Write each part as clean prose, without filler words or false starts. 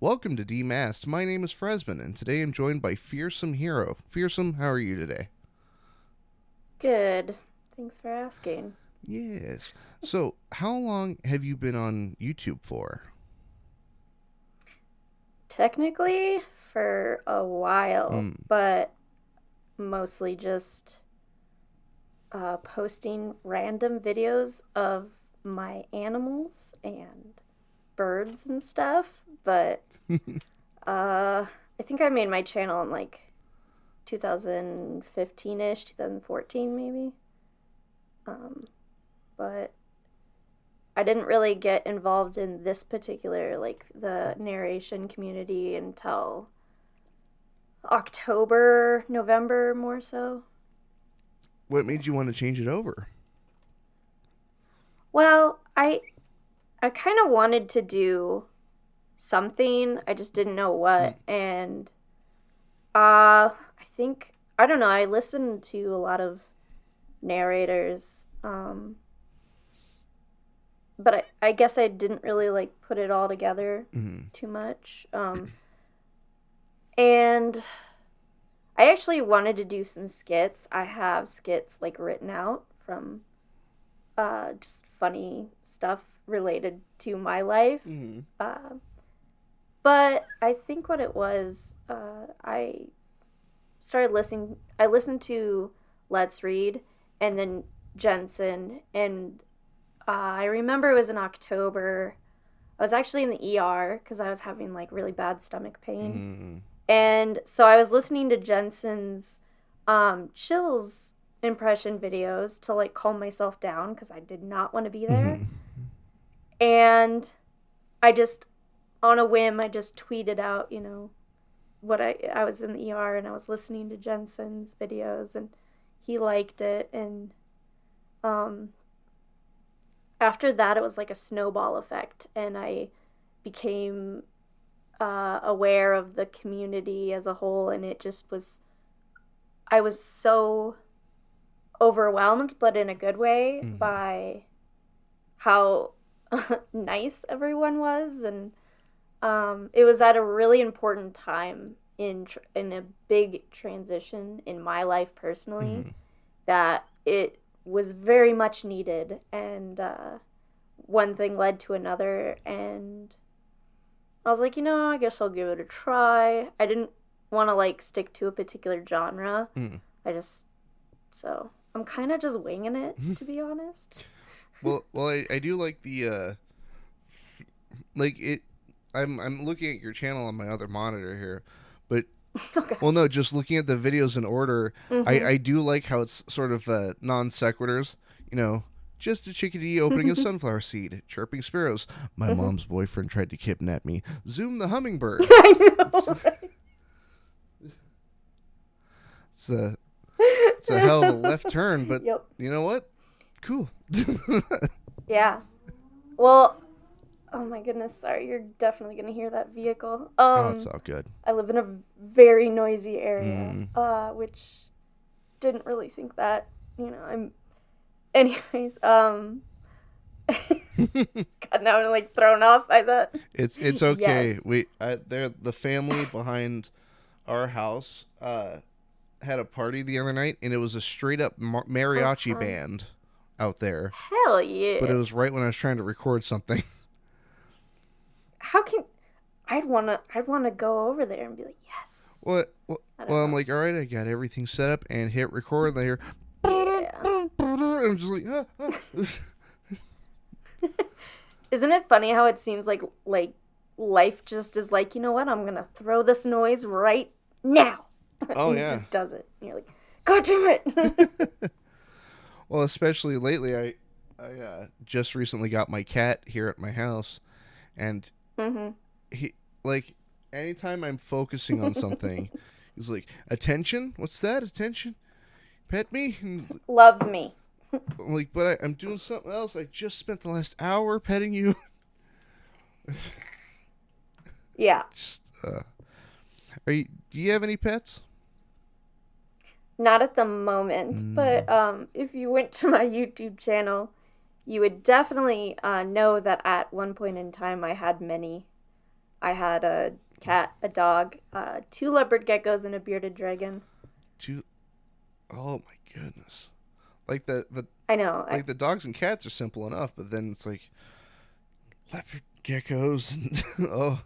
Welcome to Demasked. My name is Fresman, and today I'm joined by Fearsome Hero. Fearsome, how are you today? Good. Thanks for asking. Yes. So, how long have you been on YouTube for? Technically, for a while, Hmm. but mostly just posting random videos of my animals and birds and stuff. But I think I made my channel in like 2015 ish, 2014 maybe. Um, but I didn't really get involved in this particular, like the narration community until October, November more so. What Yeah. made you want to change it over? Well, I kind of wanted to do something. I just didn't know Hmm. what. And I think I don't know, I listened to a lot of narrators but I guess I didn't really like put it all together Hmm. too much. And I actually wanted to do some skits. I have skits like written out from just funny stuff related to my life. Hmm. Uh, but I think what it was, I listened to Let's Read and then Jensen. And I remember it was in October. I was actually in the ER because I was having like really bad stomach pain. Hmm. And so I was listening to Jensen's chills impression videos to like calm myself down because I did not want to be there. Hmm. And I just, on a whim, I just tweeted out, what I was in the ER and I was listening to Jensen's videos and he liked it. And um, after that, it was like a snowball effect. And I became aware of the community as a whole. And it just was, I was so overwhelmed, but in a good way, Hmm. by how nice everyone was, and it was at a really important time in a big transition in my life personally Hmm. that it was very much needed, and one thing led to another, and I was like, I guess I'll give it a try. I didn't want to like stick to a particular genre. Hmm. I just So I'm kind of just winging it, to be honest. I do like like it. I'm looking at your channel on my other monitor here, but Oh well, gosh. no, just looking at the videos in order, Mm-hmm. I do like how it's sort of non sequiturs. You know, just a chickadee opening a sunflower seed, chirping sparrows. My Mm-hmm. mom's boyfriend tried to kidnap me. Zoom the hummingbird. I It's know, right? it's a it's a hell of a left turn, but Yep. you know what? Cool. Yeah. Well, oh my goodness, sorry. You're definitely gonna hear that vehicle. Oh, it's all good. I live in a very noisy area, Mm. which didn't really think that. I'm. Anyways, God, now I'm like thrown off by that. It's okay. Yes. They're the family behind our house. Had a party the other night, and it was a straight up Oh, mariachi fun. band out there. Hell But it yeah. was right when I was trying to record something. How can I'd wanna go over there and be like, yes. Well, well, I don't well, I'm know. like, all right, I got everything set up and hit record. And I hear, Yeah. and I'm just like, Isn't it funny how it seems like life just is like, you know what? I'm gonna throw this noise right now, oh and it yeah. just does it. And you're like, God damn it! Well, especially lately, I just recently got my cat here at my house, and Mm-hmm. he like anytime I'm focusing on something, he's like, attention, what's that? Attention, pet me. And Love me. I'm like, but I'm doing something else. I just spent the last hour petting you. Yeah. Just, do you have any pets? Not at the moment, Mm. but if you went to my YouTube channel, you would definitely know that at one point in time I had many. I had a cat, a dog, 2 leopard geckos, and a bearded dragon. Two. Oh my goodness. Like the I know. like the dogs and cats are simple enough, but then it's like leopard geckos and oh.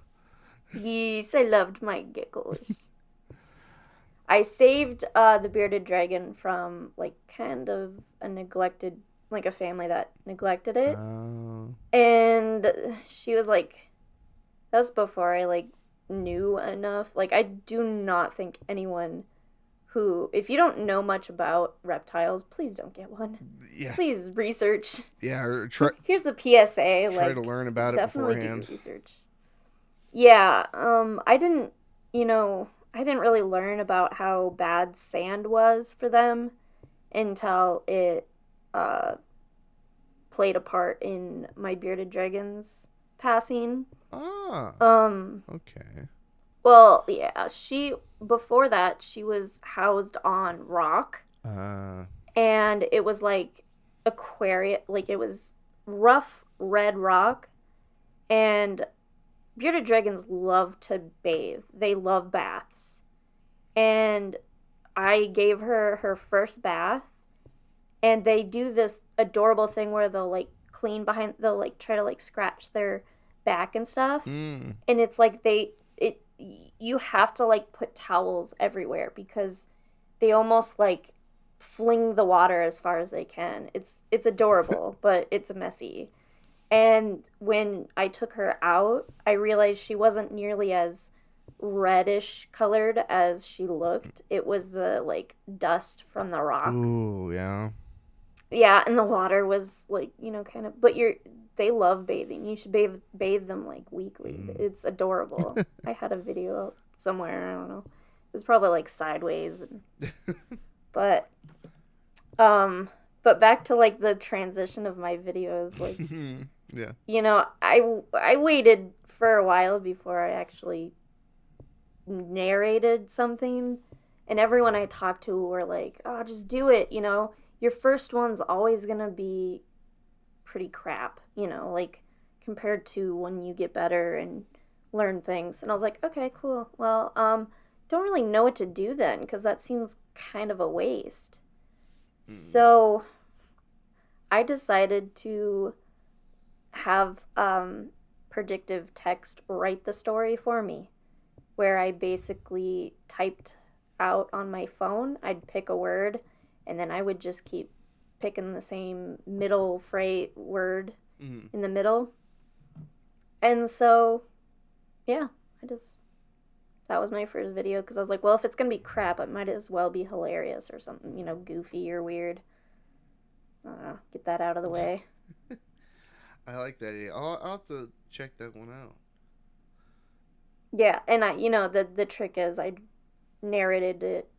Yes, I loved my geckos. I saved the bearded dragon from like kind of a neglected, like a family that neglected it, Oh. and she was like, that was before I like knew enough. Like I do not think anyone who, if you don't know much about reptiles, please don't get one. Yeah. Please research. Yeah, or try Here's the PSA. try Like to learn about it definitely do beforehand. your research. Yeah, I didn't, I didn't really learn about how bad sand was for them until it uh, played a part in my bearded dragon's passing. Ah. Um, Okay. well, yeah, before that, she was housed on rock, Uh. and it was like aquarium, like it was rough red rock, and bearded dragons love to bathe. They love baths. And I gave her her first bath, and they do this adorable thing where they'll like they'll like try to like scratch their back and stuff. Mm. And it's like you have to like put towels everywhere because they almost like fling the water as far as they can. It's adorable, but it's messy. And when I took her out, I realized she wasn't nearly as reddish colored as she looked. It was the like dust from the rock. Ooh, yeah. Yeah, and the water was like, kind of, but they love bathing. You should bathe them like weekly. Mm. It's adorable. I had a video somewhere, I don't know. It was probably like sideways but but back to like the transition of my videos, like Yeah. I waited for a while before I actually narrated something, and everyone I talked to were like, "Oh, just do it, your first one's always going to be pretty crap, like compared to when you get better and learn things." And I was like, "Okay, cool. Well, don't really know what to do then because that seems kind of a waste." So I decided to have predictive text write the story for me, where I basically typed out on my phone. I'd pick a word, and then I would just keep picking the same middle phrase word in the middle. And so, yeah, that was my first video because I was like, well, if it's going to be crap, it might as well be hilarious or something, goofy or weird. I don't know, get that out of the way. I like that idea. I'll have to check that one out. Yeah, and the trick is I narrated it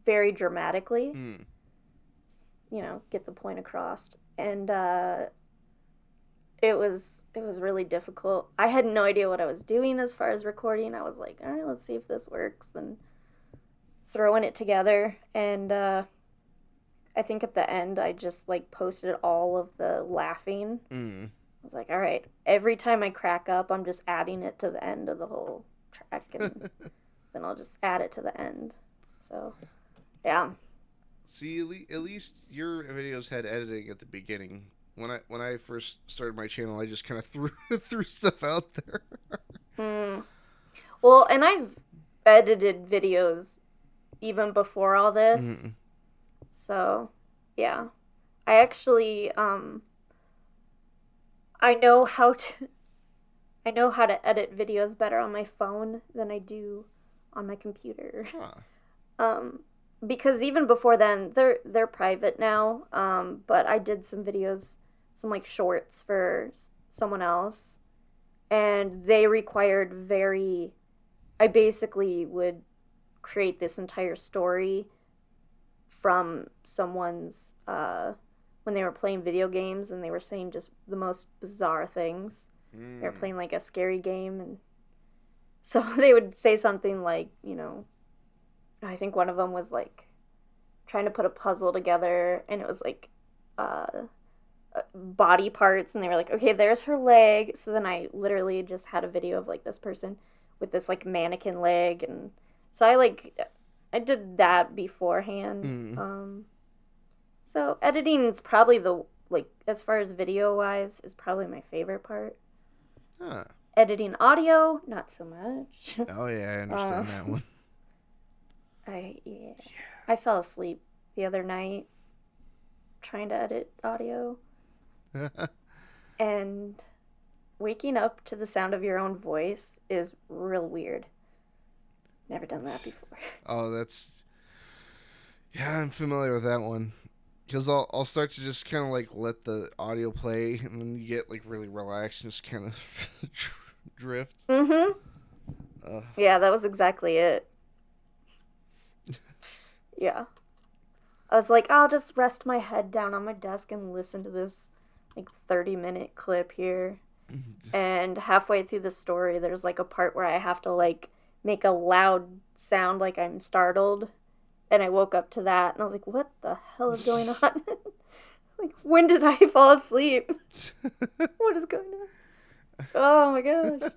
very dramatically. Get the point across. And it was really difficult. I had no idea what I was doing as far as recording. I was like, all right, let's see if this works, and throwing it together. And I think at the end I just like posted all of the laughing. I was like, all right, every time I crack up, I'm just adding it to the end of the whole track, and then I'll just add it to the end. So, yeah. See, at least your videos had editing at the beginning. When I first started my channel, I just kind of threw stuff out there. Well, and I've edited videos even before all this. So, yeah. I actually I know how to edit videos better on my phone than I do on my computer. Because even before then, they're private now. But I did some videos, some like shorts for someone else, and they required I basically would create this entire story from someone's when they were playing video games, and they were saying just the most bizarre things. They were playing like a scary game, and so they would say something like, I think one of them was like trying to put a puzzle together, and it was like a body parts, and they were like, okay, there's her leg. So then I literally just had a video of like this person with this like mannequin leg, and so I did that beforehand. So editing is probably the, like, as far as video wise, is probably my favorite part. Huh. Editing audio, not so much. Oh yeah, I understand that one. Yeah. I fell asleep the other night trying to edit audio, and waking up to the sound of your own voice is real weird. Never done that before. Oh, yeah, I'm familiar with that one. Because I'll start to just kind of like let the audio play, and then you get like really relaxed and just kind of drift. Yeah, that was exactly it. Yeah. I was like, I'll just rest my head down on my desk and listen to this like 30-minute clip here. And halfway through the story, there's like a part where I have to like make a loud sound like I'm startled. And I woke up to that, and I was like, what the hell is going on? Like, when did I fall asleep? What is going on? Oh my gosh.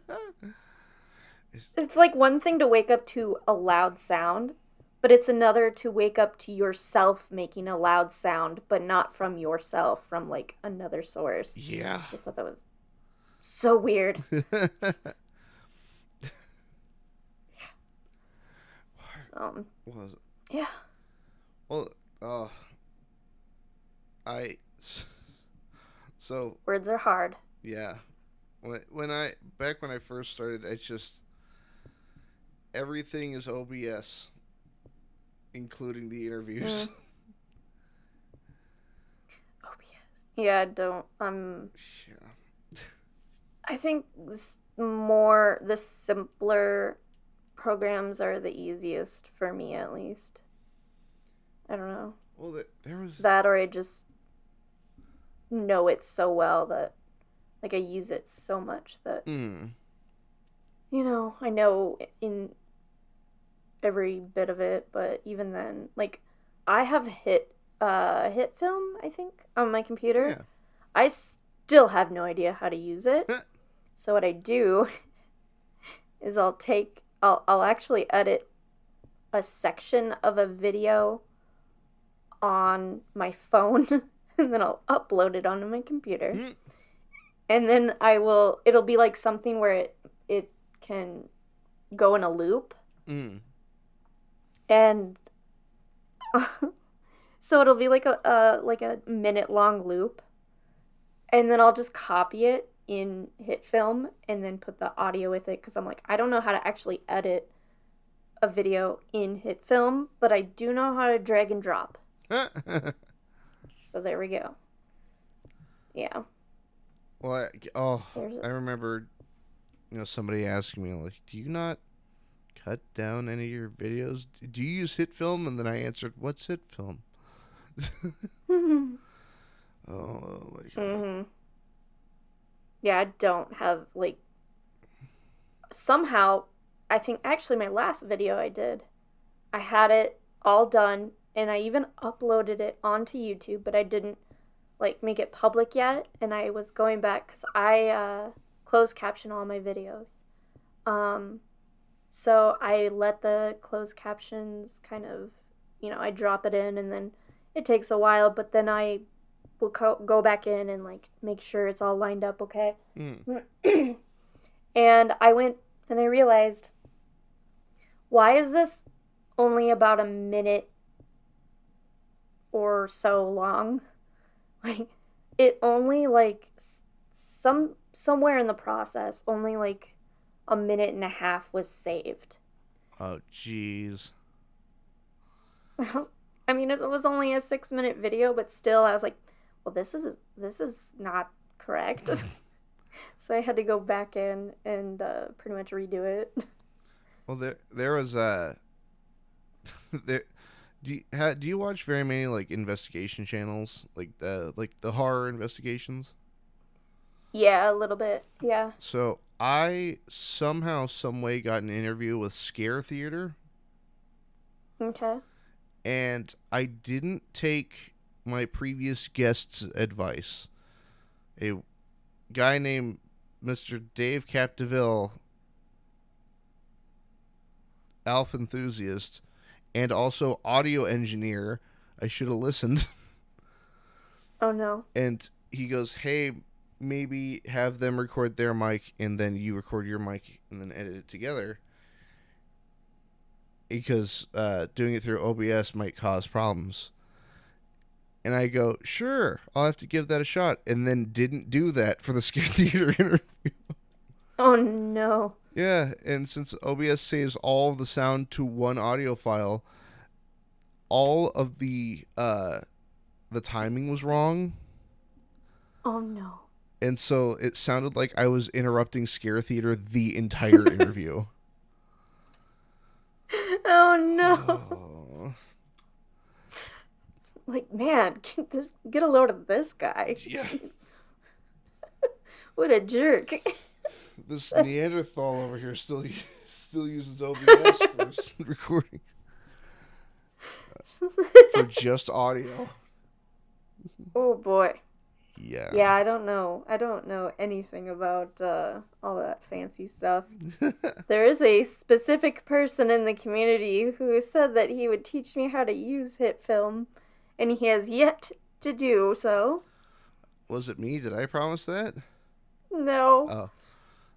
It's like one thing to wake up to a loud sound, but it's another to wake up to yourself making a loud sound, but not from yourself, from like another source. Yeah. I just thought that was so weird. Was it? Yeah. Well, so words are hard. Yeah. When I first started, I just, everything is OBS, including the interviews. OBS. Yeah, I don't. Yeah. I think the simpler programs are the easiest for me, at least. I don't know. Well, there was that, or I just know it so well that, like, I use it so much that, you know, I know in every bit of it. But even then, like, I have hit film, I think, on my computer. Yeah. I still have no idea how to use it. So what I do is I'll actually edit a section of a video on my phone, and then I'll upload it onto my computer. And then it'll be like something where it can go in a loop. And so it'll be like a minute long loop. And then I'll just copy it in Hit Film and then put the audio with it, because I'm like, I don't know how to actually edit a video in Hit Film, but I do know how to drag and drop. So there we go. Yeah. Well, I remember, somebody asking me, like, do you not cut down any of your videos? Do you use Hit Film? And then I answered, what's Hit Film? Oh my god. Yeah, I don't have, like, somehow, I think actually my last video I had it all done, and I even uploaded it onto YouTube, but I didn't, like, make it public yet. And I was going back, because I closed caption all my videos. So I let the closed captions kind of, I drop it in, and then it takes a while, but then I will go back in and, like, make sure it's all lined up okay. And I went and I realized, why is this only about a minute or so long? Like, it only, like, somewhere in the process, only, like, a minute and a half was saved. Oh, jeez. I mean, it was only a 6-minute video, but still, I was like, well, this is not correct. So I had to go back in and pretty much redo it. Well, there was there. Do you watch very many, like, investigation channels, like the horror investigations? Yeah, a little bit. Yeah. So I somehow, some way, got an interview with Scare Theater. Okay. And I didn't take my previous guest's advice. a guy named Mr. Dave Capdeville, Alpha Enthusiast, and also audio engineer. I should have listened. Oh no. And he goes, hey, maybe have them record their mic and then you record your mic and then edit it together. Because doing it through OBS might cause problems. And I go, sure, I'll have to give that a shot. And then didn't do that for the Scare Theater interview. Oh no. Yeah, and since OBS saves all of the sound to one audio file, all of the timing was wrong. Oh no. And so it sounded like I was interrupting Scare Theater the entire interview. Oh no. Oh. Like, man, get a load of this guy. Yeah. What a jerk. This Neanderthal over here still uses OBS for recording. For just audio. Oh boy. Yeah. Yeah, I don't know anything about all that fancy stuff. There is a specific person in the community who said that he would teach me how to use HitFilm, and he has yet to do so. Was it me? Did I promise that? No. Oh.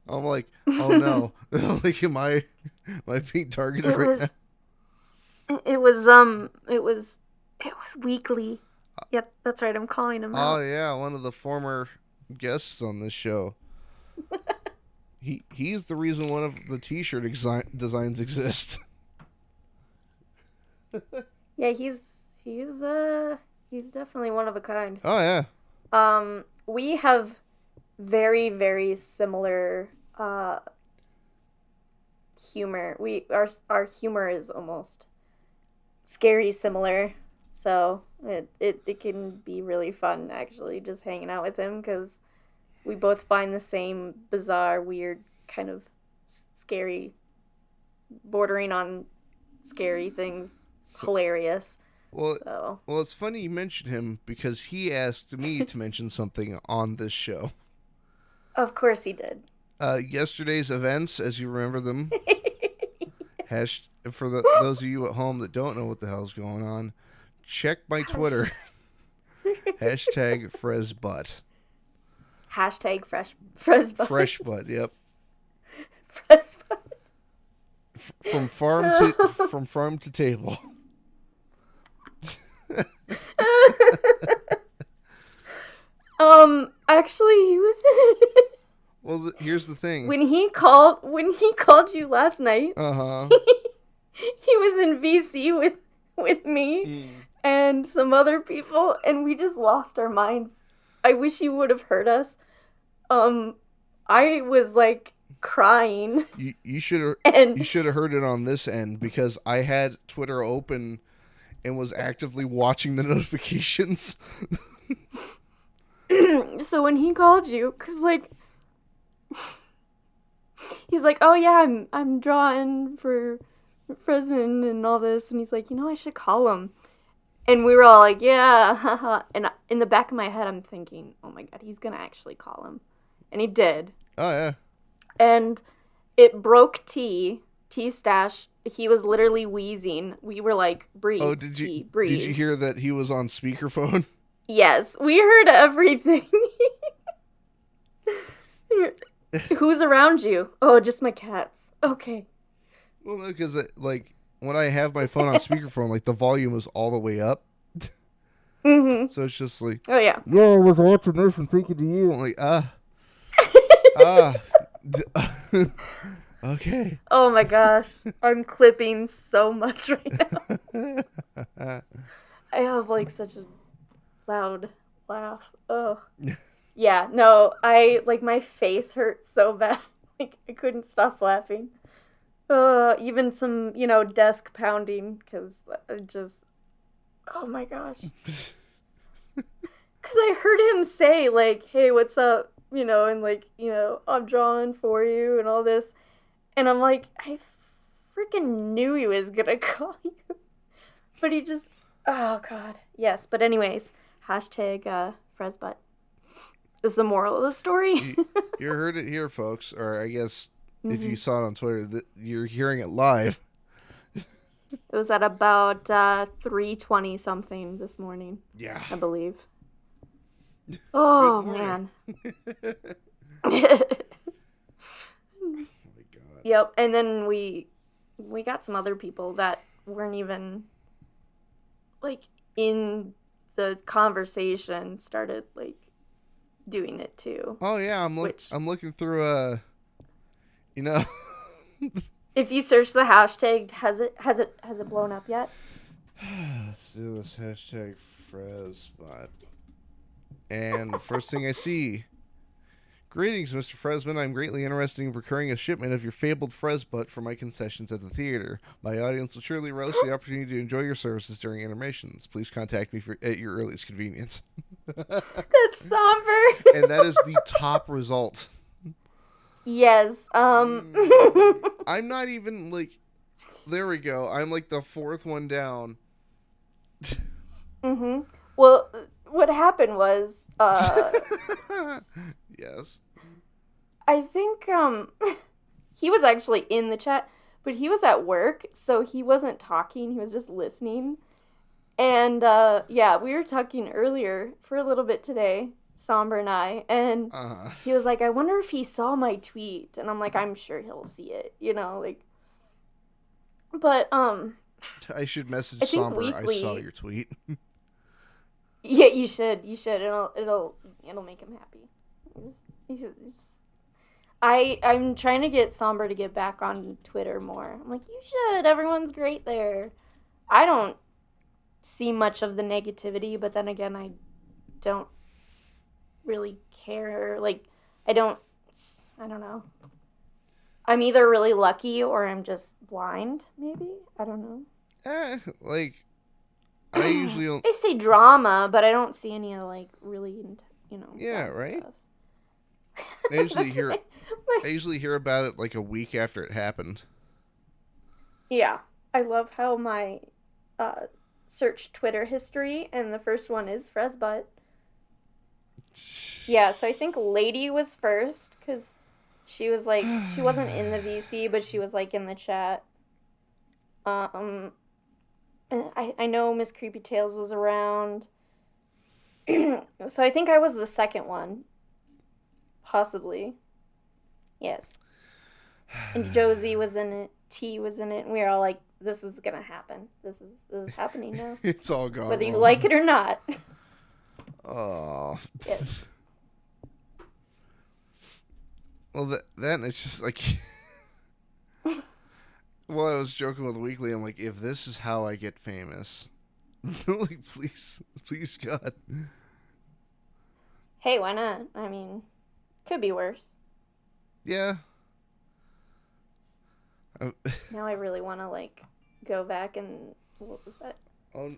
I'm like, oh no. Like, am I being targeted right now? It was weekly. Yep, that's right. I'm calling him out. Oh yeah, one of the former guests on this show. He's the reason one of the T-shirt designs exist. Yeah, he's definitely one of a kind. Oh yeah. We have very, very similar humor. Our humor is almost scary similar. So it can be really fun, actually, just hanging out with him, because we both find the same bizarre, weird, kind of scary, bordering on scary things hilarious. Well, it's funny you mention him, because he asked me to mention something on this show. Of course he did. Yesterday's events, as you remember them. For those of you at home that don't know what the hell's going on, check my Twitter. Hashtag FrezButt. Hashtag FrezButt. FreshButt, yep. FrezButt. From farm to table. Actually, he was. Well, here's the thing. When he called you last night. He was in VC with me and some other people, and we just lost our minds. I wish you would have heard us. I was like crying. You should have heard it on this end, because I had Twitter open and was actively watching the notifications. So when he called you, cause like he's like, oh yeah, I'm drawing for Fearsome and all this, and he's like, I should call him. And we were all like, yeah, haha. And in the back of my head, I'm thinking, oh my god, he's gonna actually call him. And he did. Oh yeah. And it broke T-Stash. He was literally wheezing. We were like, breathe. Oh, breathe. Did you hear that he was on speakerphone? Yes, we heard everything. Who's around you? Oh, just my cats. Okay. Well, no, because like when I have my phone on speakerphone, like the volume is all the way up. Mm-hmm. So it's just like, oh yeah. Yeah, I was watching this and thinking to you. I'm like, okay. Oh my gosh, I'm clipping so much right now. I have like such a loud laugh. Oh. Yeah, no, my face hurt so bad. Like, I couldn't stop laughing. Even some, desk pounding, because I just, oh my gosh. Because I heard him say, like, hey, what's up, and like, I'm drawing for you and all this. And I'm like, I freaking knew he was gonna call you. But he just, oh god. Yes, but anyways, hashtag FrezButt. is the moral of the story. You heard it here, folks. Or I guess if you Mm-hmm. saw it on Twitter, you're hearing it live. It was at about 3:20 something this morning, Yeah. I believe. Good Oh morning. man. Oh my god. Yep. And then we got some other people that weren't even like in the conversation started like doing it too. Oh yeah, Which I'm looking through you know if you search the hashtag, has it blown up yet? let's do this hashtag Fresbot. And the first thing I see, greetings, Mr. Fresman. I'm greatly interested in procuring a shipment of your fabled Fresbutt for my concessions at the theater. My audience will surely relish the opportunity to enjoy your services during intermissions. Please contact me at your earliest convenience. That's somber. And that is the top result. Yes. I'm not even like. There we go. I'm like the fourth one down. Mhm. Well, what happened was, Yes. I think he was actually in the chat, but he was at work, so he wasn't talking. He was just listening. And yeah, we were talking earlier for a little bit today, Somber and I, and he was like, "I wonder if he saw my tweet," and I'm like, "I'm sure he'll see it," like. But I should message I think Somber. weekly. I saw your tweet. Yeah, you should. You should. It'll make him happy. I'm trying to get Somber to get back on Twitter more. I'm like, you should. Everyone's great there. I don't see much of the negativity, but then again, I don't really care. Like, I don't know. I'm either really lucky or I'm just blind, maybe? I don't know. Like, I usually don't. I see drama, but I don't see any like really, Yeah, bad right? stuff. I usually hear about it like a week after it happened. Yeah, I love how my search Twitter history, and the first one is Fresbutt. Yeah, so I think Lady was first, because she was like, she wasn't in the VC, but she was like in the chat. I know Miss Creepy Tales was around. So I think I was the second one. Possibly. Yes. And Josie was in it. T was in it. And we were all like, this is gonna happen. This is happening now. It's all gone Whether you wrong. like it or not. Oh. Yes. Well, then it's just like. Well, I was joking with Weekly. I'm like, if this is how I get famous, like, please, God. Hey, why not? I mean, could be worse. Yeah. Now I really want to like go back and what was that?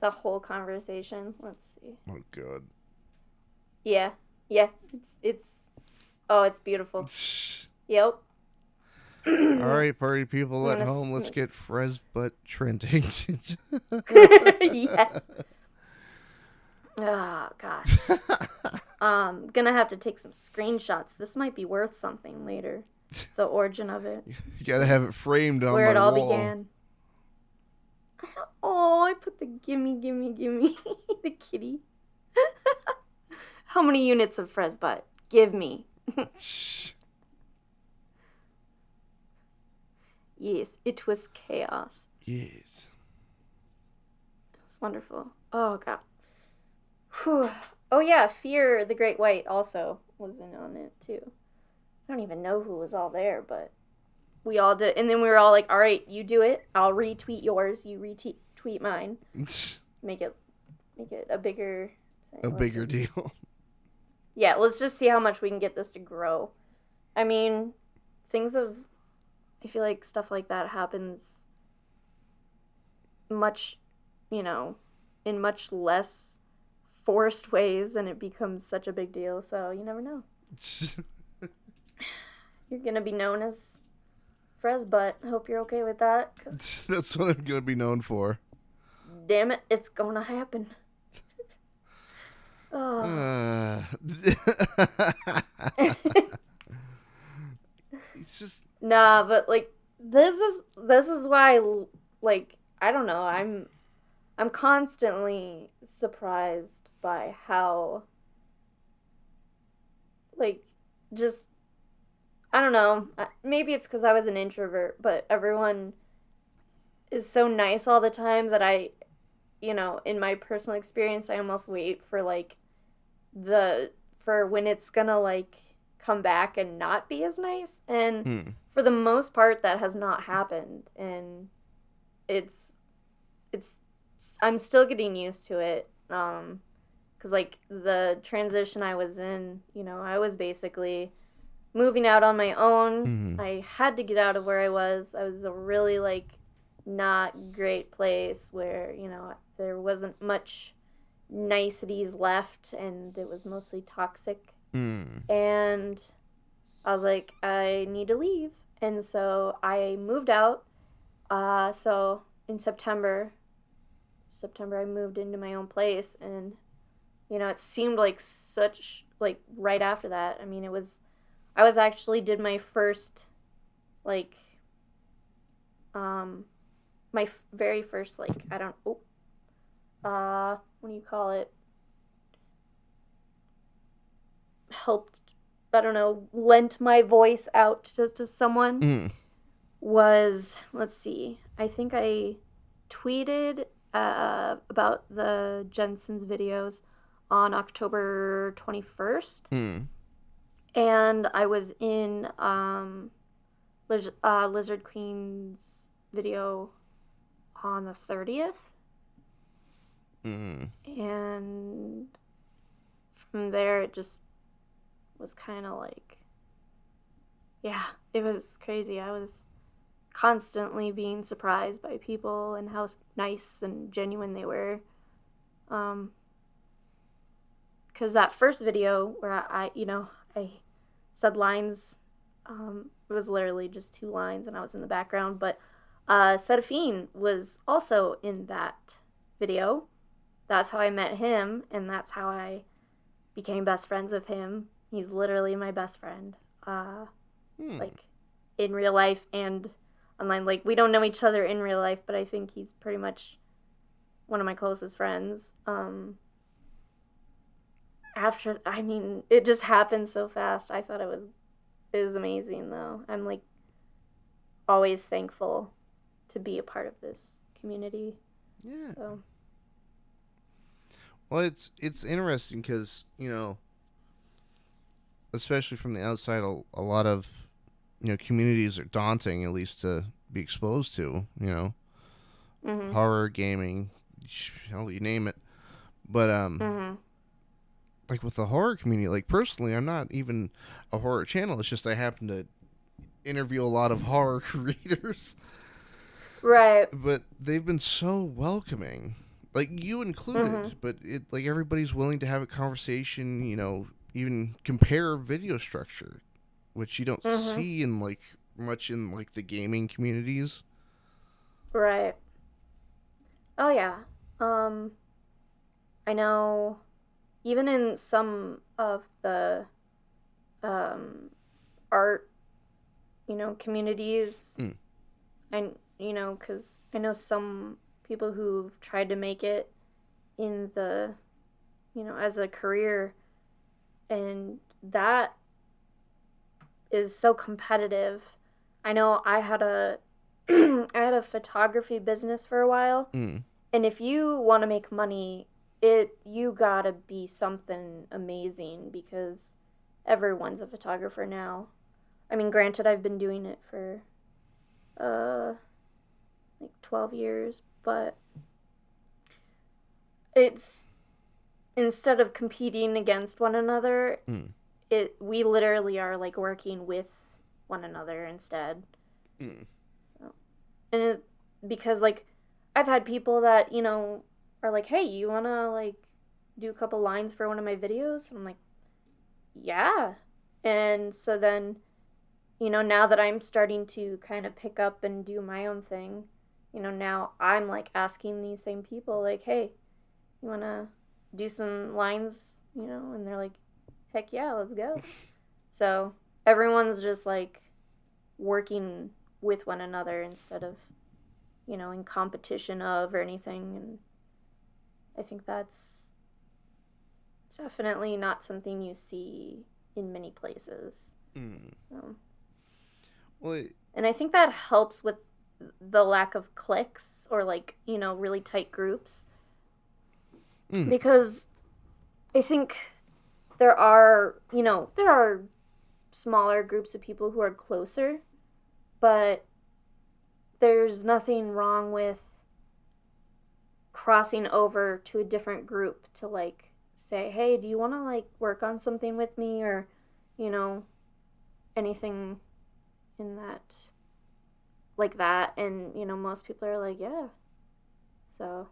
The whole conversation. Let's see. Oh God. Yeah. It's beautiful. Yep. All right, party people at home, let's get Fresbutt trending. Yes. Oh gosh. Gonna have to take some screenshots. This might be worth something later. The origin of it. You gotta have it framed on where my it all wall. began. Oh, I put the gimme, the kitty. How many units of Fresbutt? Give me. Yes, it was chaos. Yes. It was wonderful. Oh, God. Whew. Oh, yeah, Fear the Great White also was in on it, too. I don't even know who was all there, but we all did. And then we were all like, all right, you do it. I'll retweet yours. You retweet mine. Make it a bigger thing. A bigger deal. Yeah, let's just see how much we can get this to grow. I mean, I feel like stuff like that happens much, in much less forced ways, and it becomes such a big deal, so you never know. You're gonna be known as Fresbutt. I hope you're okay with that. That's what I'm gonna be known for. Damn it, it's gonna happen. Oh. Uh, it's just Nah, but like this is why, like, I don't know, I'm constantly surprised by how, like, just, I don't know, maybe it's cuz I was an introvert, but everyone is so nice all the time that in my personal experience, I almost wait for like the for when it's gonna like come back and not be as nice. And hmm. for the most part, that has not happened, and it's it's I'm still getting used to it. Because like the transition I was in, I was basically moving out on my own. Hmm. I had to get out of where I was. I was a really like not great place where there wasn't much niceties left, and it was mostly toxic. Hmm. And I was like, I need to leave, and so I moved out. So in September I moved into my own place, and it seemed like such like right after that. I mean, I was actually did my first like um my very first like I don't what do you call it, helped, I don't know, lent my voice out to someone, Hmm. was, let's see, I think I tweeted about the Jensen's videos on October 21st, Hmm. and I was in Lizard Queen's video on the 30th, Hmm. and from there it just was kind of like, yeah, it was crazy. I was constantly being surprised by people and how nice and genuine they were. Because that first video where I said lines, it was literally just 2 lines and I was in the background, but Seraphine was also in that video. That's how I met him, and that's how I became best friends with him. He's literally my best friend. Hmm. Like in real life and online. Like we don't know each other in real life, but I think he's pretty much one of my closest friends. After I mean, it just happened so fast. I thought it was amazing though. I'm like always thankful to be a part of this community. Yeah. So, Well, it's interesting because especially from the outside, a lot of communities are daunting, at least to be exposed to. mhm. Horror, gaming, hell, you name it. But Mhm. like with the horror community, like personally, I'm not even a horror channel. It's just I happen to interview a lot of horror creators, Right. but they've been so welcoming, like you Mhm. included. But it like everybody's willing to have a conversation. Even compare video structure, which you don't Mhm. see in like much in like the gaming communities. Right. Oh yeah. Um I know even in some of the um art, communities, Mm. and cuz I know some people who've tried to make it in the, as a career, and that is so competitive. I know I had a I had a photography business for a while, Mm. and if you want to make money, you got to be something amazing because everyone's a photographer now. I mean, granted I've been doing it for uh like 12 years, but it's, instead of competing against one another, Mm. we literally are like working with one another instead. Mm. So, and because like I've had people that are like, "Hey, you wanna like do a couple lines for one of my videos?" And I'm like, "Yeah." And so then now that I'm starting to kind of pick up and do my own thing, now I'm like asking these same people like, "Hey, you wanna do some lines and they're like, heck yeah, let's go. So everyone's just like working with one another instead of, in competition of or anything. And I think that's definitely not something you see in many places. So. Well, And I think that helps with the lack of cliques or like, really tight groups. Because I think there are smaller groups of people who are closer, but there's nothing wrong with crossing over to a different group to like say, hey, do you want to like work on something with me, or anything in that like that. And most people are like, yeah, so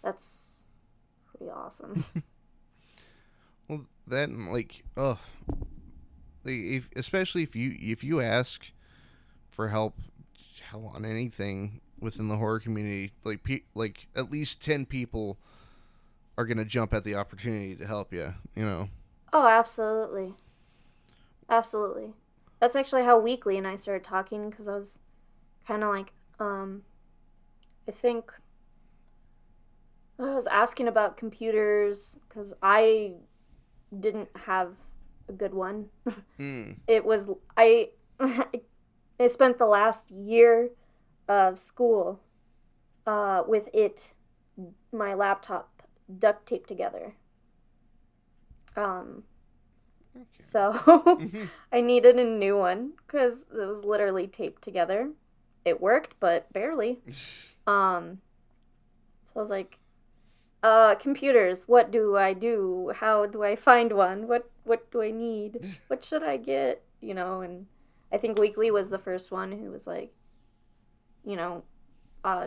that's pretty awesome. well, that like, especially if you ask for help on anything within the horror community, like at least 10 people are gonna jump at the opportunity to help you. Oh, absolutely. Absolutely. That's actually how Weekly and I started talking, because I was kind of like, I think I was asking about computers because I didn't have a good one. It was, I spent the last year of school with my laptop duct taped together. So I needed a new one because it was literally taped together. It worked, but barely. So I was like, computers, what do I do? How do I find one? What do I need? What should I get? And I think Weekly was the first one who was like,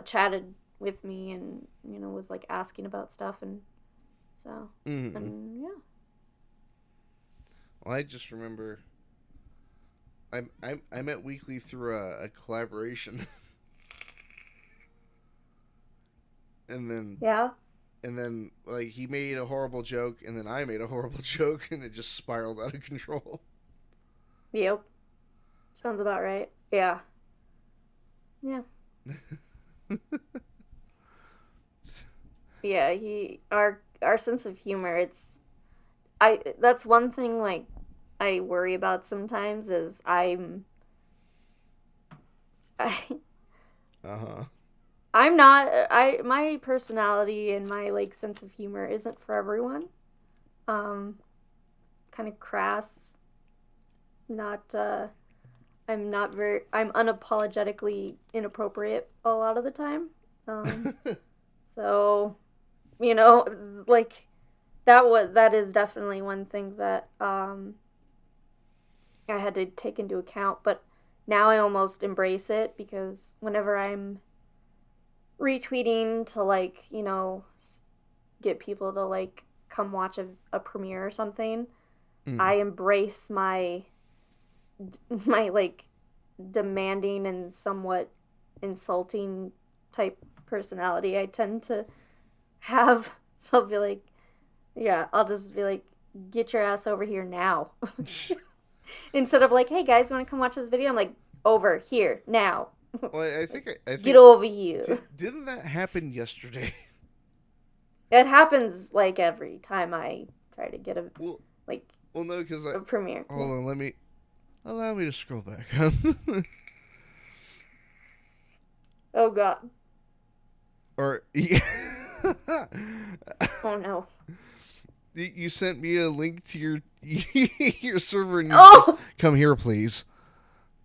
chatted with me and, was like asking about stuff, and so, and yeah. Well, I just remember I met Weekly through a collaboration. Yeah. And then like he made a horrible joke, and then I made a horrible joke, and it just spiraled out of control. Yep. Sounds about right. Yeah. Yeah. Yeah, our sense of humor, that's one thing like I worry about sometimes is Uh-huh. I'm not my personality and my like sense of humor isn't for everyone. Um Kind of crass. Not I'm unapologetically inappropriate a lot of the time. So, like that is definitely one thing that I had to take into account, but now I almost embrace it, because whenever I'm retweeting to like, get people to like come watch a premiere or something, I embrace my like demanding and somewhat insulting type personality I tend to have. So I'll be like, yeah, I'll just be like, get your ass over here now. Instead of like, hey guys, want to come watch this video? I'm like, over here now. Well, I think get over here. Didn't that happen yesterday? It happens like every time I try to get well, no, because a premiere. Hold on, allow me to scroll back. Oh god. Or yeah. Oh no. You sent me a link to your your server, and come here, please.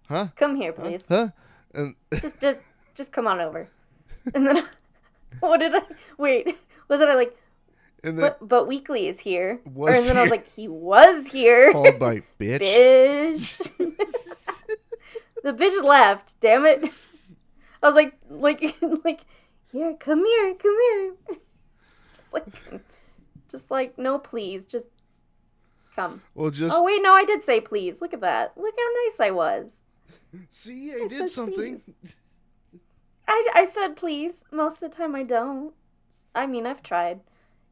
Huh? Come here, please. Huh? And just come on over. And then what did I wait? Was it like? And then, but Weekly is here. And then here. I was like, he was here. Called by bitch. Bitch. The bitch left. Damn it. I was like, here, come here. Just like, no, please, just come. Well, Oh wait, no, I did say please. Look at that. Look how nice I was. See, I did something. I said please. Most of the time I don't. I mean, I've tried.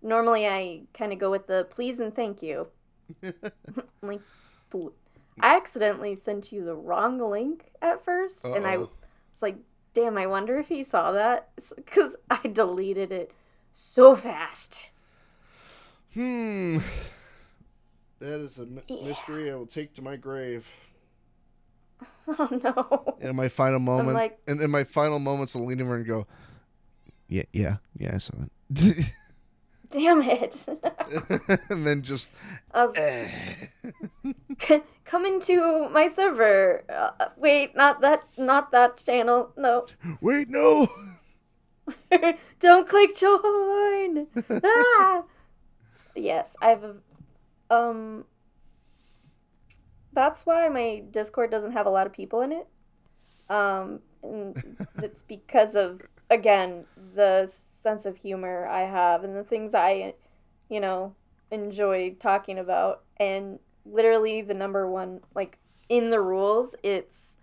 Normally I kind of go with the please and thank you. Like, I accidentally sent you the wrong link at first, and I Uh-oh. was like, damn, I wonder if he saw that. Because I deleted it so fast. That is a Yeah. mystery I will take to my grave. Oh no. In my final I'm moment, like, and in my final moments, I'll lean over and go, yeah, I saw it. damn it. And then just, I was come into my server. Wait, not that channel. No. wait, no. Don't click join. Ah! Yes, um that's why my Discord doesn't have a lot of people in it. And it's because of, again, the sense of humor I have and the things I, enjoy talking about. And literally the number one, like, in the rules, it's,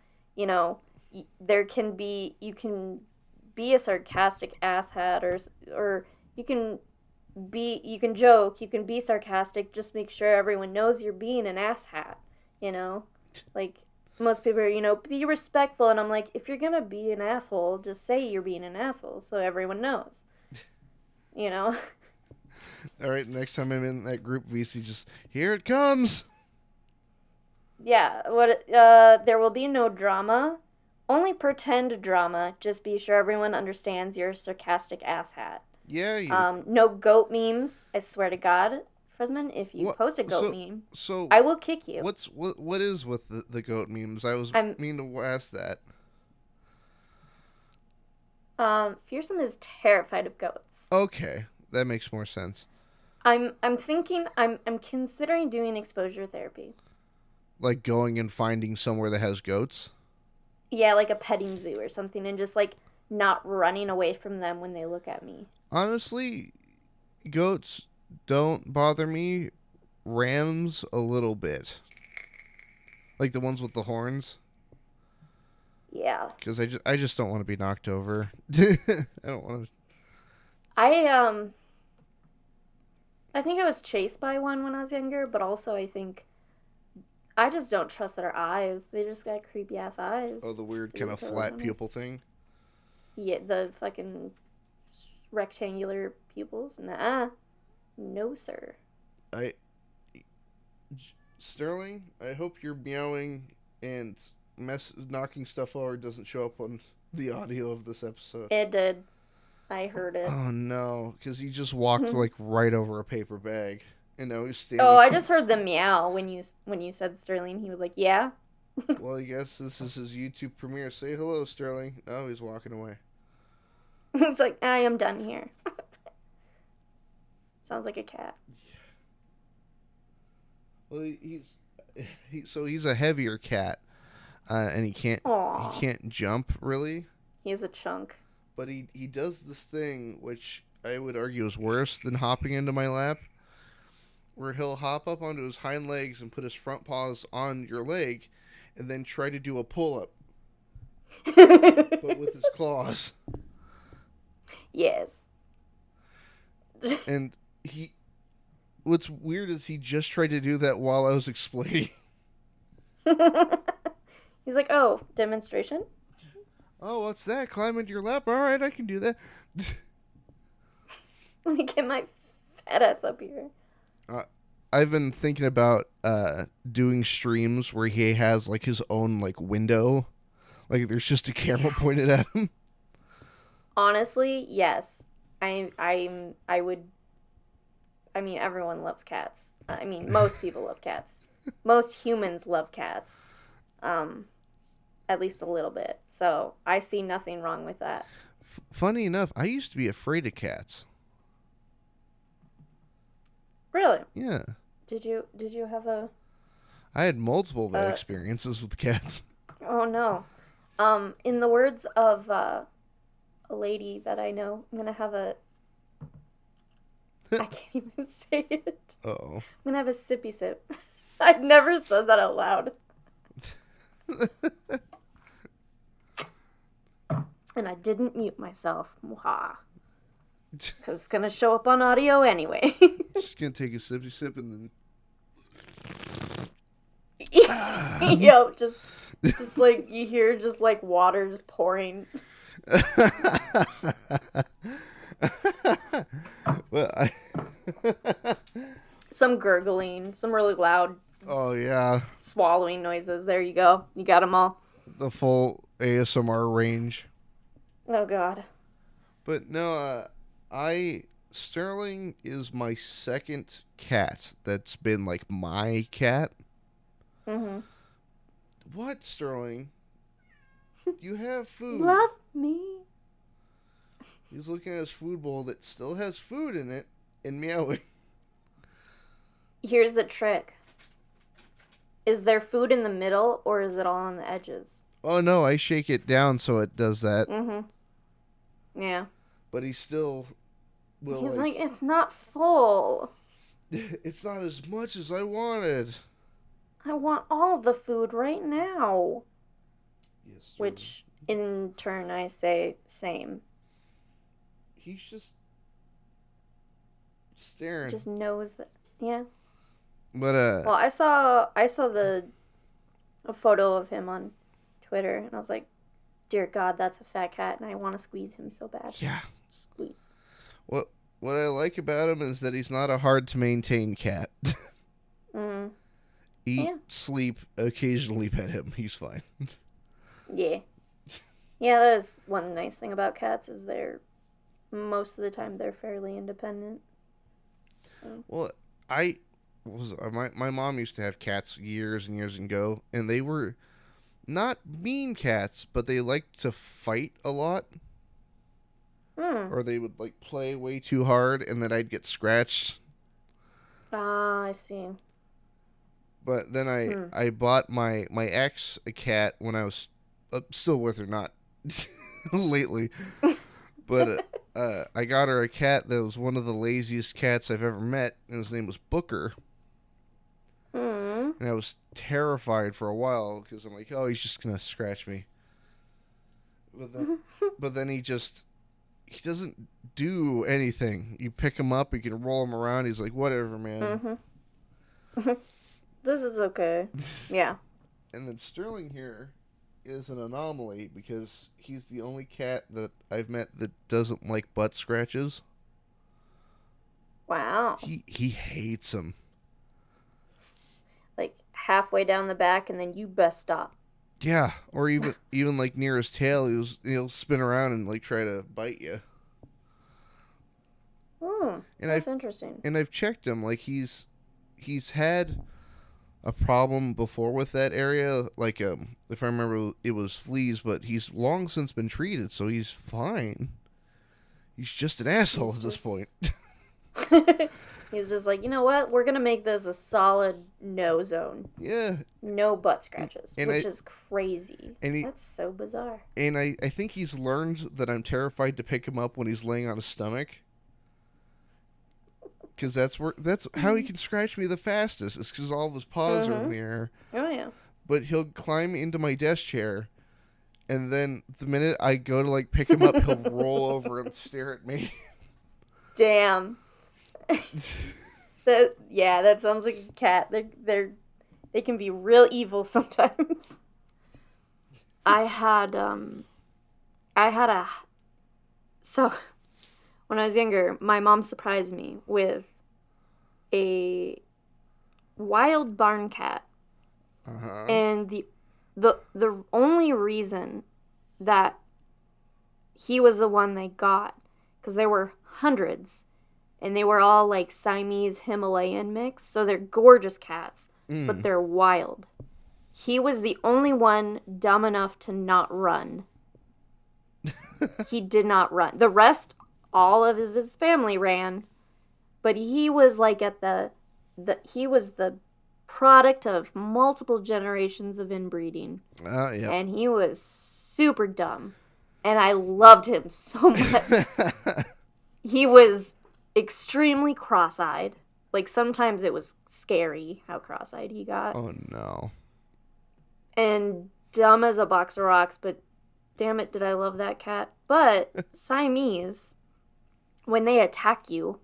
there can be, you can be a sarcastic asshat, or you can you can joke, you can be sarcastic, just make sure everyone knows you're being an asshat, you know? Like, most people are, be respectful, and I'm like, if you're gonna be an asshole, just say you're being an asshole so everyone knows. You know? All right, next time I'm in that group VC, just, here it comes. Yeah, there will be no drama. Only pretend drama. Just be sure everyone understands you're a sarcastic asshat. Yeah. No goat memes. I swear to God, Fresman, if you post a goat meme, I will kick you. What is with the goat memes? I was mean to ask that. Fearsome is terrified of goats. Okay, that makes more sense. I'm considering doing exposure therapy. Like going and finding somewhere that has goats? Yeah, like a petting zoo or something, and just like not running away from them when they look at me. Honestly, goats don't bother me. Rams a little bit. Like the ones with the horns. Yeah. Because I just don't want to be knocked over. I don't want to. I think I was chased by one when I was younger, but also I think I just don't trust their eyes. They just got creepy ass eyes. Oh, the weird kind of flat pupil thing? Yeah, the fucking rectangular pupils. Nah. No, sir. Sterling, I hope your meowing and knocking stuff over doesn't show up on the audio of this episode. It did. I heard it. Oh no, because he just walked like right over a paper bag, and now he's standing. Oh, I just heard the meow when you said Sterling. He was like, "Yeah." Well, I guess this is his YouTube premiere. Say hello, Sterling. Oh, he's walking away. It's like, I am done here. Sounds like a cat. Well, he's a heavier cat, and he can't jump really. He's a chunk. But he does this thing which I would argue is worse than hopping into my lap, where he'll hop up onto his hind legs and put his front paws on your leg, and then try to do a pull-up, but with his claws. Yes. And what's weird is he just tried to do that while I was explaining. He's like, oh, demonstration? Oh, what's that? Climb into your lap? All right, I can do that. Let me get my fat ass up here. I've been thinking about doing streams where he has like his own like window, like there's just a camera pointed at him. Honestly, yes. I would. I mean, everyone loves cats. I mean, most people love cats. Most humans love cats. At least a little bit. So I see nothing wrong with that. Funny enough, I used to be afraid of cats. Really? Yeah. Did you have a... I had multiple bad experiences with cats. Oh, no. In the words of a lady that I know, I'm going to have a... I can't even say it. Uh-oh. I'm going to have a sippy sip. I've never said that out loud. And I didn't mute myself. Mwah. Because it's going to show up on audio anyway. Just gonna take a sippy sip and Yo, just like you hear just like water just pouring. Well, Some gurgling, some really loud oh yeah, swallowing noises. There you go. You got them all. the full ASMR range. Oh, God. But no, Sterling is my second cat that's been like my cat. Mm-hmm. What, Sterling? You have food. Love me. He's looking at his food bowl that still has food in it and meowing. Here's the trick. Is there food in the middle or is it all on the edges? Oh no, I shake it down so it does that. Mm-hmm. Yeah. But he still will. He's like, it's not full. It's not as much as I wanted. I want all the food right now. Yes. Sir. Which, in turn, I say, same. He's just staring. Just knows that. Yeah. But Well, I saw a photo of him on Twitter, and I was like, dear God, that's a fat cat, and I want to squeeze him so bad. Yeah. Just squeeze. What I like about him is that he's not a hard to maintain cat. Mm. Eat, Yeah. sleep, occasionally pet him. He's fine. Yeah. Yeah, that is one nice thing about cats is most of the time they're fairly independent. So. Well, my mom used to have cats years and years ago, and they were not mean cats, but they liked to fight a lot. Or they would like play way too hard, and then I'd get scratched. Ah, I see. But then I bought my ex a cat when I was still with her, not lately. But I got her a cat that was one of the laziest cats I've ever met, and his name was Booker. And I was terrified for a while because I'm like, oh, he's just gonna scratch me. But then he doesn't do anything. You pick him up, you can roll him around. He's like, whatever, man. This is okay. Yeah. And then Sterling here is an anomaly because he's the only cat that I've met that doesn't like butt scratches. Wow. He hates them. Like halfway down the back, and then you best stop. Yeah, or even like near his tail, he'll spin around and like try to bite you. That's interesting. And I've checked him, like he's had a problem before with that area, like if I remember it was fleas, but he's long since been treated, so he's fine. He's just an asshole at this point. He's just like, you know what? We're gonna make this a solid no zone. Yeah. No butt scratches, which is crazy. That's so bizarre. And I think he's learned that I'm terrified to pick him up when he's laying on his stomach. Because that's how he can scratch me the fastest. It's because all of his paws are in the air. Oh, yeah. But he'll climb into my desk chair, and then the minute I go to like pick him up, he'll roll over and stare at me. Damn. That sounds like a cat. They can be real evil sometimes. So when I was younger, my mom surprised me with a wild barn cat. And the only reason that he was the one they got, because there were hundreds, and they were all like Siamese Himalayan mix, so they're gorgeous cats, but they're wild. He was the only one dumb enough to not run. He did not run. The rest, all of his family ran, but he was like he was the product of multiple generations of inbreeding. Yeah. And he was super dumb. And I loved him so much. He was extremely cross-eyed. Like, sometimes it was scary how cross-eyed he got. Oh, no. And dumb as a box of rocks, but damn it, did I love that cat. But Siamese when they attack you,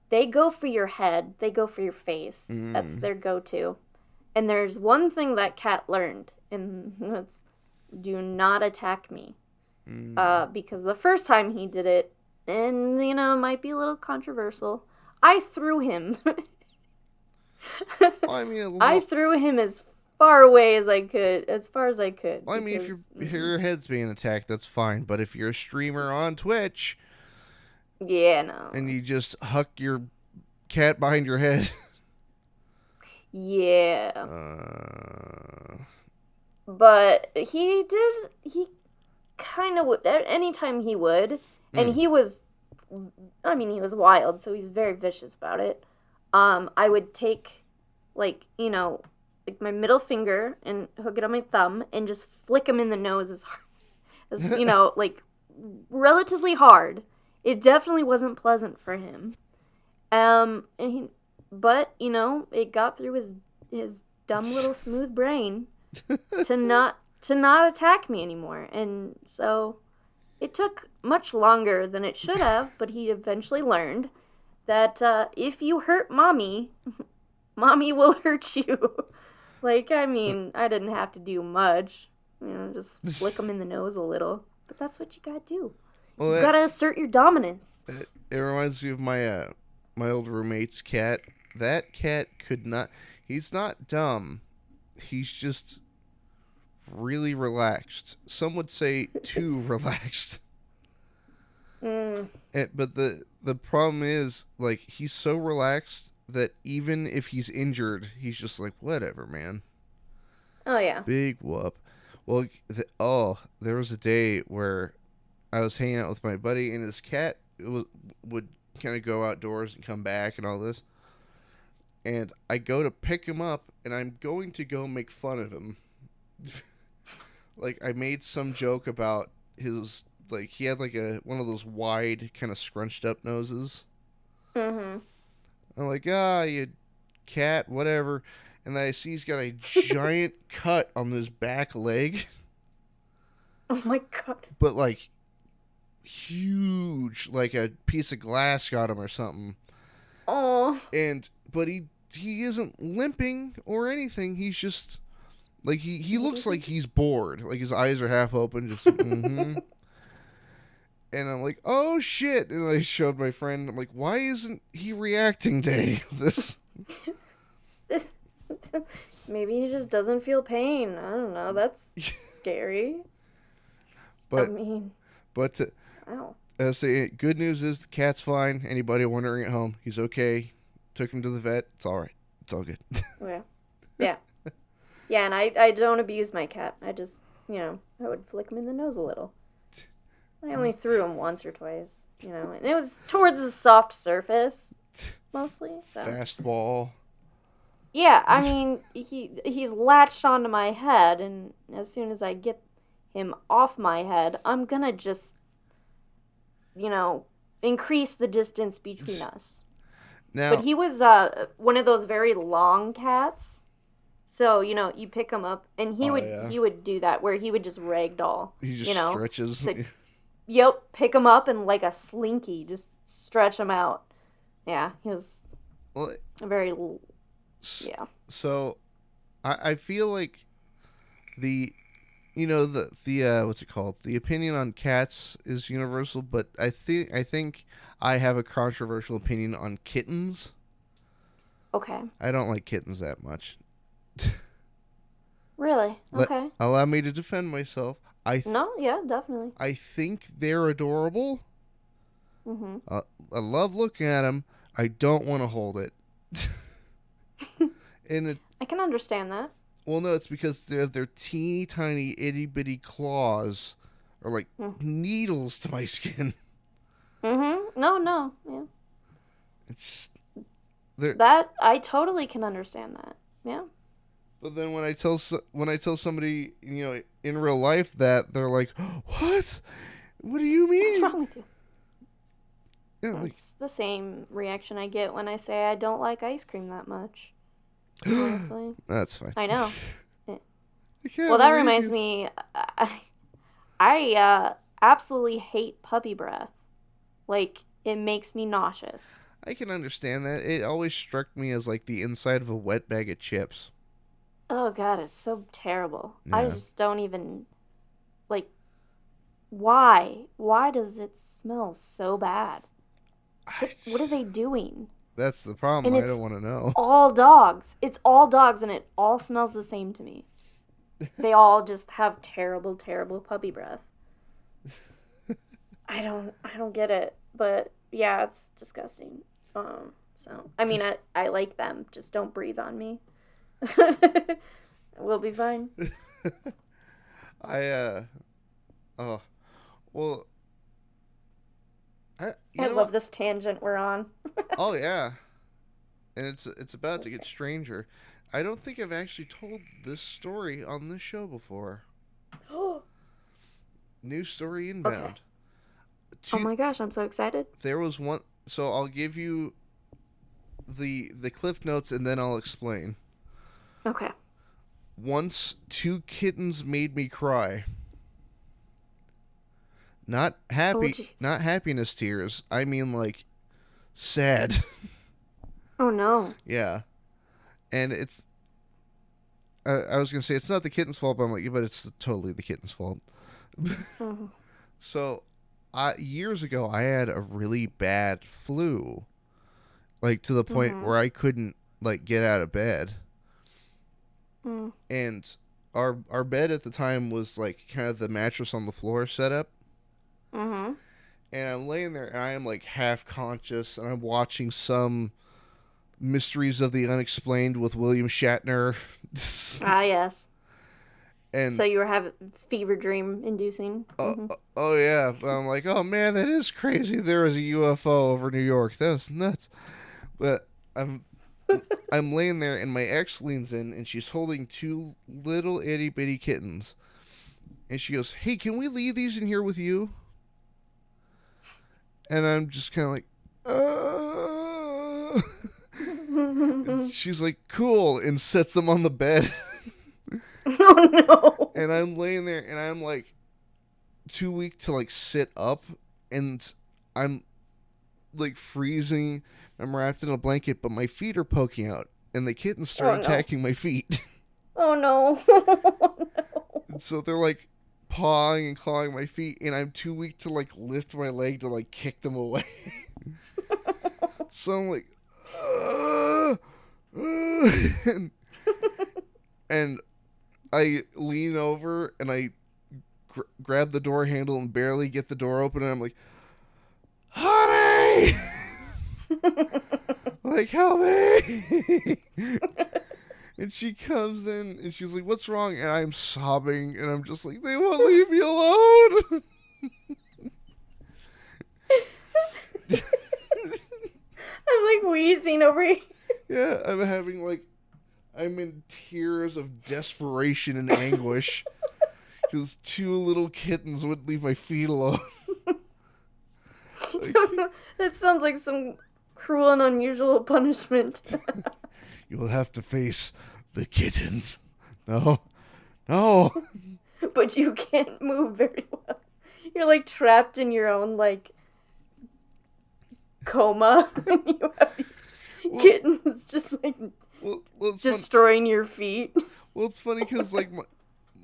they go for your head, they go for your face. That's Mm. their go-to. And there's one thing that cat learned, and that's do not attack me. Mm. Because the first time he did it, and it might be a little controversial, I threw him. Well, I mean, I threw him as far away as I could, as far as I could. well, I mean, if your head's being attacked, that's fine. But if you're a streamer on Twitch yeah, no. and you just huck your cat behind your head, Yeah. But he kind of would, anytime he would, and he was wild, so he's very vicious about it. I would take, like my middle finger and hook it on my thumb and just flick him in the nose as hard, as, like, relatively hard. It definitely wasn't pleasant for him. But it got through his dumb little smooth brain to not attack me anymore. And so it took much longer than it should have, but he eventually learned that if you hurt mommy, mommy will hurt you. Like, I mean, I didn't have to do much. Just flick him in the nose a little. But that's what you gotta do. well, You gotta assert your dominance. it reminds me of my my old roommate's cat. That cat could not. He's not dumb. He's just really relaxed. Some would say too relaxed. But the problem is, like, he's so relaxed that even if he's injured, he's just like, whatever, man. Oh, yeah. Big whoop. Well, there was a day where I was hanging out with my buddy, and his cat would kind of go outdoors and come back and all this. And I go to pick him up, and I'm going to go make fun of him. Like, I made some joke about his, like, he had like one of those wide kind of scrunched up noses. Mm-hmm. I'm like, you cat, whatever. And then I see he's got a giant cut on his back leg. Oh my god. But, like, huge, like a piece of glass got him or something. Oh. But he isn't limping or anything. He's just, like, he looks like he's bored. Like, his eyes are half open, just, mm-hmm. And I'm like, oh, shit. And I showed my friend. I'm like, why isn't he reacting to any of this? Maybe he just doesn't feel pain. I don't know. That's scary. But, I mean, wow. I say, good news is the cat's fine. Anybody wondering at home, he's okay. Took him to the vet. It's all right. It's all good. Yeah. Yeah. Yeah, and I don't abuse my cat. I just, I would flick him in the nose a little. I only threw him once or twice, and it was towards a soft surface, mostly. So. Fastball. Yeah, I mean, he's latched onto my head, and as soon as I get him off my head, I'm gonna just, increase the distance between us. Now, but he was one of those very long cats, so you pick him up, and he would do that where he would just ragdoll. He just stretches. So, yep, pick him up and like a slinky, just stretch him out. Yeah, he was very. Yeah. So, I feel like the what's it called? The opinion on cats is universal, but I think I have a controversial opinion on kittens. Okay. I don't like kittens that much. Really? Okay. Allow me to defend myself. No, yeah, definitely. I think they're adorable. Mm-hmm. I love looking at them. I don't want to hold it. I can understand that. Well, no, it's because they have their teeny tiny itty bitty claws are like needles to my skin. Mm-hmm. No, yeah. It's that I totally can understand that. Yeah. But then when I tell somebody, in real life that, they're like, "What? What do you mean? What's wrong with you?" Yeah, it's the same reaction I get when I say I don't like ice cream that much. Honestly. That's fine. I know. I well, that reminds me, I absolutely hate puppy breath. Like, It makes me nauseous. I can understand that. It always struck me as like the inside of a wet bag of chips. Oh god, it's so terrible. I Yeah. just don't even like why? Why does it smell so bad? What are they doing? That's the problem. And I don't it's want to know. all dogs. It's all dogs and it all smells the same to me. They all just have terrible, terrible puppy breath. I don't get it. But yeah, it's disgusting. So I mean I like them. Just don't breathe on me. We'll be fine. I oh well you I know love what? this tangent we're on. Oh yeah, and it's about to get stranger. I don't think I've actually told this story on this show before. Oh New story okay. inbound. Oh my gosh, I'm so excited. There was one. So I'll give you the cliff notes and then I'll explain. Okay. Once two kittens made me cry. Not Oh happy, jeez. not happiness tears. I mean like sad. Oh no. Yeah, and it's. I was gonna say it's not the kitten's fault, but I'm like, but it's totally the kitten's fault. Mhm. So, years ago, I had a really bad flu, like to the point Mhm. where I couldn't like get out of bed, Mm. and our bed at the time was like kind of the mattress on the floor setup, Mhm. and I'm laying there and I am like half conscious, and I'm watching some Mysteries of the Unexplained with William Shatner, Ah yes. So and you were having fever dream inducing. Mhm. oh yeah, but I'm like, oh man, that is crazy. There was a UFO over New York. That was nuts. But I'm laying there, and my ex leans in, and she's holding two little itty bitty kittens, and she goes, "Hey, can we leave these in here with you?" And I'm just kind of like, and she's like, "Cool," and sets them on the bed. Oh no. And I'm laying there, and I'm like too weak to like sit up, and I'm like freezing. I'm wrapped in a blanket, but my feet are poking out, and the kittens Oh start no. attacking my feet. Oh no. Oh And so they're like pawing and clawing my feet, and I'm too weak to like lift my leg to like kick them away. So I'm like, and, and I lean over and I grab the door handle and barely get the door open, and I'm like, honey, like help me. And she comes in and she's like, what's wrong? And I'm sobbing and I'm just like, they won't leave me alone. I'm like wheezing over here. Yeah, I'm in tears of desperation and anguish because two little kittens wouldn't leave my feet alone. Like, That sounds like some cruel and unusual punishment. you will have to face the kittens. No, no. But you can't move very well. You're like trapped in your own like coma, and you have these kittens just like It's destroying your feet. Well, it's funny because like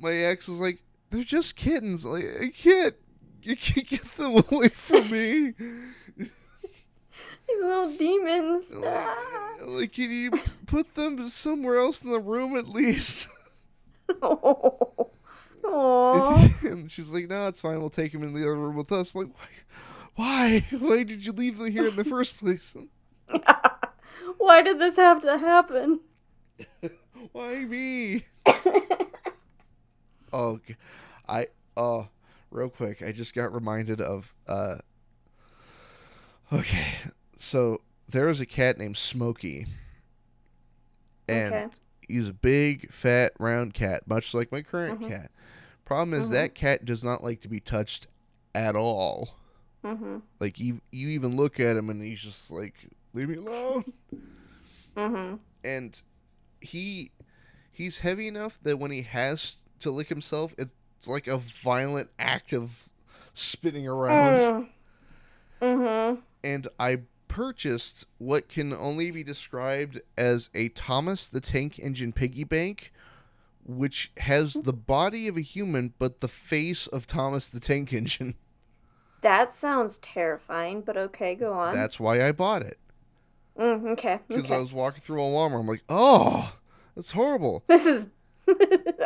my ex is like, they're just kittens. Like you can't get them away from me. These little demons. Like, can you put them somewhere else in the room at least? Oh. Aww. And she's like, no, it's fine. We'll take them in the other room with us. I'm like, why? Why did you leave them here in the first place? Why did this have to happen? Why me? Oh, real quick, I just got reminded of, okay, so there was a cat named Smokey, and Okay. he's a big, fat, round cat, much like my current Mhm. cat. Problem is, Mhm. that cat does not like to be touched at all. Mhm. Like, you even look at him, and he's just like, leave me alone. Mhm. And he's heavy enough that when he has to lick himself, it's like a violent act of spinning around. Mhm. and I purchased what can only be described as a Thomas the Tank Engine piggy bank, which has the body of a human but the face of Thomas the Tank Engine. That sounds terrifying, but okay, go on. That's why I bought it. Okay. Because I was walking through a Walmart. I'm like, oh, that's horrible. This is...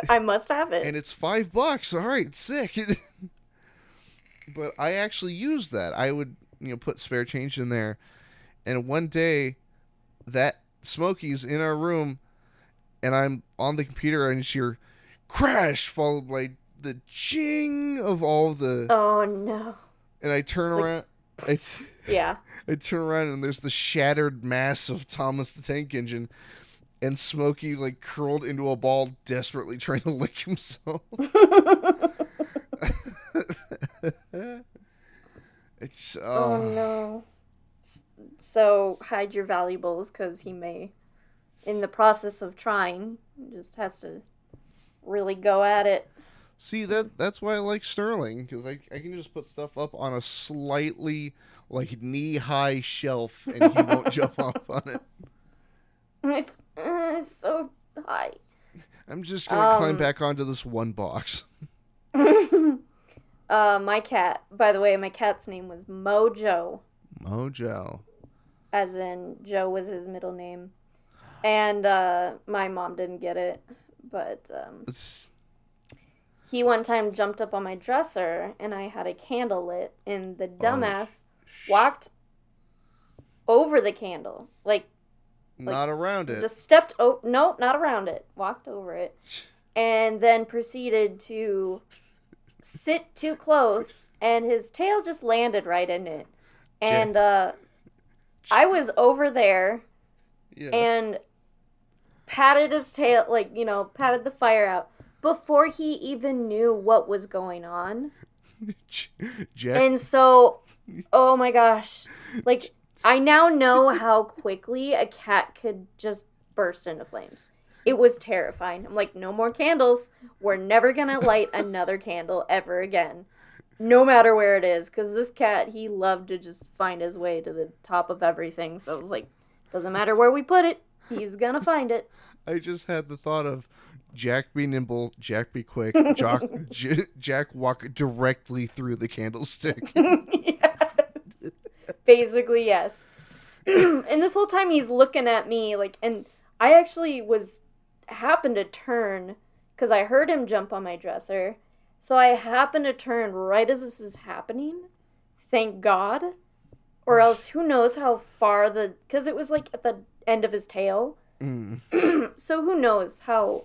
I must have it. And it's $5. All right, sick. But I actually used that. I would, put spare change in there. And one day, that Smokey's in our room, and I'm on the computer, and I just hear crash, followed by the ching of all the... Oh, no. And I turn around... Yeah. I turn around, and there's the shattered mass of Thomas the Tank Engine, and Smokey, curled into a ball, desperately trying to lick himself. Oh, no. So, hide your valuables, because he may, in the process of trying, just has to really go at it. See, that's why I like Sterling, because I can just put stuff up on a slightly, knee-high shelf, and he won't jump off on it. It's so high. I'm just going to climb back onto this one box. My cat, by the way, my cat's name was Mojo. Mojo. As in, Joe was his middle name. And my mom didn't get it, but he one time jumped up on my dresser, and I had a candle lit, and the dumbass walked over the candle. Not around it. Just stepped over. No, not around it. Walked over it. And then proceeded to sit too close, and his tail just landed right in it. And I was over there and patted his tail, patted the fire out before he even knew what was going on. Jack. And so, oh my gosh. I now know how quickly a cat could just burst into flames. It was terrifying. I'm like, no more candles. We're never going to light another candle ever again. No matter where it is. Because this cat, he loved to just find his way to the top of everything. So I was like, doesn't matter where we put it. He's going to find it. I just had the thought of Jack be nimble, Jack be quick, Jack walk directly through the candlestick. Basically, yes. And this whole time he's looking at me, and I actually happened to turn, because I heard him jump on my dresser, so I happened to turn right as this is happening, thank God, or else who knows how far because it was, at the end of his tail, so who knows how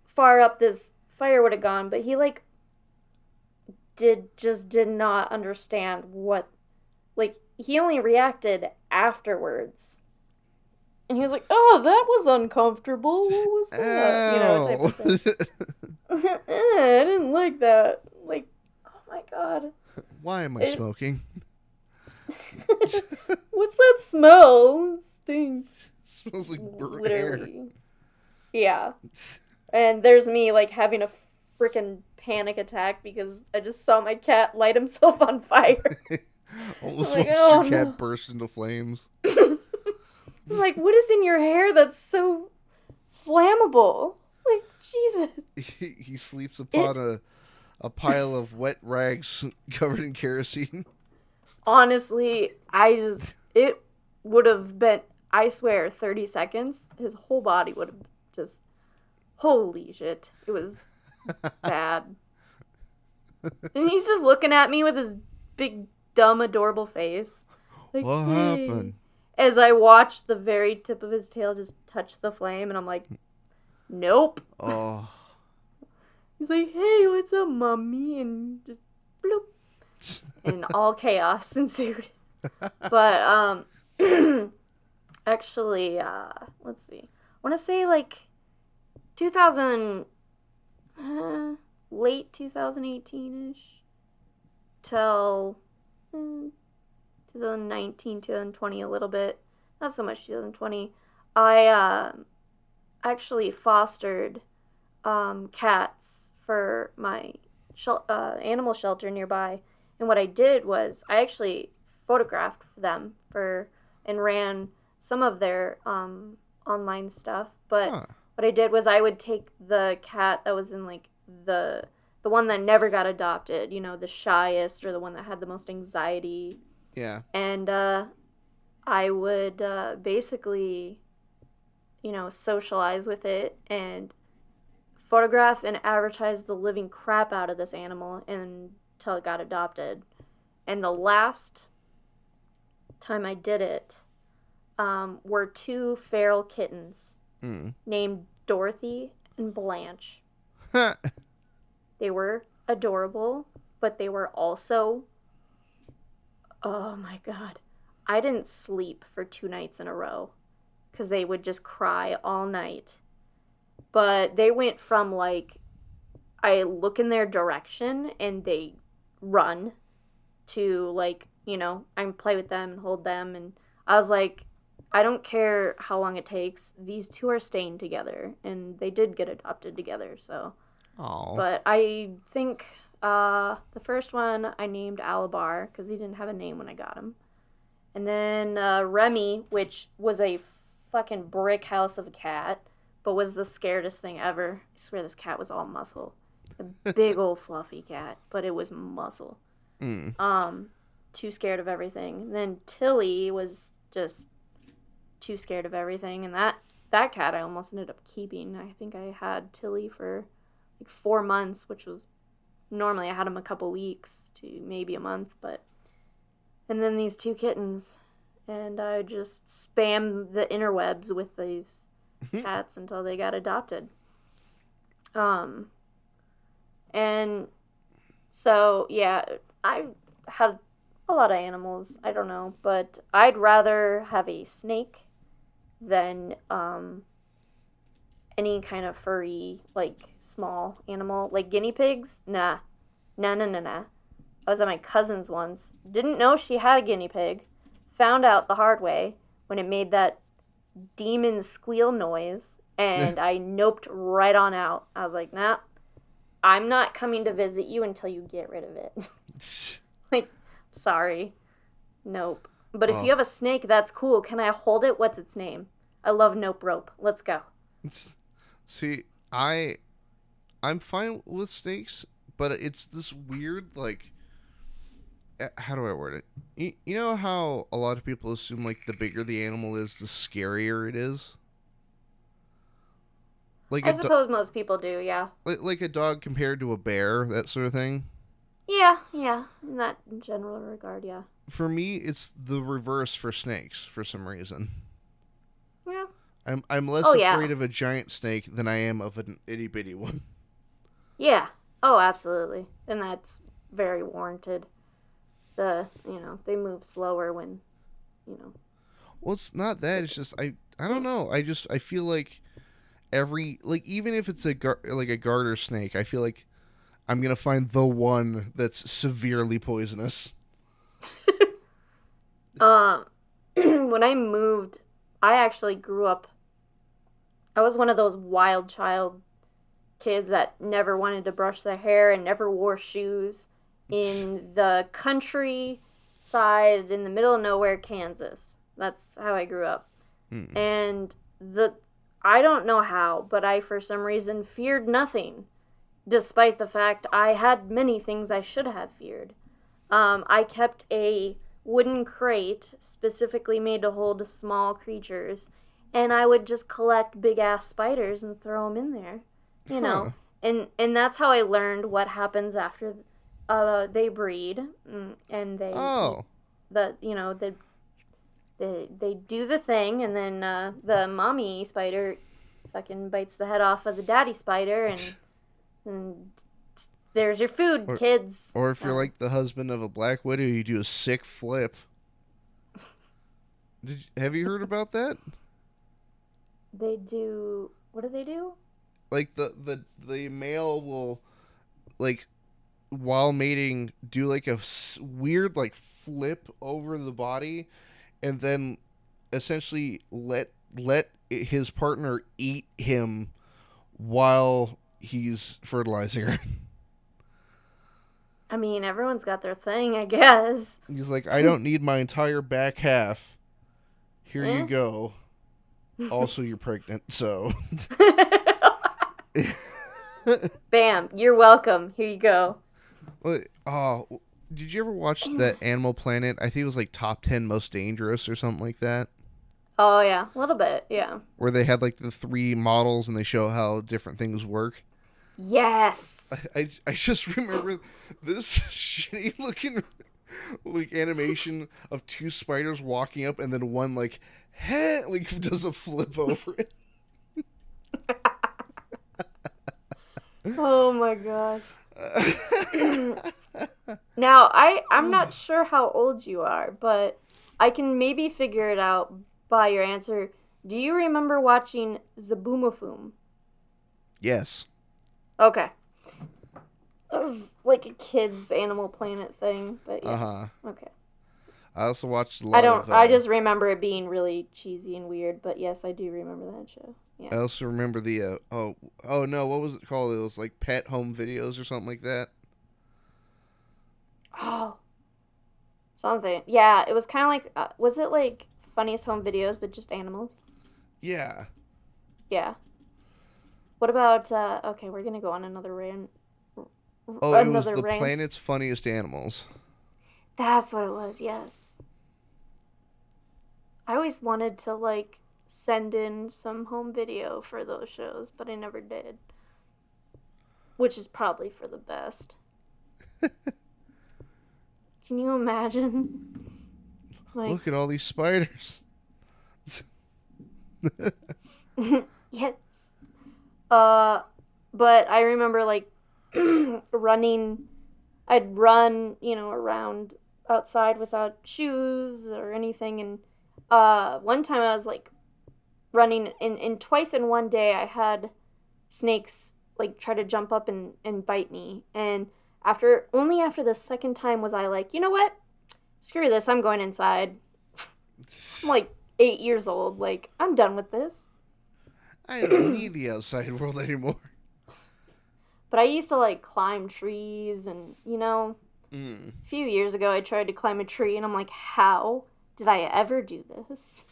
far up this fire would have gone, but he, did not understand what, he only reacted afterwards. And he was like, oh, that was uncomfortable. What was that? Type of thing. I didn't like that. Oh my God. Why am I smoking? What's that smell? It stinks. It smells like burnt Literally. hair. Yeah. And there's me, having a freaking panic attack because I just saw my cat light himself on fire. Almost watched your cat burst into flames. I'm like, what is in your hair that's so flammable? Jesus. He sleeps upon a pile of wet rags covered in kerosene. Honestly, it would have been, I swear, 30 seconds. His whole body would have just, holy shit. It was bad. And he's just looking at me with his big, dumb, adorable face. What happened? As I watched the very tip of his tail just touch the flame, and I'm like, nope. Oh. He's like, hey, what's up, mommy? And just bloop. And all chaos ensued. But, actually, let's see. I want to say, late 2018-ish till 2019, 2020 a little bit. Not so much 2020. I actually fostered cats for my animal shelter nearby. And what I did was I actually photographed them and ran some of their online stuff. But Huh. what I did was I would take the cat that was in like the one that never got adopted, the shyest or the one that had the most anxiety, Yeah. and I would basically, socialize with it and photograph and advertise the living crap out of this animal until it got adopted. And the last time I did it were two feral kittens named Dorothy and Blanche. They were adorable, but they were also, oh my God, I didn't sleep for 2 nights in a row because they would just cry all night. But they went from like, I look in their direction and they run to like, I play with them and hold them. And I was like, I don't care how long it takes. These two are staying together. And they did get adopted together, so. Oh. But I think the first one I named Alabar because he didn't have a name when I got him. And then Remy, which was a fucking brick house of a cat, but was the scaredest thing ever. I swear this cat was all muscle. A big old fluffy cat, but it was muscle. Too scared of everything. And then Tilly was just too scared of everything. And that cat I almost ended up keeping. I think I had Tilly for like 4 months, which was normally I had him a couple weeks to maybe a month, and then these two kittens, and I just spammed the interwebs with these cats until they got adopted. And so yeah, I had a lot of animals. I don't know, but I'd rather have a snake than any kind of furry, like, small animal. Like guinea pigs? Nah. Nah. I was at my cousin's once. Didn't know she had a guinea pig. Found out the hard way when it made that demon squeal noise. And I noped right on out. I was like, nah, I'm not coming to visit you until you get rid of it. Like, sorry. Nope. But if you have a snake, that's cool. Can I hold it? What's its name? I love Nope Rope. Let's go. See, I'm fine with snakes, but it's this weird, like, how do I word it? You know how a lot of people assume, like, the bigger the animal is, the scarier it is? Like I suppose most people do, yeah. Like a dog compared to a bear, that sort of thing? Yeah, in that general regard, yeah. For me, it's the reverse for snakes, for some reason. Yeah. I'm less afraid of a giant snake than I am of an itty-bitty one. Yeah. Oh, absolutely. And that's very warranted. They move slower when. Well, it's not that. It's just, I don't know. I feel like even if it's a garter snake, I feel like I'm going to find the one that's severely poisonous. When I moved, I actually grew up. I was one of those wild child kids that never wanted to brush their hair and never wore shoes in the countryside in the middle of nowhere, Kansas. That's how I grew up. And I don't know how, but I, for some reason, feared nothing, despite the fact I had many things I should have feared. I kept a wooden crate specifically made to hold small creatures, and I would just collect big-ass spiders and throw them in there, And that's how I learned what happens after they breed, and they... Oh. They do the thing, and then the mommy spider fucking bites the head off of the daddy spider, and there's your food, kids. Or if you're like the husband of a black widow, you do a sick flip. Have you heard about that? They do... What do they do? Like, the male will, like, while mating, do, like, a weird, like, flip over the body, and then essentially let his partner eat him while he's fertilizing her. I mean, everyone's got their thing, I guess. He's like, I don't need my entire back half. Here you Eh? go. Also, you're pregnant, so. Bam, you're welcome. Here you go. Oh, did you ever watch that Animal Planet? I think it was like top 10 most dangerous or something like that. Oh, yeah. A little bit, yeah. Where they had like the 3 models and they show how different things work. Yes. I just remember this shitty looking like animation of 2 spiders walking up and then one like does a flip over it. Oh my god. Now, I'm not sure how old you are, but I can maybe figure it out by your answer. Do you remember watching Zaboomafoo? Yes. Okay. That was like a kid's Animal Planet thing, but yes. Uh-huh. Okay. I also watched a lot of... I just remember it being really cheesy and weird, but yes, I do remember that show. Yeah. I also remember the... oh no, what was it called? It was like Pet Home Videos or something like that. Oh. Something. Yeah, it was kind of like... was it like Funniest Home Videos, but just animals? Yeah. Yeah. What about... okay, we're gonna go on another rant. Oh, it was the planet's funniest animals. That's what it was, yes. I always wanted to, like, send in some home video for those shows, but I never did. Which is probably for the best. Can you imagine? Like, look at all these spiders. Yes. But I remember, like, running... I'd run, around outside without shoes or anything, and one time I was like running and twice in one day I had snakes like try to jump up and bite me, and only after the second time was I like, you know what, screw this, I'm going inside. I'm like 8 years old, like I'm done with this. I don't need the outside world anymore. But I used to, like, climb trees, and, a few years ago I tried to climb a tree, and I'm like, how did I ever do this?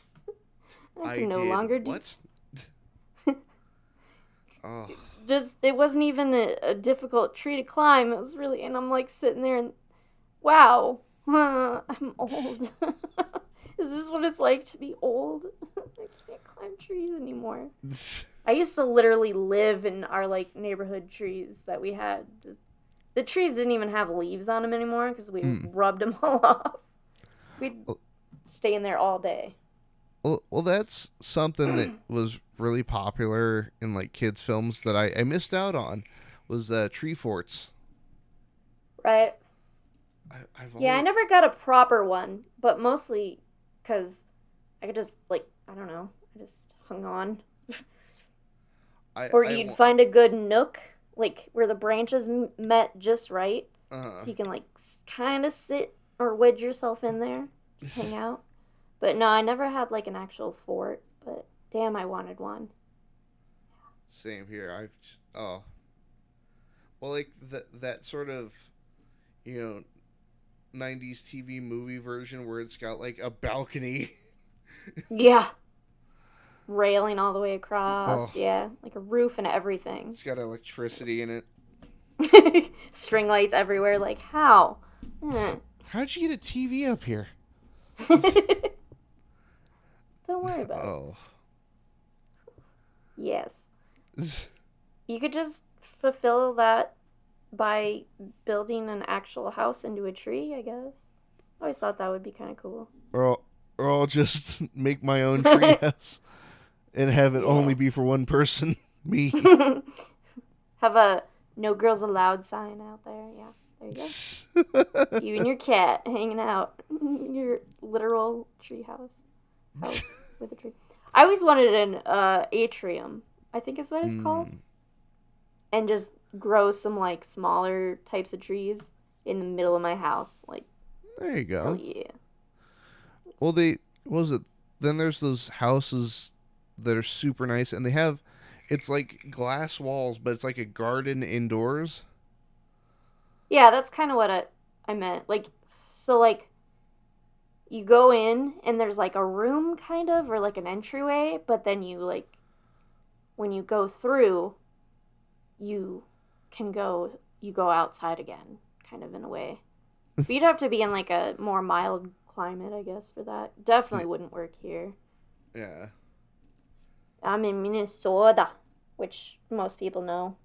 I can no longer do... What? Oh. It wasn't even a difficult tree to climb. It was really... And I'm, like, sitting there and... Wow. I'm old. Is this what it's like to be old? I can't climb trees anymore. I used to literally live in our, like, neighborhood trees that we had. The trees didn't even have leaves on them anymore because we rubbed them all off. We'd stay in there all day. Well, that's something that was really popular in, like, kids' films that I missed out on, was tree forts. Right. I never got a proper one, but mostly because I could just, like, I don't know, I just hung on. Or you'd find a good nook, like, where the branches met just right. So you can, like, kind of sit or wedge yourself in there. Just hang out. But no, I never had, like, an actual fort. But, damn, I wanted one. Same here. Well, like, that sort of, 90s TV movie version where it's got, like, a balcony. Yeah. Railing all the way across, yeah, like a roof and everything. It's got electricity in it. String lights everywhere, like, how? How'd you get a TV up here? Don't worry about it. Yes. You could just fulfill that by building an actual house into a tree, I guess. I always thought that would be kind of cool. Or I'll just make my own tree house. And have it only be for one person, me. Have a no girls allowed sign out there. Yeah, there you go. You and your cat hanging out in your literal tree house with a tree. I always wanted an atrium, I think is what it's called. And just grow some, like, smaller types of trees in the middle of my house. Like, there you go. Oh, yeah. Well, then there's those houses that are super nice, and it's like glass walls, but it's like a garden indoors. Yeah, that's kind of what I meant. Like, so, like, you go in and there's, like, a room, kind of, or, like, an entryway, but then you, like, when you go through, you you go outside again, kind of in a way. But you'd have to be in, like, a more mild climate, I guess, for that. Definitely wouldn't work here. Yeah. I'm in Minnesota, which most people know.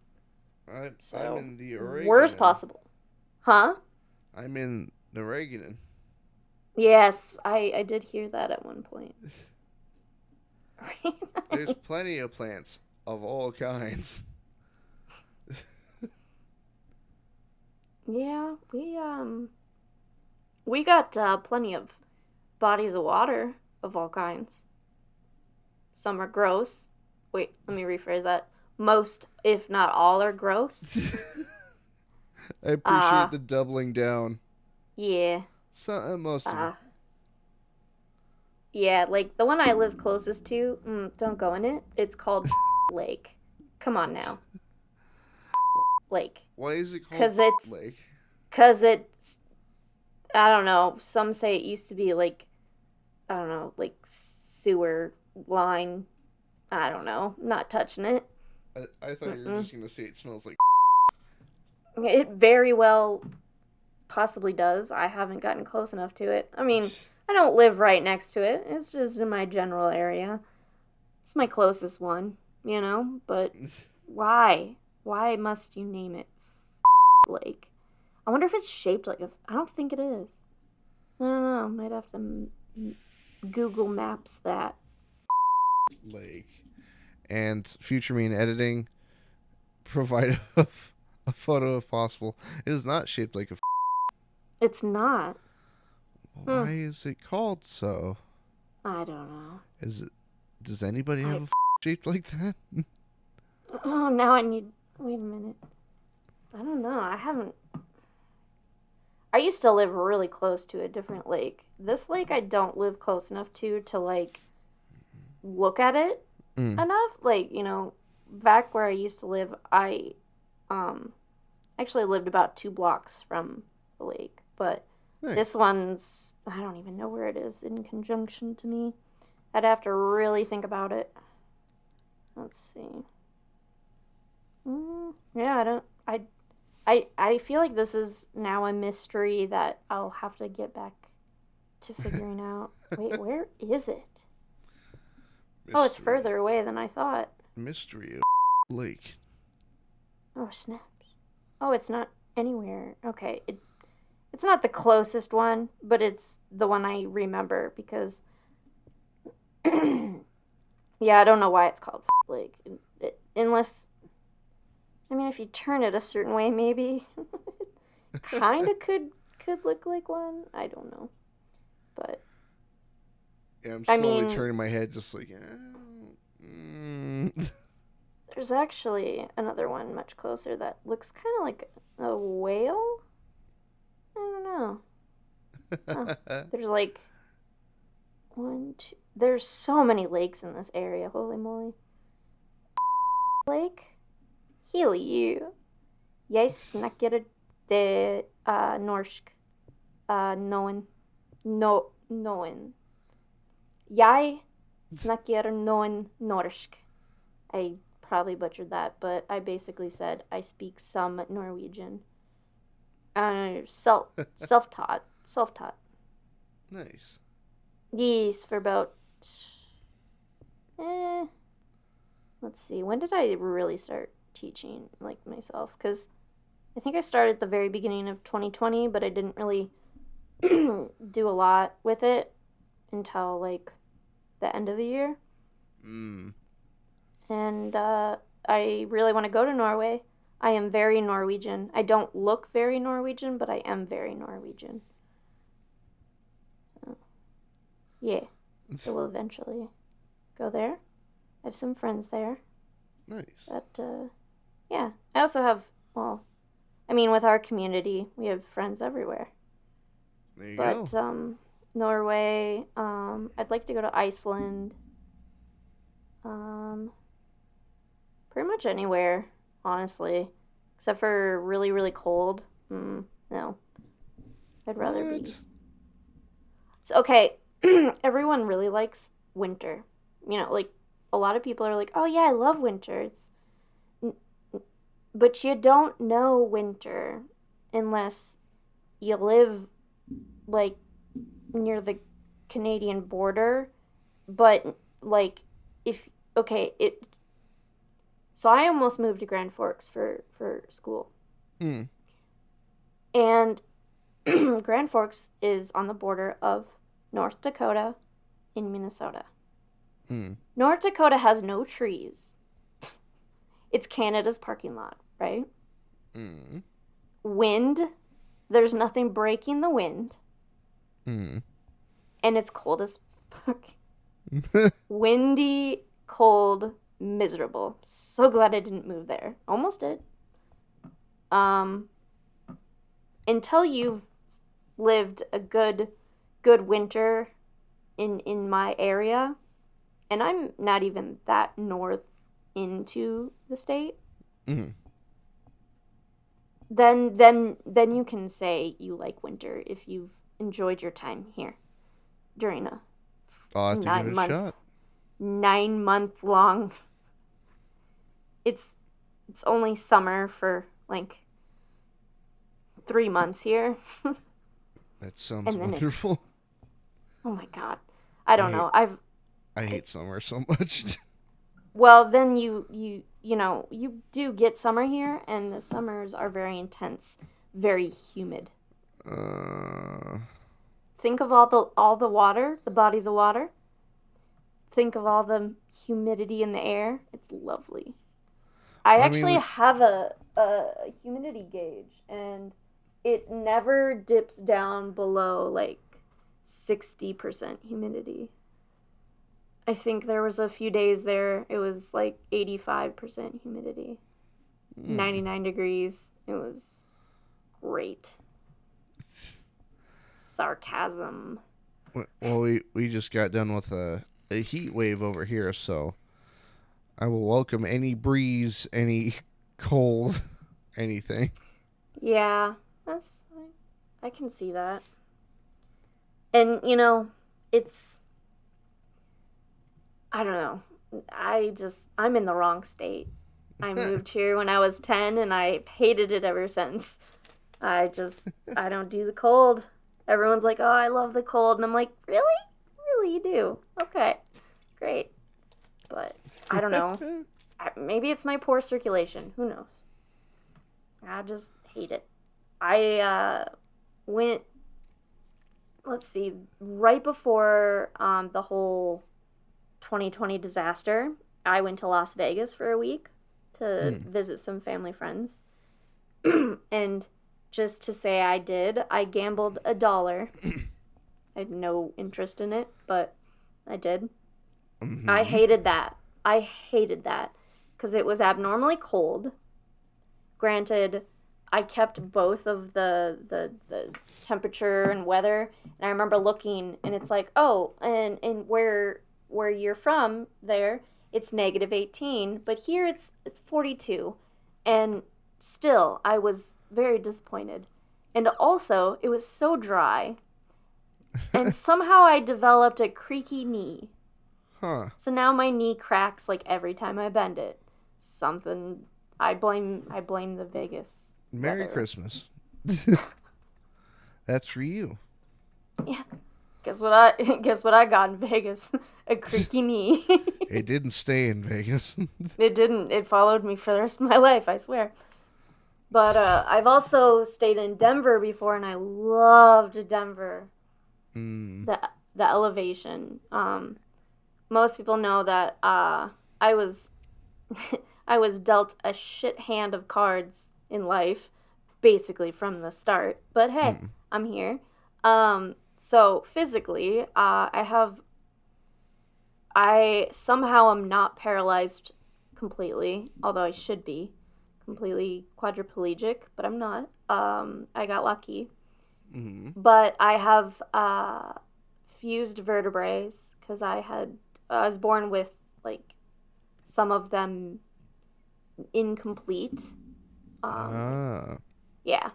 I'm So, in the worst Oregon. possible. Huh? I'm in the Oregon. Yes, I did hear that at one point. There's plenty of plants of all kinds. Yeah, we got plenty of bodies of water of all kinds. Some are gross. Wait, let me rephrase that. Most, if not all, are gross. I appreciate Uh, the doubling down. yeah. Most of them. Uh, yeah, like the one I live closest to, don't go in it. It's called Lake. Come on now. Lake. Why is it called Cause it's, lake? cause it's, I don't know. Some say it used to be like, I don't know, like sewer line. I don't know. Not touching it. I thought you were Mm-mm. just gonna say it smells like. It very well possibly does. I haven't gotten close enough to it. I mean, I don't live right next to it. It's just in my general area. It's my closest one, you know? But why? Why must you name it Lake? I wonder if it's shaped like a. I don't think it is. I don't know. Might have to Google Maps that. Lake. And future me in editing, provide a photo if possible. It is not shaped like a. It's not. Why is it called so? I don't know. Is it? Does anybody have a shaped like that? Oh, now I need. Wait a minute. I don't know. I haven't. I used to live really close to a different lake. This lake I don't live close enough to like look at it enough. Like, you know, back where I used to live, I um actually lived about 2 blocks from the lake. But Nice. this one's I don't even know where it is in conjunction to me. I'd have to really think about it. Let's see. Yeah, I don't. I feel like this is now a mystery that I'll have to get back to figuring out. Wait, where is it? Mystery. Oh, it's further away than I thought. Mystery of Lake. Oh, snaps. Oh, it's not anywhere. Okay, it's not the closest one, but it's the one I remember because yeah, I don't know why it's called Lake. Unless I mean, if you turn it a certain way, maybe kind of could look like one. I don't know, but Yeah, I'm I slowly mean, turning my head, just like. there's actually another one much closer that looks kind of like a whale. I don't know. There's like one, two. There's so many lakes in this area. Holy moly! Lake, heal you. Jeg snakker det norsk. Noen. Jeg snakker noen norsk. I probably butchered that, but I basically said I speak some Norwegian. Self-taught. Nice. Yes, for about let's see. When did I really start teaching like myself? Cuz I think I started at the very beginning of 2020, but I didn't really do a lot with it until like the end of the year. And I really want to go to Norway. I am very Norwegian. I don't look very Norwegian, but I am very Norwegian. So, yeah, I will eventually go there. I have some friends there. Nice. But yeah, I also have. Well, I mean, with our community, we have friends everywhere. There you go. But Norway. I'd like to go to Iceland. Pretty much anywhere, honestly, except for really, really cold. No. I'd rather be. What? So, okay, everyone really likes winter. You know, like, a lot of people are like, oh, yeah, I love winter. But you don't know winter unless you live, like, near the Canadian border. But, like, if, okay, so I almost moved to Grand Forks for school. Mm. And Grand Forks is on the border of North Dakota and Minnesota. Mm. North Dakota has no trees. It's Canada's parking lot, right? Mm. Wind, there's nothing breaking the wind. Mm. And it's cold as fuck. Windy, cold, miserable. So glad I didn't move there. Almost did. Until you've lived a good winter in my area, and I'm not even that north into the state, Mm. then you can say you like winter if you've enjoyed your time here during a I'll have to give it a shot. 9-month long. It's only summer for like 3 months here. That sounds And then wonderful. Oh my god. I don't know. I hate summer so much. Well, then you know, you do get summer here, and the summers are very intense, very humid. Think of all the water, the bodies of water. Think of all the humidity in the air. It's lovely. I actually have a humidity gauge, and it never dips down below like 60% humidity. I think there was a few days there, it was like 85% humidity. 99 degrees. It was great. Sarcasm. Well, we just got done with a heat wave over here, so I will welcome any breeze, any cold, anything. Yeah, I can see that. And, you know, I don't know. I'm in the wrong state. I moved here when I was 10 and I hated it ever since. I don't do the cold. Everyone's like, oh, I love the cold. And I'm like, really? Really, you do? Okay, great. But I don't know. Maybe it's my poor circulation. Who knows? I just hate it. I went, let's see, right before the whole 2020 disaster, I went to Las Vegas for a week to visit some family friends. And just to say I gambled $1. I had no interest in it, but I did. Mm-hmm. I hated that because it was abnormally cold. Granted, I kept both of the temperature and weather, and I remember looking, and it's like, oh, and where you're from there, it's -18, but here it's 42, and still I was very disappointed. And also, it was so dry, and somehow I developed a creaky knee. Huh. So now my knee cracks like every time I bend it. Something I blame the Vegas Merry weather. Christmas. That's for you. Yeah. Guess what I got in Vegas? A creaky knee. It didn't stay in Vegas. It didn't. It followed me for the rest of my life, I swear. But I've also stayed in Denver before, and I loved Denver. The elevation. Most people know that I was I was dealt a shit hand of cards in life, basically from the start. But hey, I'm here. So physically, I somehow am not paralyzed completely, although I should be completely quadriplegic, but I'm not. I got lucky. Mm-hmm. But I have fused vertebrae because I was born with like some of them incomplete. Yeah.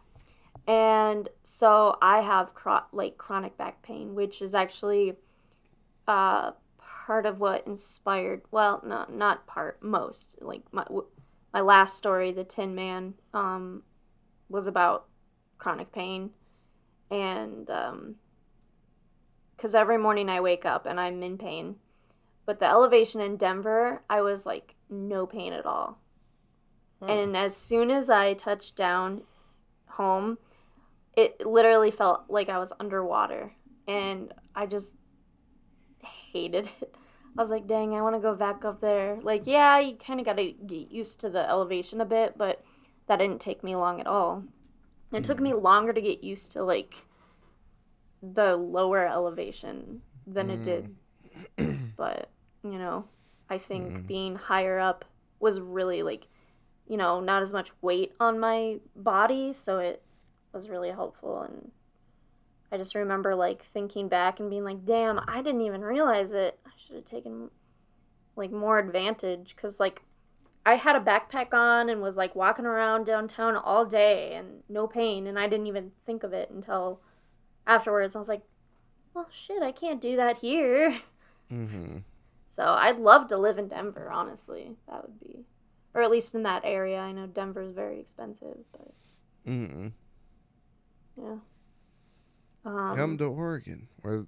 And so I have chronic back pain, which is actually part of what inspired, well, not part, most, like my last story, The Tin Man, was about chronic pain. And because every morning I wake up and I'm in pain. But the elevation in Denver, I was like no pain at all. Huh. And as soon as I touched down home, it literally felt like I was underwater. And I just hated it. I was like, dang, I want to go back up there. Like, yeah, you kind of got to get used to the elevation a bit, but that didn't take me long at all. It took me longer to get used to, like, the lower elevation than it did. But, I think being higher up was really, like, not as much weight on my body, so it was really helpful. And I just remember, like, thinking back and being like, damn, I didn't even realize it. I should have taken, like, more advantage, because, like, I had a backpack on and was, like, walking around downtown all day and no pain, and I didn't even think of it until afterwards. I was like, well, shit, I can't do that here. Mm-hmm. So I'd love to live in Denver, honestly. That would be, or at least in that area. I know Denver's very expensive, but Mm-hmm. yeah. Come to Oregon, where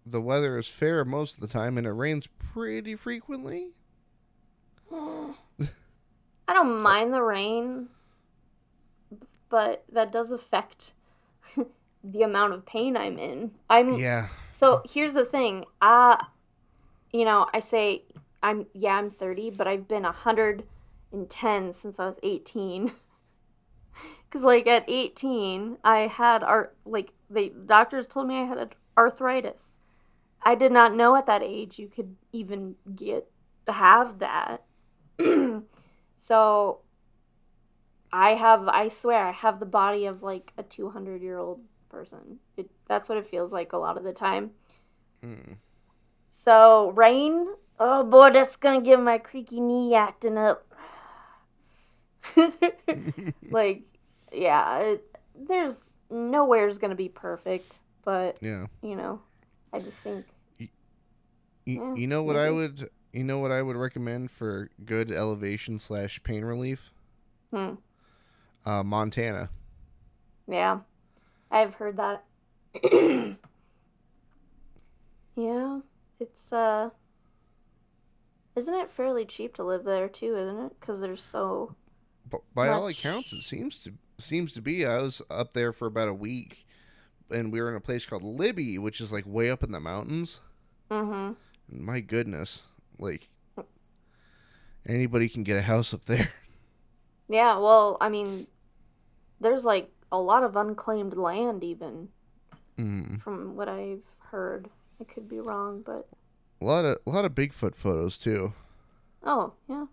the weather is fair most of the time and it rains pretty frequently. I don't mind the rain, but that does affect the amount of pain I'm in. Yeah. So here's the thing. I say I'm 30, but I've been 110 since I was 18. Cause like at 18, I had the doctors told me I had arthritis. I did not know at that age you could even have that. So I swear I have the body of like a 200-year-old person. That's what it feels like a lot of the time. So rain, oh boy, that's gonna get my creaky knee acting up. Like, yeah, there's nowhere's gonna be perfect, but Yeah. I just think. You know what maybe. I would recommend for good elevation / pain relief? Montana. Yeah, I've heard that. Yeah, it's isn't it fairly cheap to live there too, isn't it? Because there's so By all accounts, it much. seems to be. I was up there for about a week, and we were in a place called Libby, which is like way up in the mountains. Mm-hmm. My goodness, like anybody can get a house up there. Yeah, well, I mean, there's like a lot of unclaimed land even from what I've heard. I could be wrong, but A lot of Bigfoot photos too. oh, yeah.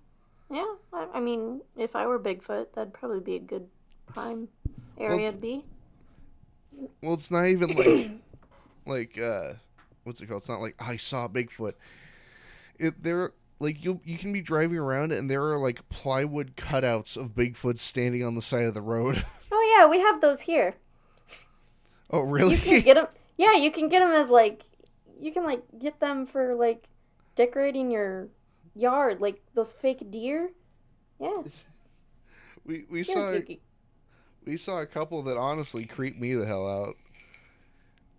Yeah, I mean, if I were Bigfoot, that'd probably be a good prime Well, area to be. it's not even like what's it called? It's not like I saw Bigfoot. There like you can be driving around and there are like plywood cutouts of Bigfoot standing on the side of the road. Oh yeah, we have those here. Oh You can really? get them. Yeah, you can get them as like you can like get them for like decorating your yard, like those fake deer. Yeah. we Cute, saw cute, cute. we saw a couple that honestly creeped me the hell out.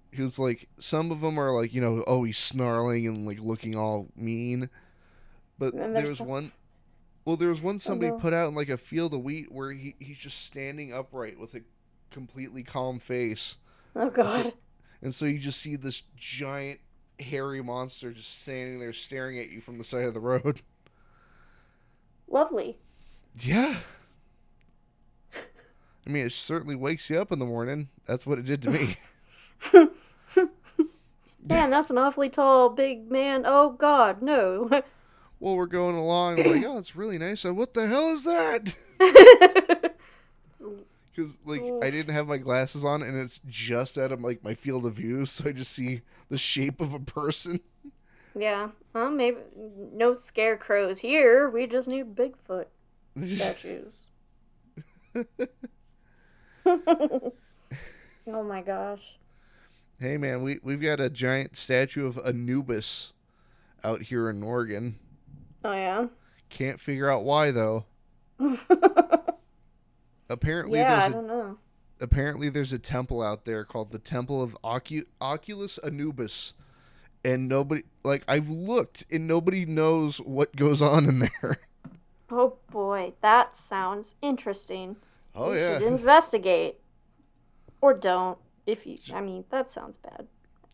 Because like some of them are like always snarling and like looking all mean, but And then there there's was some. one. Well, there was one Oh somebody no. put out in like a field of wheat where he's just standing upright with a completely calm face. Oh And so, god. and so you just see this giant hairy monster just standing there staring at you from the side of the road. Lovely. Yeah. I mean, it certainly wakes you up in the morning. That's what it did to me. Man, that's an awfully tall, big man. Oh god, no. Well, we're going along. I'm like, oh, it's really nice. What the hell is that? Because like I Oof. didn't have my glasses on, and it's just out of like my field of view, so I just see the shape of a person. Yeah. Well, maybe no scarecrows here. We just need Bigfoot statues. Oh my gosh. Hey man, we've got a giant statue of Anubis out here in Oregon. Oh yeah. Can't figure out why though. Apparently Yeah, there's I a don't know. apparently there's a temple out there called the Temple of Oculus Anubis, and nobody, like, I've looked and nobody knows what goes on in there. Oh boy, that sounds interesting. Oh We should yeah. investigate. Or don't. If you, I mean, that sounds bad.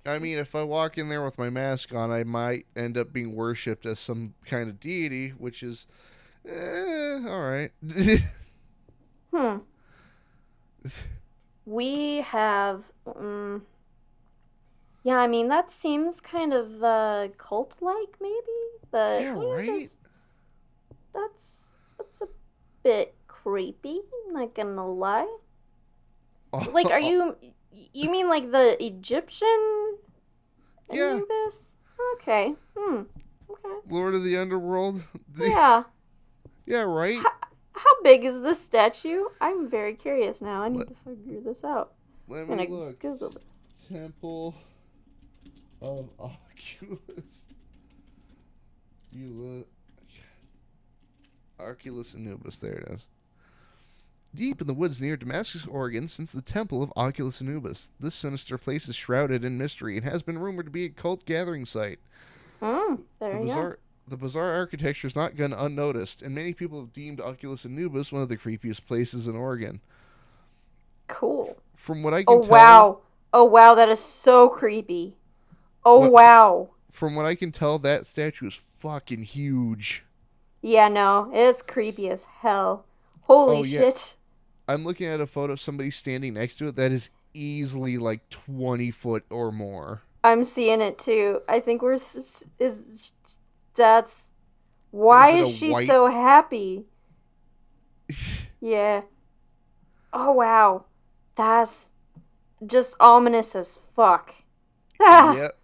I mean, if I walk in there with my mask on, I might end up being worshipped as some kind of deity, which is, all right. Hmm. We have, yeah, I mean, that seems kind of cult-like, maybe, but Yeah, we right. just, that's a bit creepy, I'm not gonna lie. Like, you mean like the Egyptian Yeah, Anubis? Okay, okay. Lord of the Underworld. Yeah. Yeah, right. How big is this statue? I'm very curious now. I need Let, to figure this out. let I'm me gonna look. Google this. Temple of Oculus. Oculus Anubis. There it is. Deep in the woods near Damascus, Oregon, since the temple of Oculus Anubis. This sinister place is shrouded in mystery and has been rumored to be a cult gathering site. The There you go. bizarre architecture has not gone unnoticed, and many people have deemed Oculus Anubis one of the creepiest places in Oregon. Cool. From what I Oh can tell, wow. Oh wow, that is so creepy. Oh what wow. from what I can tell, that statue is fucking huge. Yeah, no, it's creepy as hell. Holy Oh yeah, shit. I'm looking at a photo of somebody standing next to it that is easily like 20 foot or more. I'm seeing it too. I think we're is that's why Is it a is she white? so happy? Yeah. Oh wow. That's just ominous as fuck. Ah, Yep.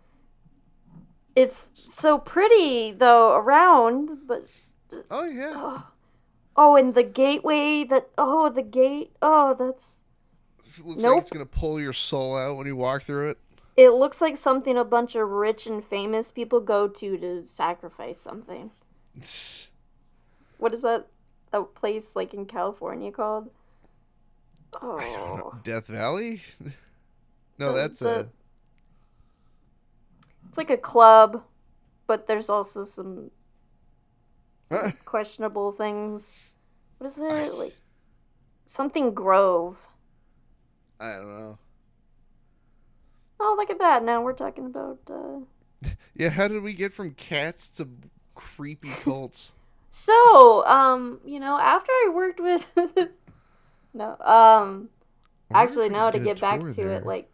it's so pretty though around, but Oh yeah. oh, oh, and the gateway that the gate. Oh, that's It looks like it's nope. gonna pull your soul out when you walk through it. It looks like something a bunch of rich and famous people go to sacrifice something. What is that place like in California called? I don't know. Oh, Death Valley? No, the that's the a. it's like a club, but there's also I some questionable things. What is I it like? Something Grove. don't know. Oh, look at that! Now we're talking about. Yeah, how did we get from cats to creepy cults? So, after I worked with no, I wonder if actually I can no, to get a get back tour to it, there. like,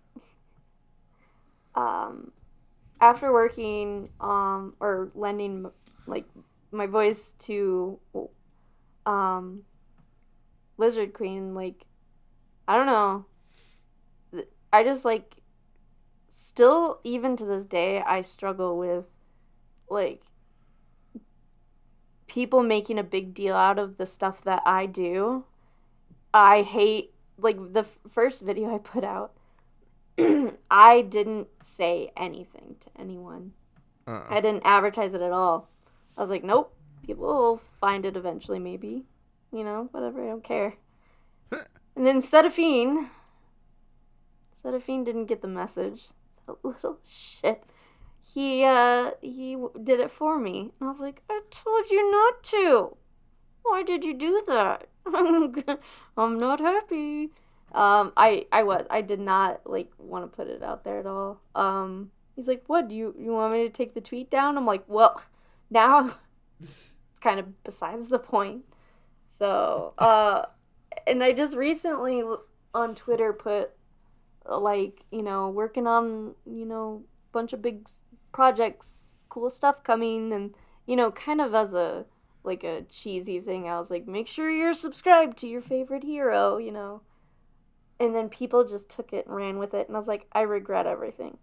um, after working, or lending, like, my voice to, um, Lizard Queen, like, I don't know, I just, like, still, even to this day, I struggle with, like, people making a big deal out of the stuff that I do. I hate, like, the first video I put out, I didn't say anything to anyone. Uh-uh. I didn't advertise it at all. I was like, nope, people will find it eventually, maybe. Whatever, I don't care. And then Sedafine didn't get the message. That little shit. He did it for me. And I was like, I told you not to. Why did you do that? I'm not happy. I did not like want to put it out there at all. He's like, what, do you want me to take the tweet down? I'm like, well, now it's kind of besides the point. So, and I just recently on Twitter put, like, working on, bunch of big projects, cool stuff coming, and, kind of as a, like, a cheesy thing, I was like, make sure you're subscribed to your favorite hero. And then people just took it and ran with it, and I was like, I regret everything.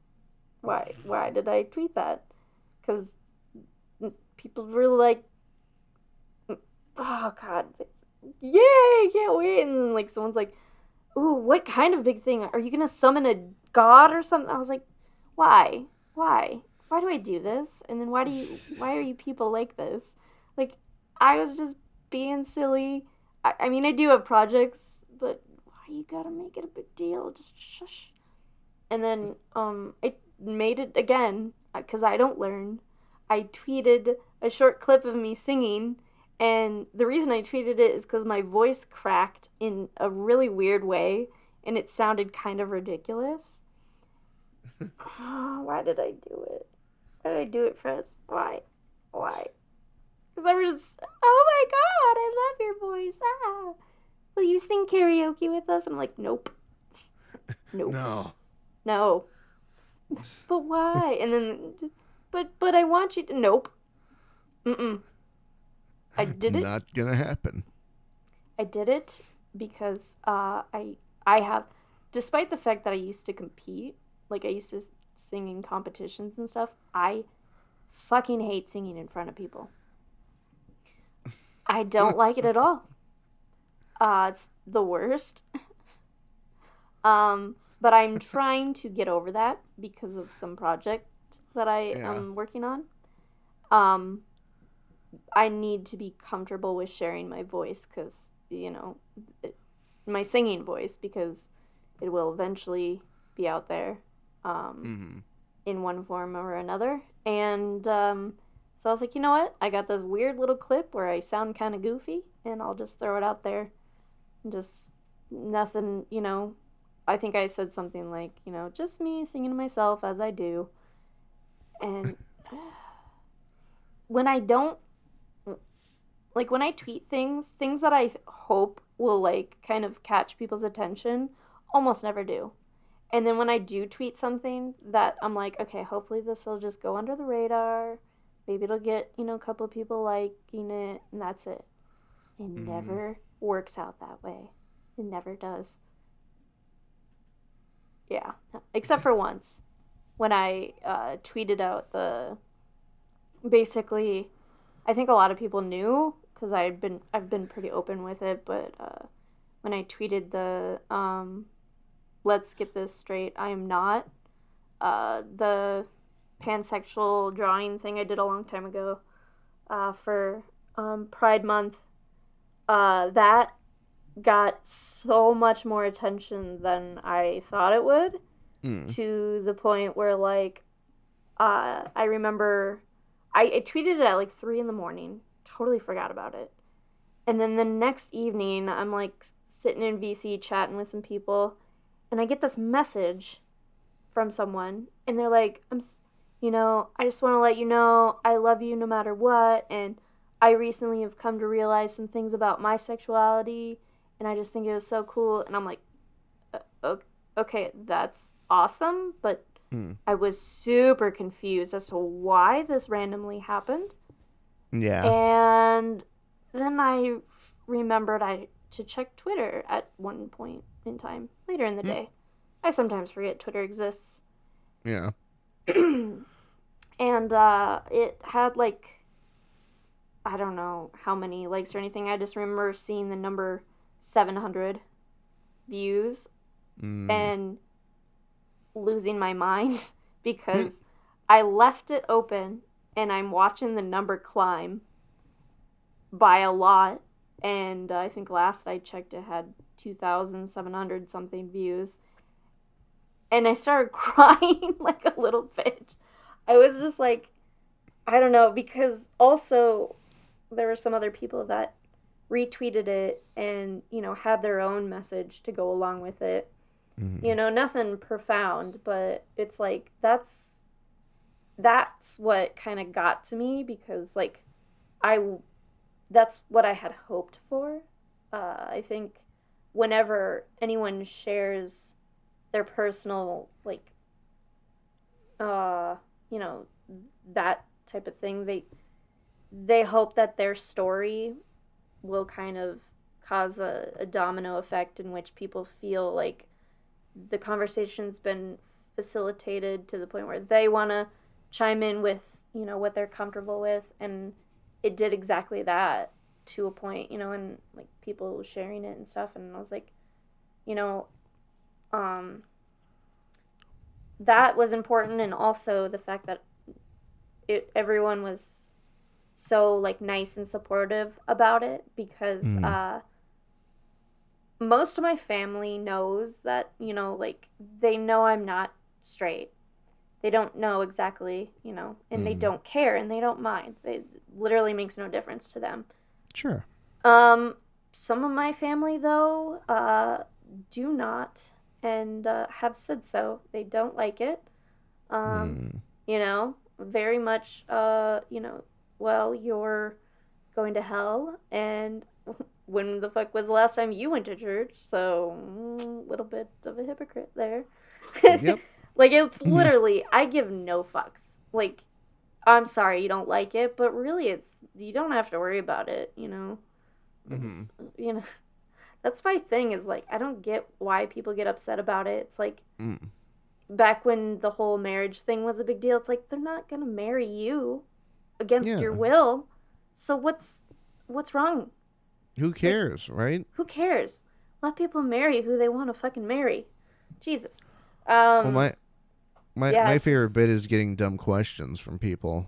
Why did I tweet that? Because people were like, oh god, yay, can't wait. And then, like, someone's like, ooh, what kind of big thing? Are you gonna summon a god or something? I was like, why? Why? Why do I do this? And then why are you people like this? Like, I was just being silly. I mean, I do have projects, but why you gotta make it a big deal? Just shush. And then, I made it again, because I don't learn. I tweeted a short clip of me singing, and the reason I tweeted it is because my voice cracked in a really weird way, and it sounded kind of ridiculous. Why did I do it? Why did I do it, Frizz? Why? Why? Because I was, oh my god, I love your voice. Ah. Will you sing karaoke with us? I'm like, nope. Nope. No. No. But why? And then, but I want you to, nope. Mm-mm. I did it. Not gonna happen. I did it because I have, despite the fact that I used to compete, like I used to sing in competitions and stuff, I fucking hate singing in front of people. I don't like it at all. It's the worst. But I'm trying to get over that because of some project that I am working on. I need to be comfortable with sharing my voice because, my singing voice, because it will eventually be out there in one form or another. And so I was like, you know what? I got this weird little clip where I sound kind of goofy, and I'll just throw it out there. Just nothing, I think I said something like, just me singing to myself as I do. And when I don't, like when I tweet things that I hope will like kind of catch people's attention, almost never do. And then when I do tweet something that I'm like, okay, hopefully this will just go under the radar. Maybe it'll get, a couple of people liking it, and that's it. It never works out that way. It never does. Yeah. Except for once when I tweeted out basically, I think a lot of people knew because I've been pretty open with it, but when I tweeted the let's get this straight, I am not the pansexual drawing thing I did a long time ago for Pride Month, that got so much more attention than I thought it would, to the point where, like, I remember I tweeted it at like 3 a.m, totally forgot about it. And then the next evening, I'm like sitting in VC chatting with some people, and I get this message from someone, and they're like, I just want to let you know I love you no matter what, and I recently have come to realize some things about my sexuality, and I just think it was so cool. And I'm like, okay, that's awesome, but I was super confused as to why this randomly happened. Yeah. And then I remembered to check Twitter at one point in time later in the day. I sometimes forget Twitter exists. Yeah. And it had like, I don't know how many likes or anything. I just remember seeing the number 700 views and losing my mind because I left it open and I'm watching the number climb by a lot. And I think last I checked it had 2,700 something views. And I started crying like a little bitch. I was just like, I don't know, because also there were some other people that retweeted it and, had their own message to go along with it. Nothing profound, but it's like, that's what kind of got to me because, like, that's what I had hoped for. I think whenever anyone shares their personal, like, that type of thing, they hope that their story will kind of cause a domino effect in which people feel like the conversation's been facilitated to the point where they want to chime in with, what they're comfortable with. And it did exactly that to a point, and like people sharing it and stuff. And I was like, you know, um, that was important, and also the fact that everyone was so like nice and supportive about it because Mm. most of my family knows that, like they know I'm not straight. They don't know exactly, and they Mm. don't care and they don't mind. It literally makes no difference to them. Sure. Um, some of my family though do not and have said so. They don't like it. Um, Mm. very much well, you're going to hell, and when the fuck was the last time you went to church? So, a little bit of a hypocrite there. Yep. Like, it's literally, I give no fucks. Like, I'm sorry you don't like it, but really, you don't have to worry about it, Mm-hmm. It's, that's my thing is, like, I don't get why people get upset about it. It's like, Mm. back when the whole marriage thing was a big deal, it's like, they're not gonna marry you against your Yeah. will. So what's wrong? Who Like, cares, right? who cares? Let people marry who they want to fucking marry. Jesus. Well, Um, yeah, my it's favorite just. bit is getting dumb questions from people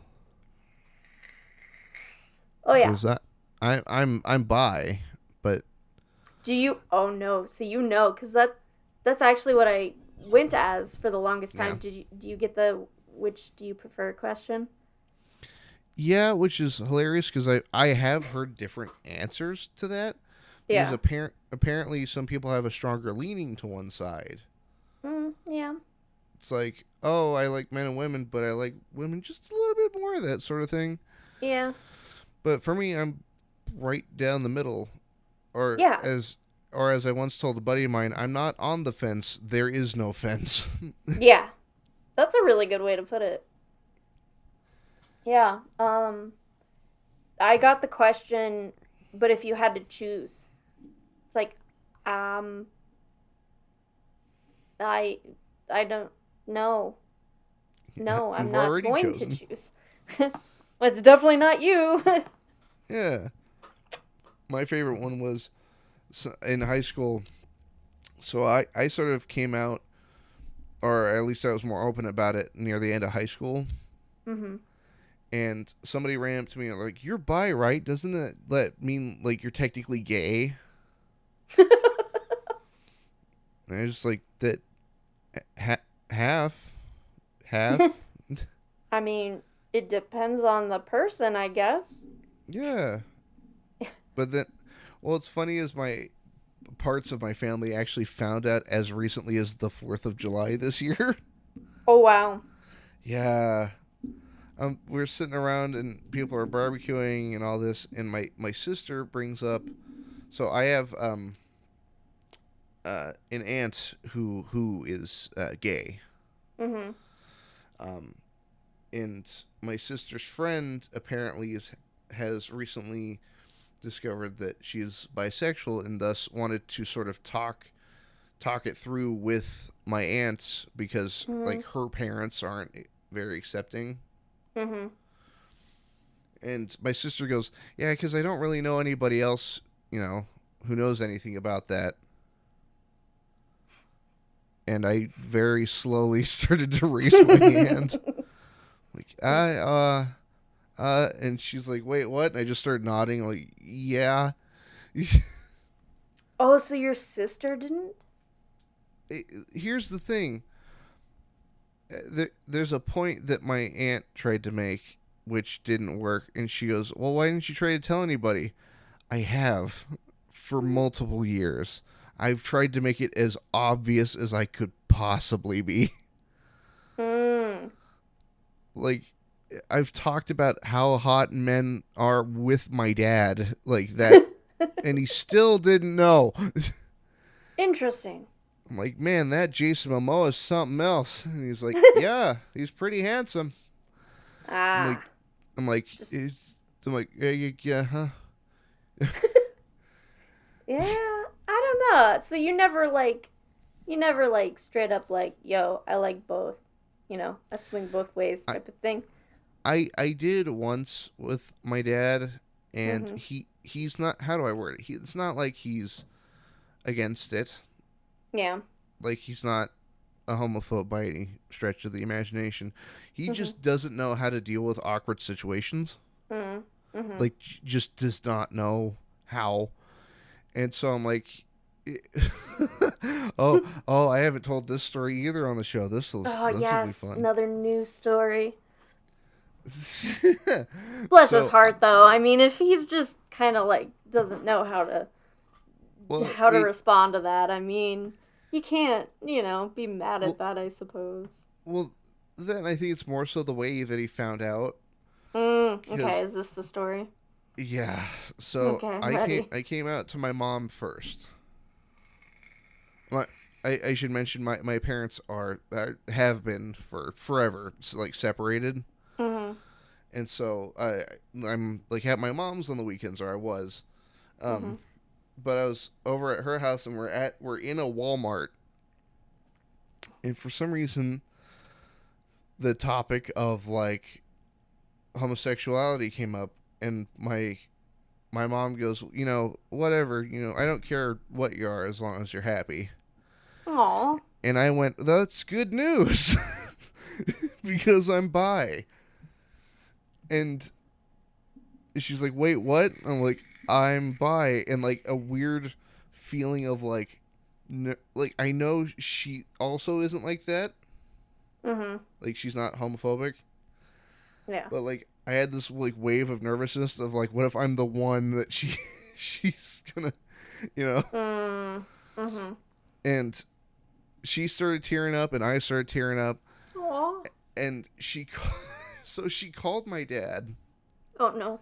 Oh yeah. because I'm bi, but Do you? Oh no. So because that's actually what I went as for the longest yeah. time. Do you get the which do you prefer question? Yeah, which is hilarious because I have heard different answers to that because Yeah. apparently some people have a stronger leaning to one side. Yeah. It's like, oh, I like men and women, but I like women just a little bit more, that sort of thing. Yeah. But for me, I'm right down the middle, or Yeah. as I once told a buddy of mine, I'm not on the fence. There is no fence. Yeah. That's a really good way to put it. Yeah. I got the question, but if you had to choose, it's like, um, I, I don't know. No, I'm You've not already going to chosen. choose. Well, it's definitely not you. Yeah. My favorite one was in high school. So I sort of came out, or at least I was more open about it near the end of high school. Mm-hmm. And somebody ran up to me and like, "You're bi, right? Doesn't it that mean like you're technically gay?" And I was just like, "That half, half, I mean, it depends on the person, I guess. yeah." But then, well, what's funny is my parts of my family actually found out as recently as the 4th of July this year. Oh wow. Yeah. We're sitting around and people are barbecuing and all this, and my sister brings up. So I have an aunt who is gay, Mm-hmm. um, and my sister's friend apparently has recently discovered that she is bisexual and thus wanted to sort of talk it through with my aunts because Mm-hmm. like her parents aren't very accepting. Mm-hmm. And my sister goes, "Yeah, because I don't really know anybody else, who knows anything about that." And I very slowly started to raise my hand, like It's and she's like, "Wait, what?" And I just started nodding, like, "Yeah." Oh, so your sister didn't? Here's the thing. There's a point that my aunt tried to make, which didn't work, and she goes, "Well, why didn't you try to tell anybody?" I have for multiple years. I've tried to make it as obvious as I could possibly be. Mm. Like, I've talked about how hot men are with my dad, like that, and he still didn't know. Interesting. I'm like, "Man, that Jason Momoa is something else." And he's like, "Yeah, he's pretty handsome." I'm like, Ah, I'm like, just it's, I'm like, yeah, yeah, yeah, huh? yeah. I don't know. So you never like straight up like, yo, I like both. I swing both ways I, type of thing. I did once with my dad, and Mm-hmm. he's not. How do I word it? It's not like he's against it. Yeah. Like, he's not a homophobe by any stretch of the imagination. He Mhm. just doesn't know how to deal with awkward situations. Mhm. Mhm. Like, just does not know how. And so I'm like, oh, I haven't told this story either on the show. Oh This will be yes, fun. another news story. Bless his So, heart, though. I mean, if he's just kind of like doesn't know well, how to respond to that, I mean, you can't, be mad at well, that, I suppose. well, then I think it's more so the way that he found out. Okay, Because, is this the story? yeah, so Okay, I'm ready. I came out to my mom first. My, I should mention my parents are have been for forever, like, separated. Mhm. And so I'm like at my mom's on the weekends, or I was. Um, Mhm. but I was over at her house, and we're in a Walmart, and for some reason the topic of, like, homosexuality came up, and my mom goes, whatever, I don't care what you are as long as you're happy. Aw. And I went, that's good news, because I'm bi. And she's like, wait, what? I'm like, I'm bi. And, like, a weird feeling of, like, like, I know she also isn't like that. Mhm. Like, she's not homophobic. Yeah. But, like, I had this, like, wave of nervousness of, like, what if I'm the one that she's gonna, you know? Mhm. And she started tearing up, and I started tearing up. Aw. And so she called my dad. Oh no.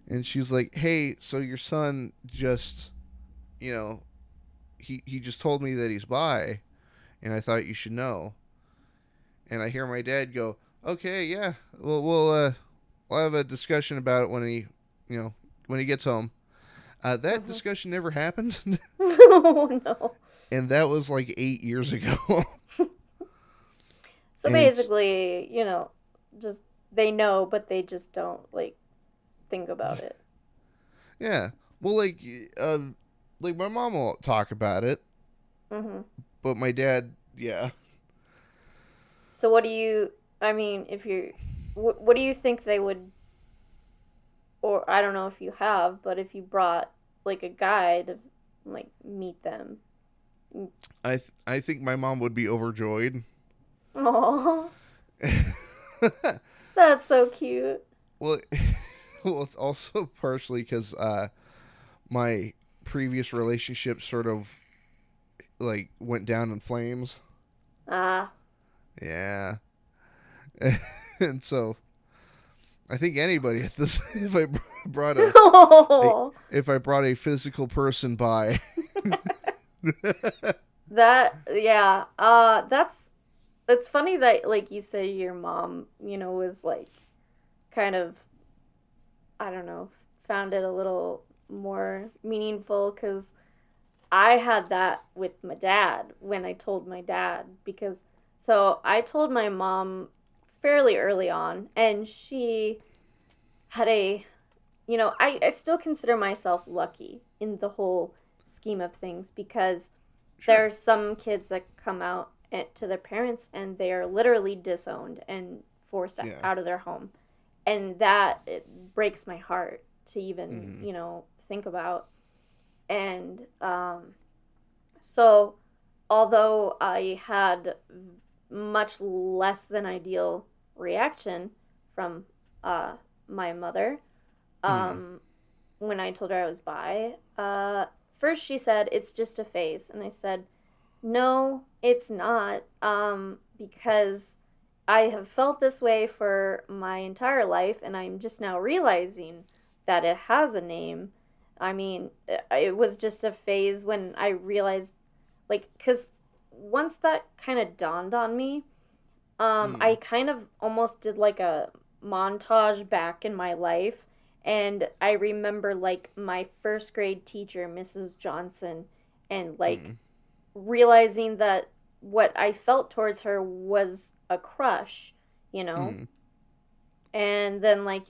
And she's like, hey, so your son just, you know, he just told me that he's bi, and I thought you should know. And I hear my dad go, okay, yeah, we'll have a discussion about it when when he gets home. That Mhm. discussion never happened, Oh no. and that was like 8 years ago. So And basically, just they know, but they just don't like think about it. yeah, well, like my mom won't talk about it, Mhm. but my dad, yeah. So what do you? I mean, if you, what do you think they would? Or I don't know if you have, but if you brought like a guy to like meet them. I think my mom would be overjoyed. Oh, that's so cute. Well, well, it's also partially because my previous relationship sort of, like, went down in flames. Ah. Yeah, and so I think anybody at this, if I brought a Oh. if I brought a physical person by, That yeah. That's funny that like you say your mom, was like kind of I don't know, found it a little more meaningful cuz I had that with my dad when I told my dad because so I told my mom fairly early on and she had I still consider myself lucky in the whole scheme of things because sure, there's some kids that come out to their parents and they are literally disowned and forced yeah, out of their home. And that it breaks my heart to even, mm-hmm. think about. And so, although I had much less than ideal reaction from uh, my mother, Mm-hmm. um, when I told her I was bi, first she said, it's just a phase. And I said, no, it's not, because I have felt this way for my entire life, and I'm just now realizing that it has a name. I mean, it was just a phase when I realized, like, because once that kind of dawned on me, Mm-hmm. I kind of almost did like a montage back in my life. And I remember, like, my first grade teacher, Mrs. Johnson, and, Mm-hmm. like, realizing that what I felt towards her was a crush, you know? Mm-hmm. And then, like,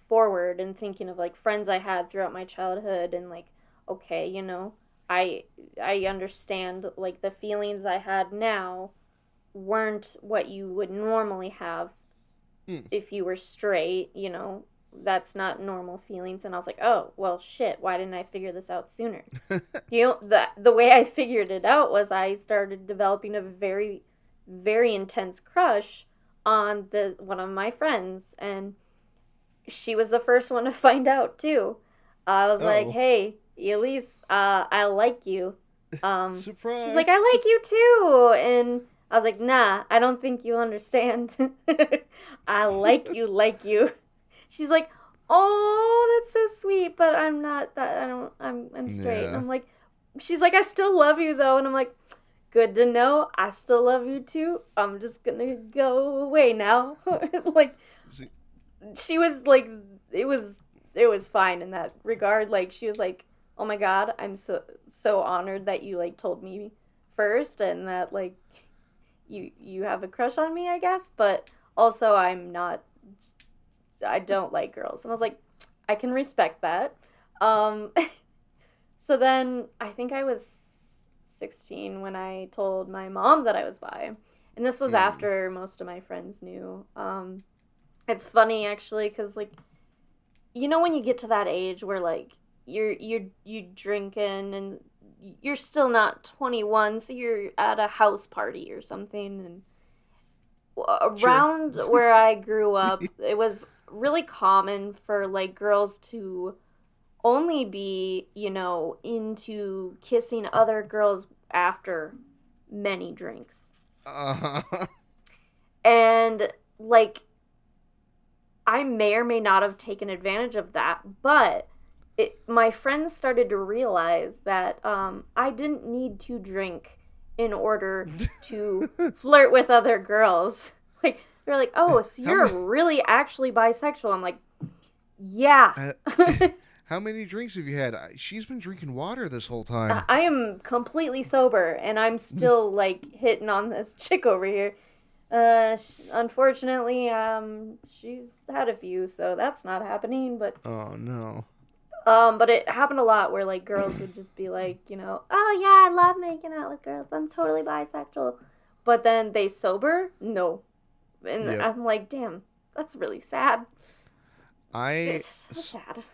forward and thinking of, like, friends I had throughout my childhood and, like, okay, I I understand like the feelings I had now weren't what you would normally have Mm. if you were straight, you know. That's not normal feelings, and I was like, "Oh, well shit, why didn't I figure this out sooner?" You know, the way I figured it out was I started developing a very very intense crush on the one of my friends, and she was the first one to find out too. I was like, Oh, "Hey, Elise, I like you." She's like, "I surprise! like you too," and I was like, "Nah, I don't think you understand. I like you." She's like, "Oh, that's so sweet, but I'm not that. I don't. I'm straight." And Yeah. I'm like, she's like, "I still love you though," and I'm like, "Good to know. I still love you too. I'm just gonna go away now." Like See, she was like it was fine in that regard. Like she was like, "Oh my god, I'm so honored that you like told me first and that like you have a crush on me, I guess, but also I don't like girls." And I was like, "I can respect that." Um so then I think I was 16 when I told my mom that I was bi. And this was mm, after most of my friends knew. It's funny actually cuz like you know when you get to that age where like you drinking and you're still not 21, so you're at a house party or something, and sure. around where I grew up it was really common for like girls to only be, you know, into kissing other girls after many drinks. Uh-huh. And like I may or may not have taken advantage of that, but my friends started to realize that I didn't need to drink in order to flirt with other girls. Like, they're like, "Oh, so How you're many? really actually bisexual." I'm like, "Yeah." Uh, how many drinks have you had? She's been drinking water this whole time. I am completely sober, and I'm still, like, hitting on this chick over here. Unfortunately, she's had a few, so that's not happening, Oh no. but it happened a lot where like girls would just be like, you know, "Oh yeah, I love making out with girls. I'm totally bisexual," but then they sober, no, and Yep. I'm like, damn, that's really sad. I It's so sad.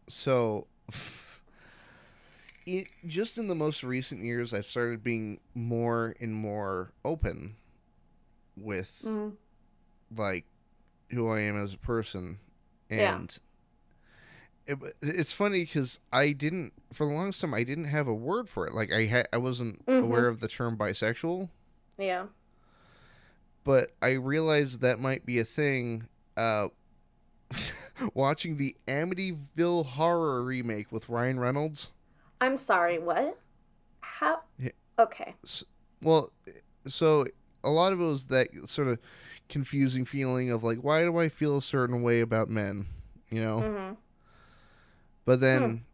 so just in the most recent years, I've started being more and more open with Mm, like who I am as a person, yeah. and it's funny because I didn't for the longest time I didn't have a word for it. Like I wasn't Mhm. aware of the term bisexual, Yeah. but I realized that might be a thing. Watching the Amityville Horror remake with Ryan Reynolds. I'm sorry. What? How? Yeah, Okay. well, so a lot of it was that sort of confusing feeling of like, why do I feel a certain way about men, you know? Mhm. But Hmm. then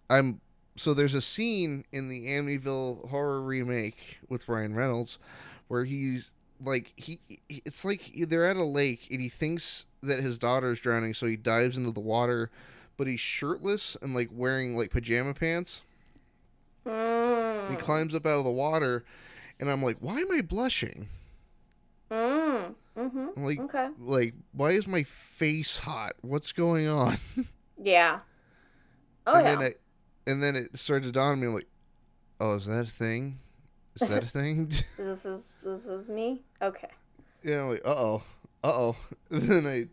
I'm so there's a scene in the Amityville Horror remake with Ryan Reynolds where he's like it's like they're at a lake and he thinks that his daughter's drowning, so he dives into the water, but he's shirtless and like wearing like pajama pants. And he Mm. climbs up out of the water, and I'm like, why am I blushing? Mm. Mhm. I'm like, Okay. why is my face hot? What's going on? Yeah. Oh And then yeah. I, and then it started to dawn on me. I'm like, oh, is that a thing? Is that a thing? This is me. Okay. Yeah, I'm like, uh oh. Then I,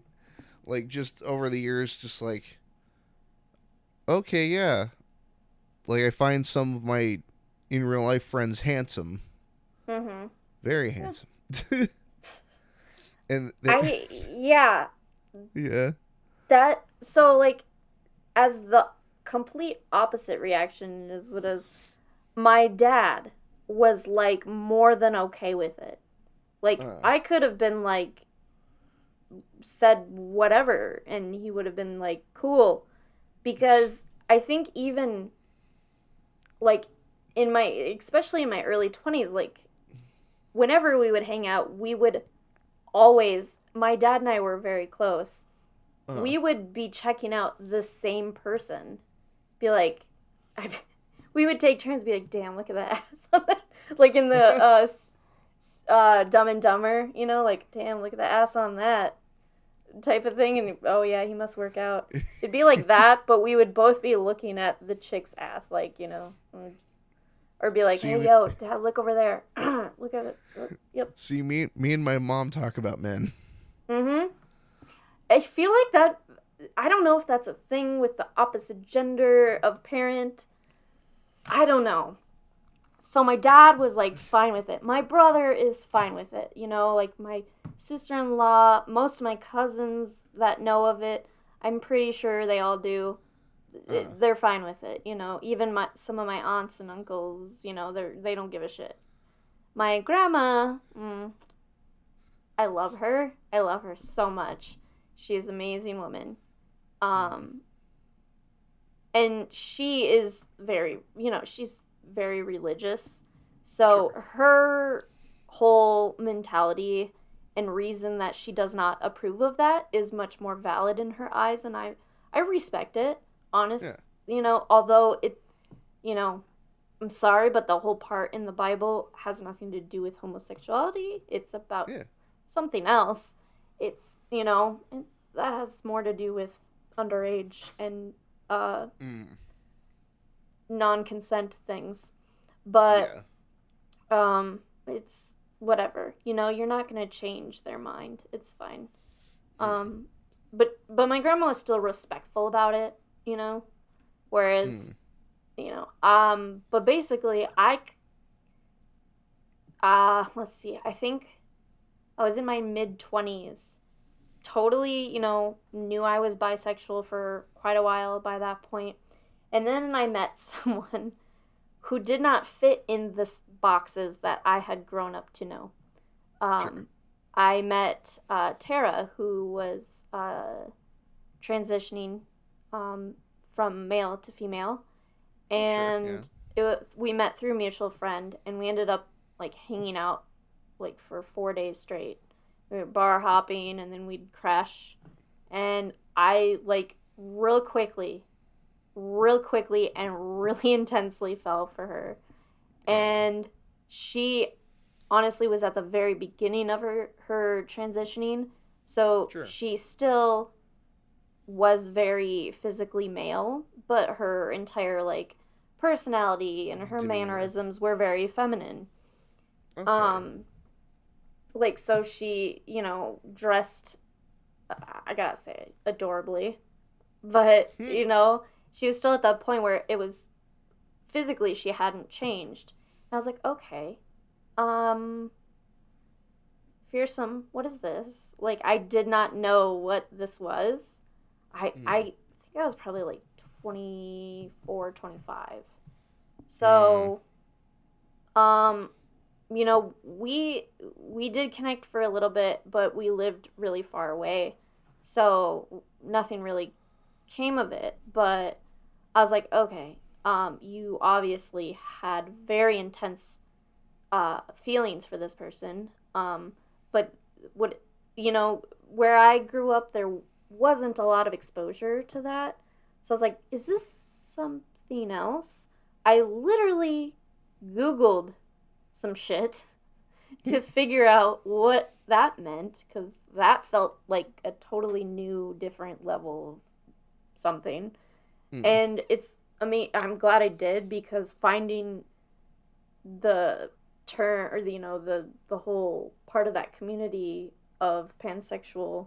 like, just over the years, just like, okay, yeah. Like, I find some of my in real life friends handsome, Mhm. very Yeah. handsome, and they, Yeah, yeah, that so like as the complete opposite reaction is what is my dad was like more than okay with it. Like uh, I could have been like said whatever and he would have been like cool because I think even like in my especially in my early 20s like whenever we would hang out we would always my dad and I were very close. uh, We would be checking out the same person. Be like, I, we would take turns, be like, damn, look at that ass on that. Like in the Dumb and Dumber, you know, like, damn, look at the ass on that type of thing. And oh yeah, he must work out. It'd be like that, but we would both be looking at the chick's ass, like, you know, or be like, hey, yo, Dad, look over there. Look at it. Yep. See, me and my mom talk about men. Mm-hmm. I feel like that, I don't know if that's a thing with the opposite gender of parent. I don't know. So my dad was, like, fine with it. My brother is fine with it. You know, like, my sister-in-law, most of my cousins that know of it, I'm pretty sure they all do. They're fine with it, you know. Even some of my aunts and uncles, you know, they don't give a shit. My grandma, I love her. I love her so much. She is an amazing woman. And she is very, you know, she's very religious. So Sure. her whole mentality and reason that she does not approve of that is much more valid in her eyes, and I respect it. Honest, Yeah. you know, although it, you know, I'm sorry, but the whole part in the Bible has nothing to do with homosexuality. It's about something else. It's, you know, that has more to do with underage and non-consent things. But it's whatever. You know, you're not going to change their mind. It's fine. But my grandma was still respectful about it, you know, whereas you know, but basically let's see, I think I was in my mid-20s, totally, you know, knew I was bisexual for quite a while by that point, and then I met someone who did not fit in the boxes that I had grown up to know. Sure. I met Tara, who was transitioning from male to female, and we met through a mutual friend, and we ended up, like, hanging out, like, for 4 days straight. We were bar hopping, and then we'd crash, and I, like, real quickly and really intensely fell for her. And she honestly was at the very beginning of her transitioning, so she still was very physically male, but her entire, like, personality and her mannerisms were very feminine. Like, so she, you know, dressed, I gotta say, adorably, but you know, she was still at that point where it was physically she hadn't changed. And I was like, okay, Fearsome, what is this? Like, I did not know what this was. I think I was probably like 24, 25. So, you know, we did connect for a little bit, but we lived really far away. So nothing really came of it. But I was like, okay, you obviously had very intense feelings for this person. But what, you know, where I grew up, there wasn't a lot of exposure to that. So I was like, is this something else? I literally Googled some shit to figure out what that meant, because that felt like a totally new, different level of something. And it's, I mean, I'm glad I did, because finding the term, or the, you know, the whole part of that community of pansexuality,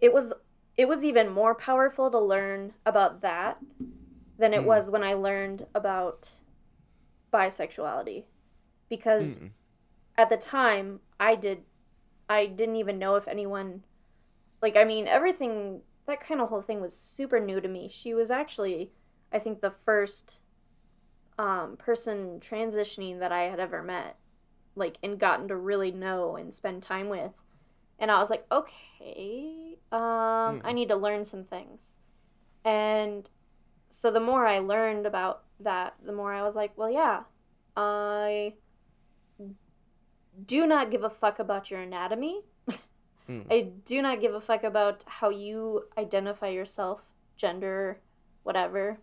it was even more powerful to learn about that than it was when I learned about bisexuality, because at the time I didn't even know if anyone, like, I mean, everything, that kind of whole thing was super new to me. She was actually, I think, the first person transitioning that I had ever met, like, and gotten to really know and spend time with. And I was like, okay, I need to learn some things. And so the more I learned about that, the more I was like, well, yeah, I do not give a fuck about your anatomy. I do not give a fuck about how you identify yourself, gender, whatever.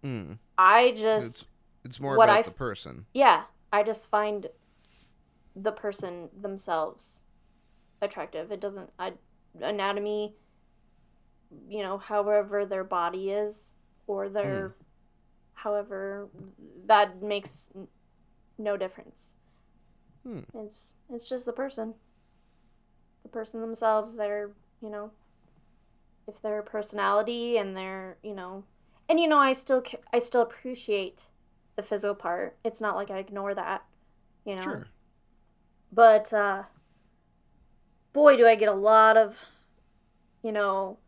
Mm. I It's just it's more what about I the person. yeah, I just find the person themselves attractive. It doesn't I anatomy, however their body is or Mm. their however that makes no difference. Hmm. It's just the person themselves, their if their personality and their and I still appreciate the physical part. It's not like I ignore that, you know. Sure. But boy, do I get a lot of you know.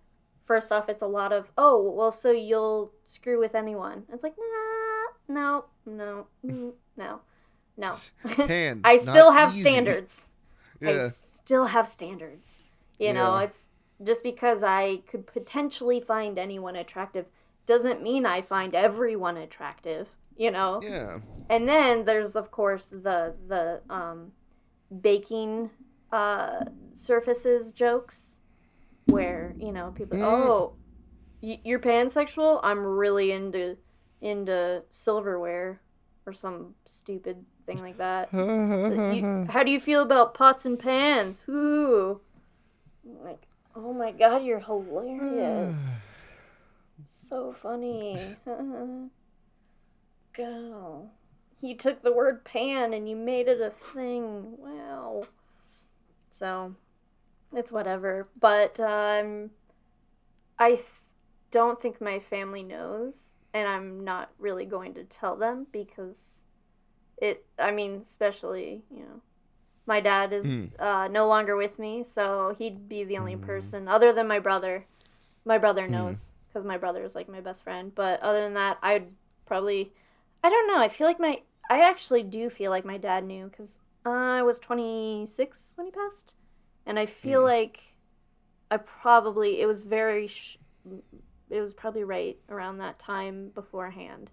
First off, it's a lot of well, so you'll screw with anyone. It's like no, no, no, no. Pan, I not still have easy. standards. I Yeah. still have standards. Yeah. It's just because I could potentially find anyone attractive doesn't mean I find everyone attractive. Yeah. And then there's of course the baking surfaces jokes where, people Mm. you're pansexual? I'm really into silverware or some stupid thing like that. How do you feel about pots and pans? Ooh. Like, oh my god, you're hilarious. So funny. Go. You took the word pan and you made it a thing. Wow. So, it's whatever. But I don't think my family knows, and I'm not really going to tell them because especially, my dad is Mm. no longer with me, so he'd be the only Mm. person other than my brother. My brother Mm. knows because my brother is like my best friend. But other than that, I'd probably, I don't know. I actually do feel like my dad knew because I was 26 when he passed, and I feel Mm. like I probably, it was probably right around that time beforehand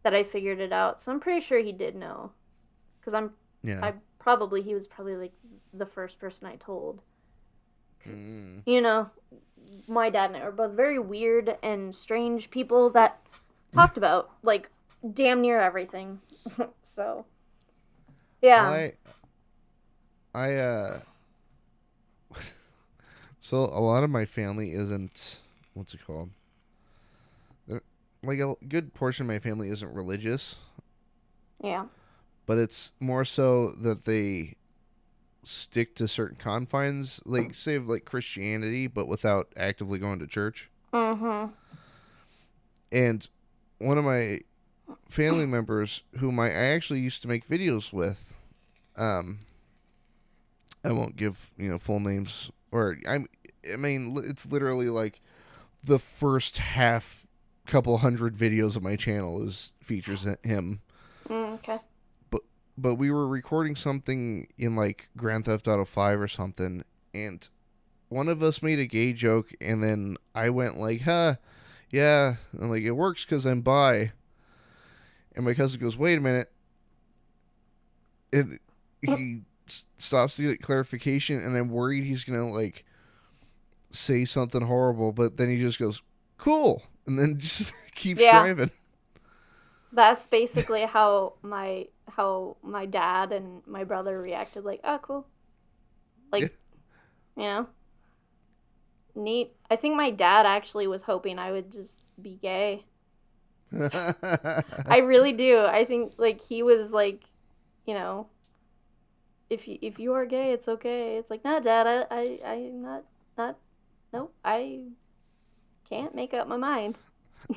that I figured it out. So I'm pretty sure he did know because Yeah. he was probably like the first person I told. 'Cause, Mm. my dad and I were both very weird and strange people that talked about like damn near everything. So, Well, yeah. I so a lot of my family isn't, what's it called? Like a good portion of my family isn't religious, Yeah. but it's more so that they stick to certain confines, like say of like Christianity, but without actively going to church. Mm-hmm. And one of my family members, whom I actually used to make videos with, um, I won't give full names, or I mean it's literally like the first half couple hundred videos of my channel is features him. Okay. But we were recording something in like Grand Theft Auto 5 or something, and one of us made a gay joke, and then I went like, "Huh, yeah," I'm like, "It works because I'm bi," and my cousin goes, "Wait a minute," and he stops to get clarification, and I'm worried he's gonna like say something horrible, but then he just goes, "Cool," and then just keeps Yeah. driving. That's basically how my dad and my brother reacted. Like, oh, cool. Yeah. Like, you know, neat. I think my dad actually was hoping I would just be gay. I really do. I think like he was like, you know, if you are gay, it's okay. It's like, no, Dad, I'm not. Nope, I can't make up my mind. I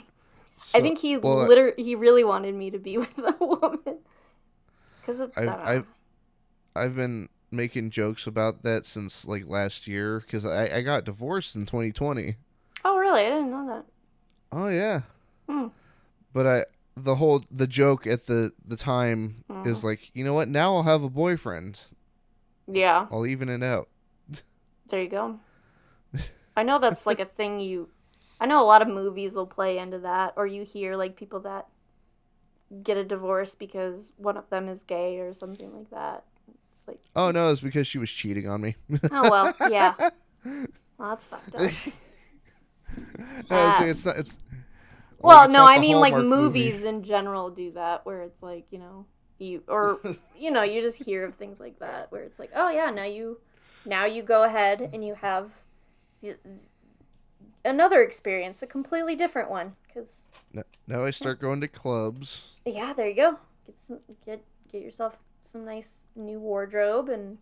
So, think well, he really wanted me to be with a woman because I I've don't know. I've I've been making jokes about that since like last year because I got divorced in 2020. Oh, really? I didn't know that. Oh yeah, Hmm. but the joke at the time Hmm. is like, you know what? Now I'll have a boyfriend. Yeah. I'll even it out. There you go. I know that's like a thing you. I know a lot of movies will play into that, or you hear like people that get a divorce because one of them is gay or something like that. It's like, Oh no, it's because she was cheating on me. oh well, yeah. Well, that's fucked up. No, see, That's Like, Well, it's no, not I the mean like Hallmark movie. movies in general do that, where it's like, you or you just hear of things like that where it's like, oh yeah, now you go ahead and you have another experience, a completely different one, because Now I yeah, start going to clubs. yeah, there you go. Get yourself some nice new wardrobe, and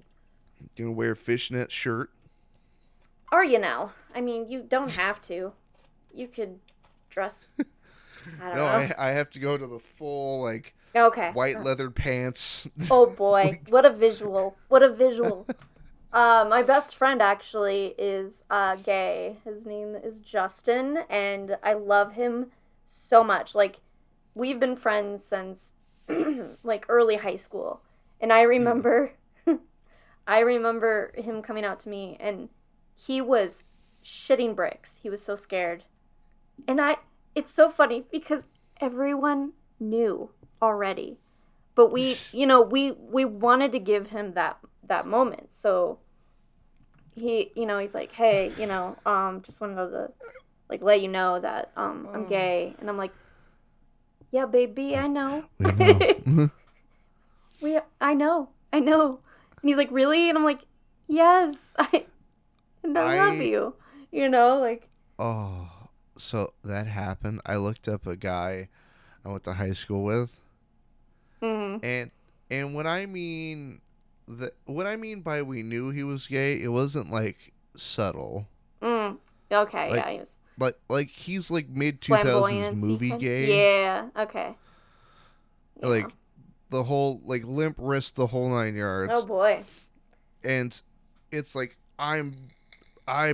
Gonna wear a fishnet shirt. are you now? I mean, you don't have to. You could dress. I don't No, know. I have to go to the full like Okay. white leather pants. Oh boy, Like, what a visual! What a visual! My best friend actually is gay. His name is Justin, and I love him so much. Like, we've been friends since like early high school, and I mm, remember, I remember him coming out to me, and he was shitting bricks. He was so scared, and it's so funny because everyone knew already, but we wanted to give him that moment, so he's like, hey, just wanted to like let you know that I'm oh, gay, and I'm like, yeah, baby, I know. we know. I know. And he's like, really? And I'm like, yes, and I love I you. Like, oh, so that happened. I looked up a guy I went to high school with, mm, and what I mean what I mean by we knew he was gay, it wasn't like subtle. okay, Like yeah, he was he's like mid 2000s flamboyancy movie kind. gay. Yeah, okay, yeah. Like the whole like limp wrist, the whole 9 yards. Oh boy. And it's like I'm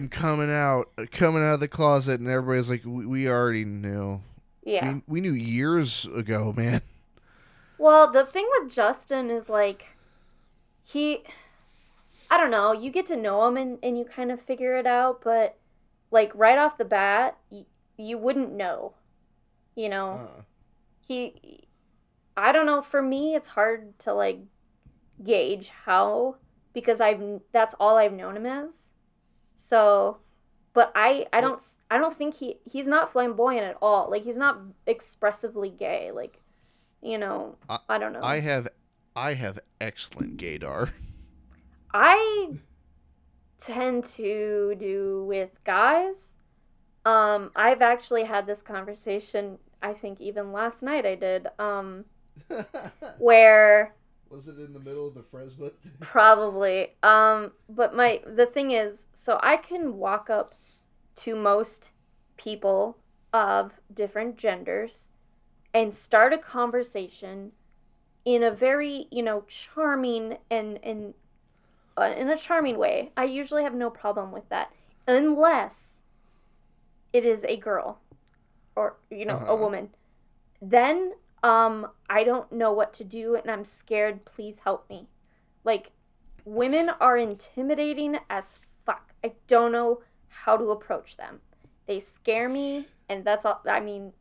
coming out of the closet, and everybody's like, we already knew. Yeah. We knew years ago, man. Well, the thing with Justin is like he I don't know, you get to know him, and you kind of figure it out, but like right off the bat, you wouldn't know, you know. Uh, He I don't know, for me it's hard to like gauge how, because I've that's all I've known him as. So, but well, I don't think he's not flamboyant at all. Like, he's not expressively gay. Like, I, I don't I know. have I have excellent gaydar. I tend to do with guys. I've actually had this conversation, I think even last night I did, where Was it in the middle of the Fresno? probably, but the thing is, so I can walk up to most people of different genders and start a conversation in a very, charming and in a charming way. I usually have no problem with that, unless it is a girl or Uh a huh. woman. Then I don't know what to do, and I'm scared. Please help me. Like, women are intimidating as fuck. I don't know how to approach them. They scare me, and that's all. I mean,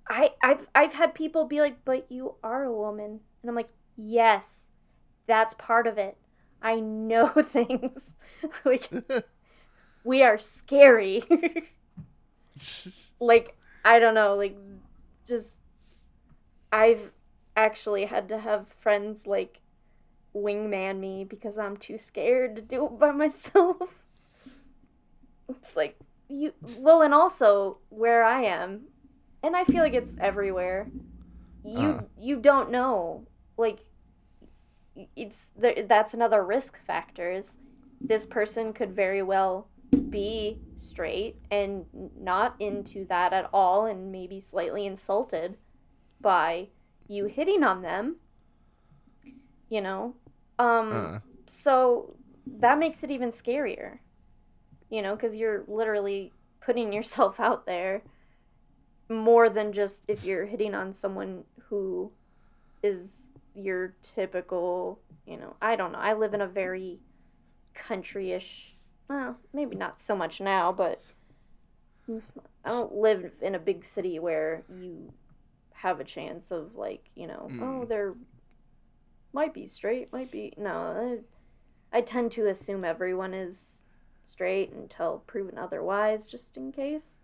I've had people be like, "But you are a woman," and I'm like, "Yes, that's part of it. I know things. Like, we are scary." Like, I don't know, like, just I've actually had to have friends like wingman me because I'm too scared to do it by myself. It's like, well, and also where I am, and I feel like it's everywhere. uh, You don't know, like, that's another risk factor. Is this person could very well be straight and not into that at all, and maybe slightly insulted by you hitting on them, you know? Um, uh. so that makes it even scarier, because you're literally putting yourself out there more than just if you're hitting on someone who is your typical, I don't know. I live in a very country-ish, well, maybe not so much now, but I don't live in a big city where you have a chance of like, oh, Mm. they're might be straight, might be no. I tend to assume everyone is straight until proven otherwise, just in case.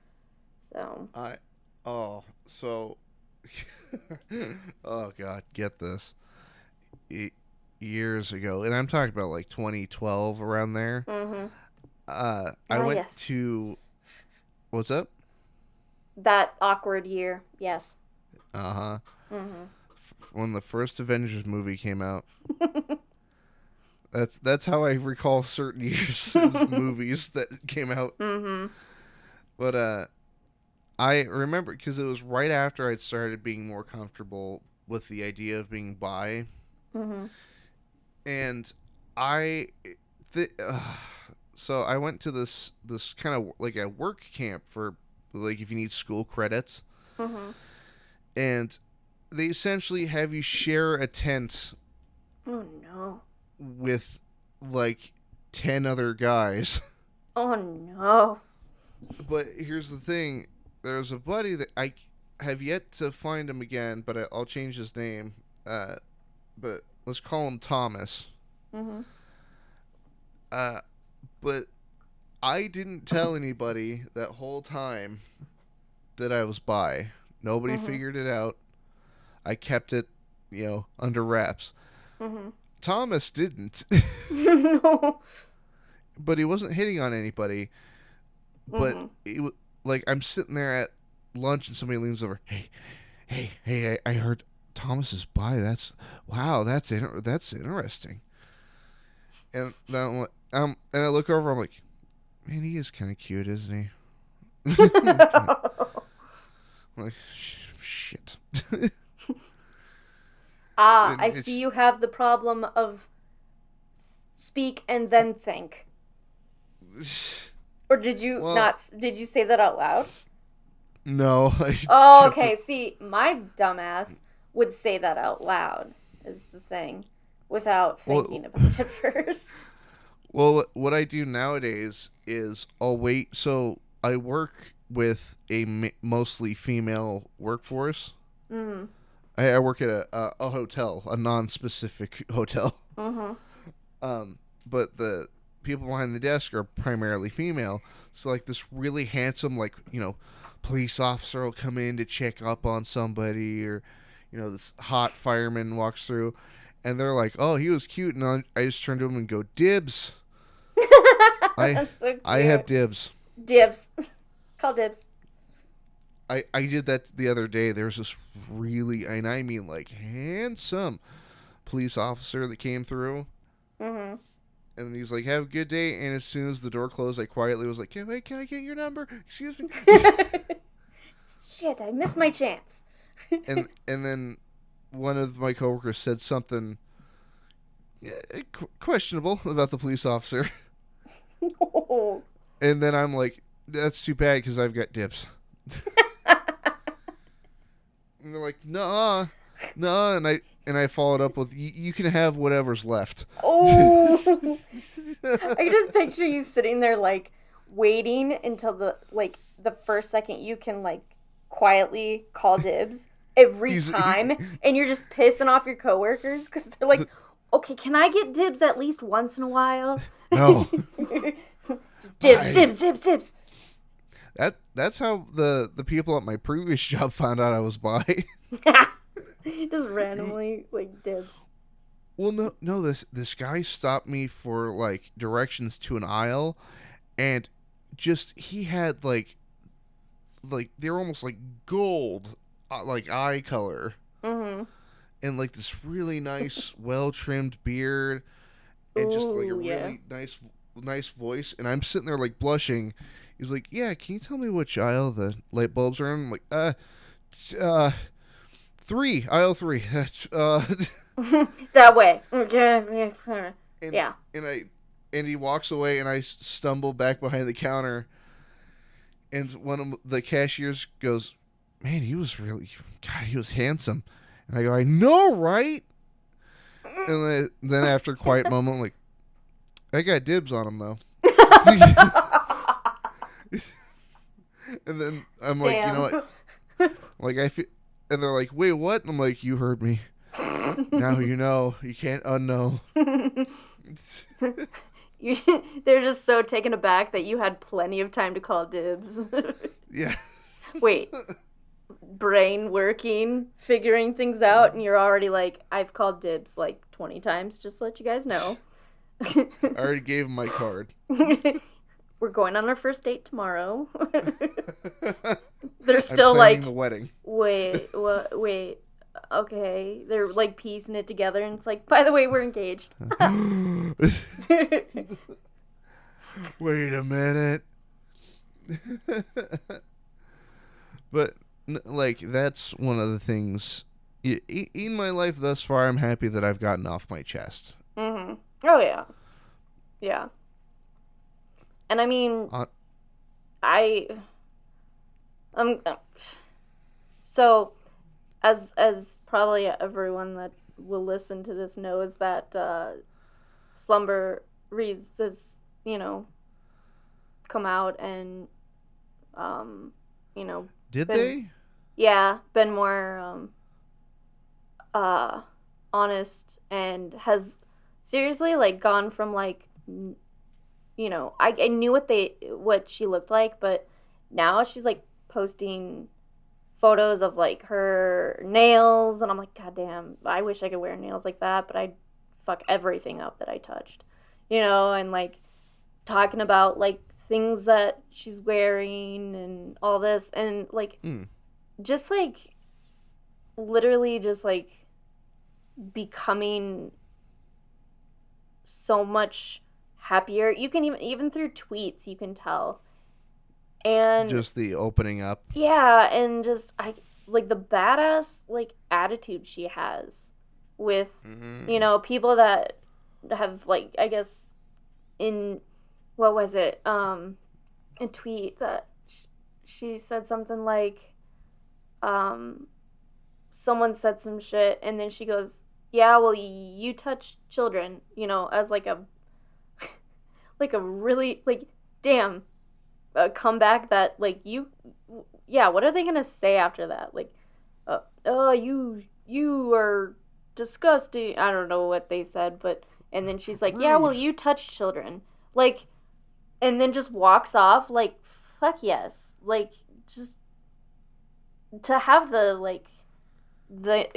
So, I Oh, so oh god, get this. Y- Years ago, and I'm talking about like 2012 around there. Mm-hmm. I Ah, went yes. to what's up? That awkward year. Yes. Uh-huh. Mm-hmm. When the first Avengers movie came out. That's how I recall certain years as movies that came out. Mm-hmm. But I remember because it was right after I'd started being more comfortable with the idea of being bi, Mm-hmm. and I, th- so I went to this kind of like a work camp for like if you need school credits, Mm-hmm. and they essentially have you share a tent Oh no. with like 10 other guys. Oh no. But here's the thing: there's a buddy that I have yet to find him again, but I'll change his name. But let's call him Thomas. Mm-hmm. Uh, but I didn't tell anybody that whole time that I was bi. Nobody Mm-hmm. figured it out. I kept it, under wraps. Mm-hmm. Thomas didn't, No. but he wasn't hitting on anybody. But Mm-hmm. like I'm sitting there at lunch and somebody leans over. Hey! I heard Thomas is bi. Wow. That's interesting. And then and I look over. I'm like, man, he is kind of cute, isn't he? I'm like, shit. Ah, And I see you have the problem of speak and then think. Or did you well, not? Did you say that out loud? no. I Oh, kept okay. it. See, my dumbass would say that out loud, is the thing, without Well, thinking about it first. well, what I do nowadays is I'll wait. So I work with a mostly female workforce. Mm. I work at a hotel, a non-specific hotel. Mm-hmm. But the people behind the desk are primarily female. So like this really handsome, like police officer will come in to check up on somebody, or this hot fireman walks through, and they're like, "Oh, he was cute," and I just turn to him and go, "Dibs." I That's so I have cute. dibs. Dibs. Call dibs. I did that the other day. There's this really, and I mean like handsome police officer that came through. Mm-hmm. And he's like, "Have a good day." And as soon as the door closed, I quietly was like, "Hey, wait, can I get your number? Excuse me." Shit, I missed my chance. and then one of my coworkers said something questionable about the police officer, No. and then I'm like, "That's too bad because I've got dibs." And they're like, "Nah, nah," and I followed up with, "You can have whatever's left." Oh. I can just picture you sitting there like waiting until the first second you can like quietly call dibs every He's time, and you're just pissing off your coworkers because they're like, "Okay, can I get dibs at least once in a while?" no. Just dibs, I- dibs, dibs, dibs. That's how the people at my previous job found out I was bi. Just randomly like dibs. Well, no. This guy stopped me for like directions to an aisle, and just he had like they're almost like gold, like eye color, Mm-hmm. and like this really nice, well trimmed beard, and just like a Ooh, yeah. really nice voice. And I'm sitting there like blushing. He's like, "Yeah, can you tell me which aisle the light bulbs are in?" I'm like, aisle three. That way. Okay. and Yeah. and he walks away, and I stumble back behind the counter, and one of the cashiers goes, "Man, he was handsome." And I go, "I know, right?" And then after a quiet moment, I'm like, "I got dibs on him though." And then I'm like, "You know Damn. what?" Like I feel, and they're like, "Wait, what?" And I'm like, "You heard me. Now you know. You can't unknow." You, they're just so taken aback that you had plenty of time to call dibs. Yeah. Wait, brain working, figuring things out, and you're already like, I've called dibs like 20 times, just to let you guys know. I already gave him my card. We're going on our first date tomorrow. They're still I'm like the wedding. Wait, what? Wait. Okay, they're like piecing it together, and it's like, by the way, we're engaged. Wait a minute. But like that's one of the things in my life thus far. I'm happy that I've gotten off my chest. Mm-hmm. Oh yeah, yeah. And I mean, I'm so as probably everyone that will listen to this knows that Slumber Reads has come out and Did been, they? Yeah, been more honest and has seriously like gone from like I knew what she looked like, but now she's like posting photos of like her nails, and I'm like, God damn, I wish I could wear nails like that, but I'd fuck everything up that I touched, and like talking about like things that she's wearing and all this, and like just like literally just like becoming so much happier. You can even through tweets you can tell. And just the opening up. Yeah, and just I like the badass like attitude she has with people that have like, I guess, in what was it, a tweet that she said something like someone said some shit, and then she goes, yeah, well, you touch children, as like a like a really like damn a comeback that like what are they gonna say after that, like oh, you are disgusting, I don't know what they said, but and then she's like, Rude. yeah, well, you touch children, like, and then just walks off, like, fuck yes, like, just to have the like the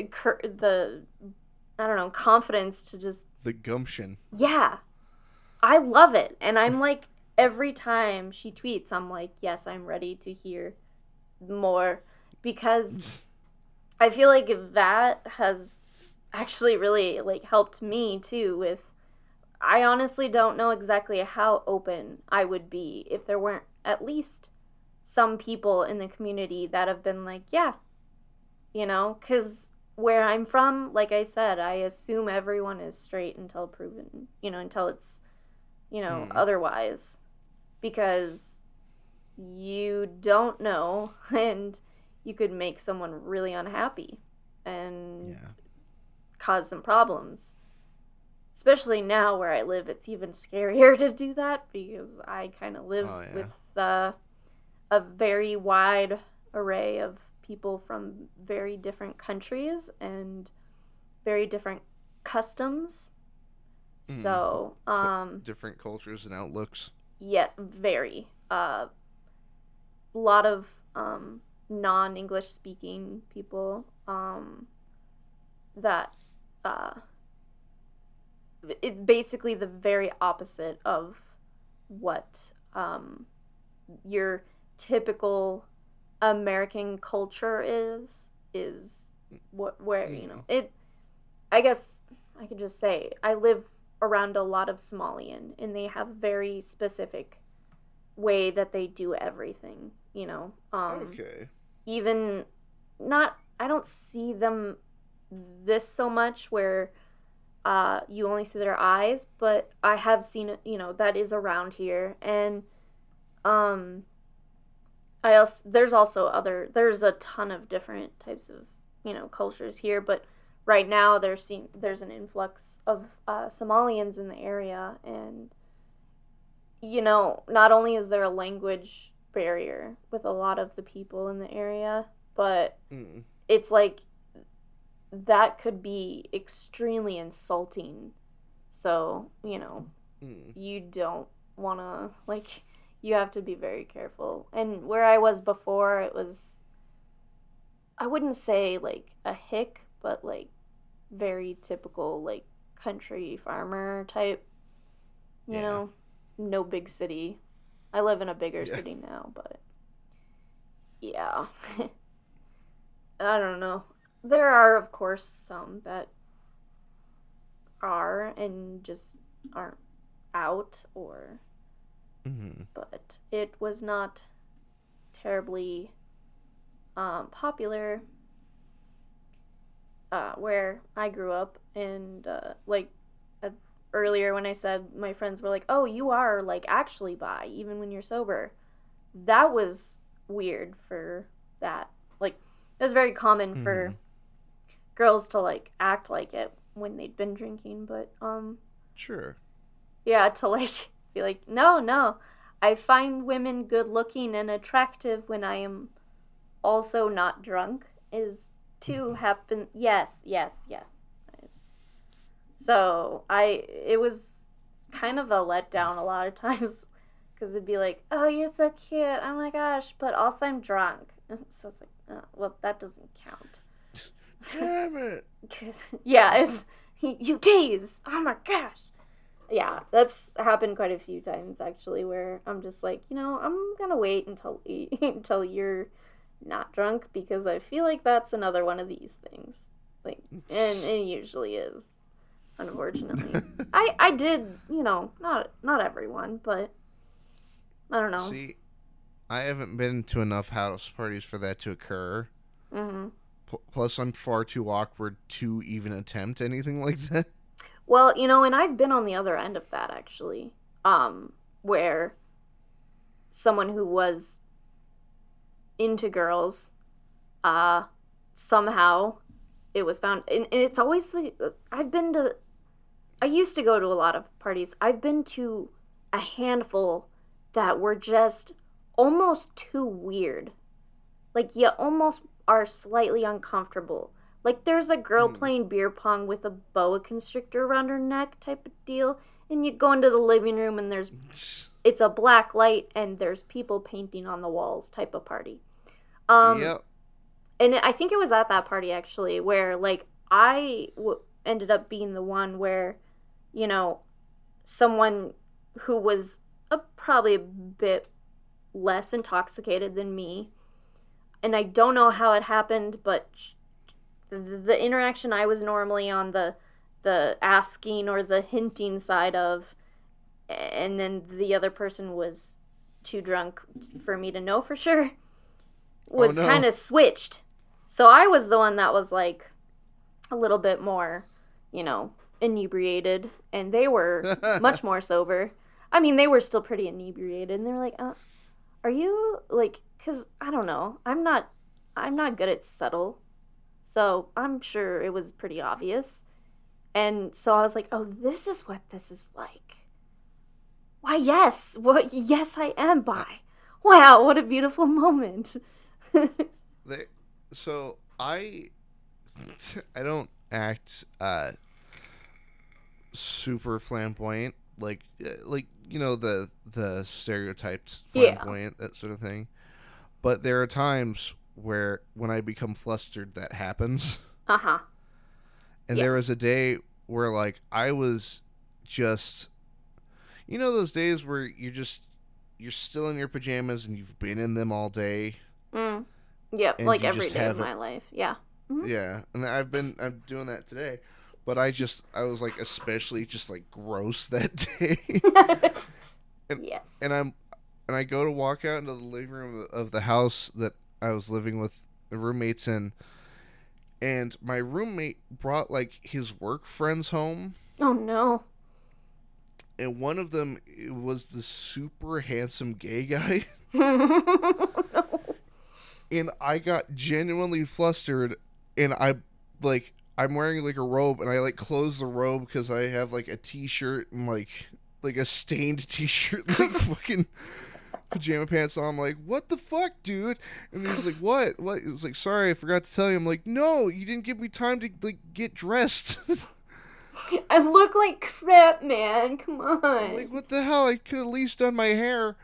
I don't know, confidence to just the gumption. Yeah, I love it, and I'm like, every time she tweets, I'm like, yes, I'm ready to hear more, because I feel like that has actually really like helped me too with, I honestly don't know exactly how open I would be if there weren't at least some people in the community that have been like, yeah, because where I'm from, like I said, I assume everyone is straight until proven, until it's, otherwise, because you don't know, and you could make someone really unhappy and cause some problems. Especially now where I live, it's even scarier to do that, because I kind of live with a very wide array of people from very different countries and very different customs. So, different cultures and outlooks. Yes, very. A lot of non-English speaking people that it's basically the very opposite of what your typical American culture is where it, I guess I could just say I live around a lot of Somalian, and they have a very specific way that they do everything, okay. Even not, I don't see them this so much where you only see their eyes, but I have seen it, that is around here. And there's a ton of different types of, cultures here, but right now there's an influx of Somalians in the area, and not only is there a language barrier with a lot of the people in the area, but it's like that could be extremely insulting. So, you don't want to, like, you have to be very careful. And where I was before, it was I wouldn't say like a hick, but like very typical like country farmer type, you Yeah. know, no big city. I live in a bigger Yeah. city now, but yeah. I don't know. There are of course some that are and just aren't out or Mm-hmm. but it was not terribly popular where I grew up, and uh, earlier when I said my friends were like, "Oh, you are like actually bi even when you're sober," that was weird for that. Like, it was very common Mm-hmm. for girls to like act like it when they'd been drinking, but Sure. yeah, to like be like, "No, no, I find women good looking and attractive when I am also not drunk," is to happen. Yes, yes, yes. So it was kind of a letdown a lot of times because it'd be like, "Oh, you're so cute. Oh my gosh," but also I'm drunk. So it's like, well, that doesn't count. Damn it. Yeah, it's you tease. Oh my gosh. Yeah, that's happened quite a few times actually, where I'm just like, I'm gonna wait until until you're not drunk because I feel like that's another one of these things. Like, and it usually is, unfortunately. I did, not everyone, but I don't know. See, I haven't been to enough house parties for that to occur. Hmm. Plus, I'm far too awkward to even attempt anything like that. Well, and I've been on the other end of that actually, where someone who was into girls, uh, somehow it was found, and it's always I used to go to a lot of parties. I've been to a handful that were just almost too weird. Like, you almost are slightly uncomfortable. Like, there's a girl Mm. playing beer pong with a boa constrictor around her neck type of deal, and you go into the living room and it's a black light and there's people painting on the walls type of party. Um, Yep. and I think it was at that party actually where like ended up being the one where, you know, someone who was probably a bit less intoxicated than me, and I don't know how it happened, but the interaction I was normally on the asking or the hinting side of, and then the other person was too drunk for me to know for sure, Oh was kind no. of switched. So I was the one that was like a little bit more, inebriated, and they were much more sober. I mean, they were still pretty inebriated, and they were like, "Are you like?" Because I don't know. I'm not good at subtle, so I'm sure it was pretty obvious. And so I was like, "Oh, this is what this is like." Why, yes. What? Yes, I am Uh, bi. Wow, what a beautiful moment. they, so I don't act super flamboyant like the stereotyped Yeah. flamboyant, that sort of thing. But there are times where when I become flustered, that happens. Uh huh. And Yeah. there was a day where like I was just those days where you're still in your pajamas and you've been in them all day Mm. Yep. and Like you every just day of haven't. my life. Yeah. Hmm. Yeah, and I'm doing that today, but I was like especially just like gross that day. and Yes. and I'm and I go to walk out into the living room of the house that I was living with the roommates in, and my roommate brought like his work friends home, Oh no. and one of them was the super handsome gay guy. No. And I got genuinely flustered, and I'm wearing like a robe, and I like close the robe because I have like a t-shirt and like a stained t-shirt, like fucking pajama pants on. I'm like, what the fuck, dude? And he's like, what? It's like, sorry, I forgot to tell you. I'm like, no, you didn't give me time to like get dressed. I look like crap, man. Come I'm like, on. what the hell? I could at least done my hair.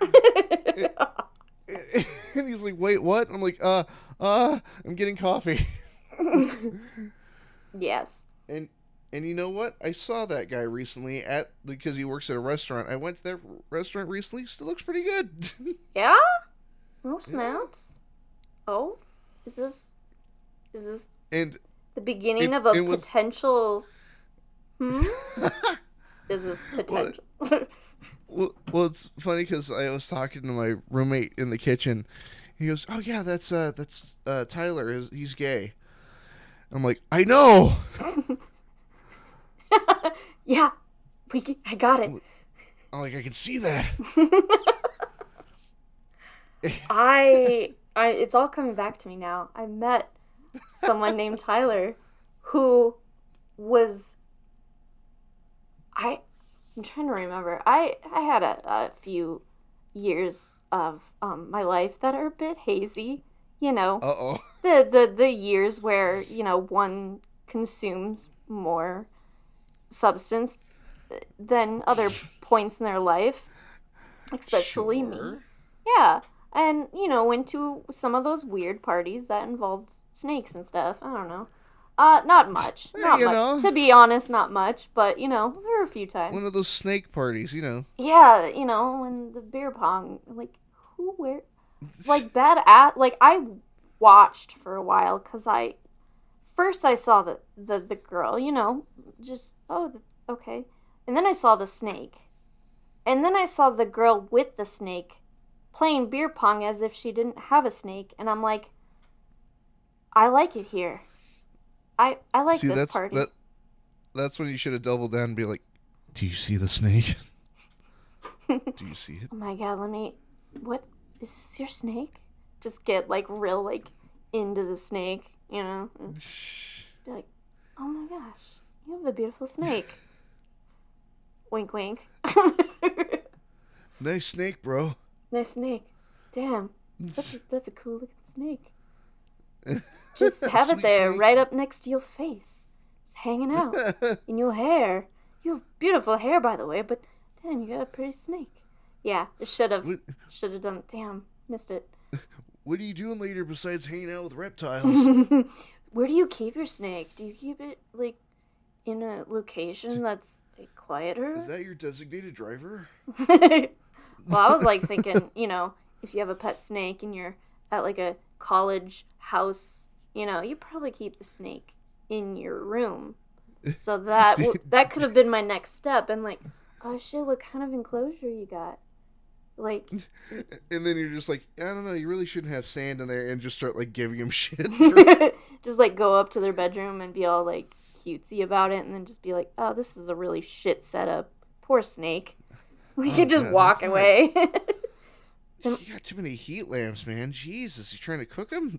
It, And he's like, wait, what? I'm like, I'm getting coffee. Yes. And and you know what? I saw that guy recently because he works at a restaurant. I went to that restaurant recently. Still looks pretty good. Yeah? Oh, Yeah. snaps. Oh, is this And the beginning it of a it was potential? Hmm? Is this well, potential? well, it's funny because I was talking to my roommate in the kitchen. He goes, "Oh yeah, that's Tyler. He's gay." I'm like, "I know." Yeah, I got it. I'm like, "I can see that." It's all coming back to me now. I met someone named Tyler who was I I'm trying to remember. I had a few years of my life that are a bit hazy, you know. Uh-oh. The years where, one consumes more substance than other points in their life, especially me. Sure. Yeah. And, went to some of those weird parties that involved snakes and stuff. I don't know. Not much. Yeah, Not much. To be honest, not much. But, there were a few times. one of those snake parties. Yeah, when the beer pong, like, where? Like, I watched for a while because first I saw the girl, just, okay. And then I saw the snake. And then I saw the girl with the snake playing beer pong as if she didn't have a snake. And I'm like, I like it here. I like See, this party. that's when you should have doubled down and be like, "Do you see the snake? Do you see it?" Oh my god, what, is this your snake? Just get, like, real, like, into the snake, and be like, oh my gosh, you have a beautiful snake. Wink, wink. Nice snake, bro. Nice snake. Damn, that's a cool looking snake. Just have it there, snake. right up next to your face. Just hanging out. In your hair. You have beautiful hair, by the way, but damn, you got a pretty snake. Yeah, it should have done. Damn, missed it. What are you doing later besides hanging out with reptiles? Where do you keep your snake? Do you keep it, like, in a location that's, like, quieter? Is that your designated driver? Well, I was, like, thinking, if you have a pet snake and you're at, like, a college house, you probably keep the snake in your room. So that could have been my next step. And, like, oh shit, what kind of enclosure you got? Like, and then you're just like, I don't know, you really shouldn't have sand in there, and just start, like, giving him shit. Just, like, go up to their bedroom and be all, like, cutesy about it, and then just be like, oh, this is a really shit setup. Poor snake. We could just walk away. You got too many heat lamps, man. Jesus, you trying to cook them?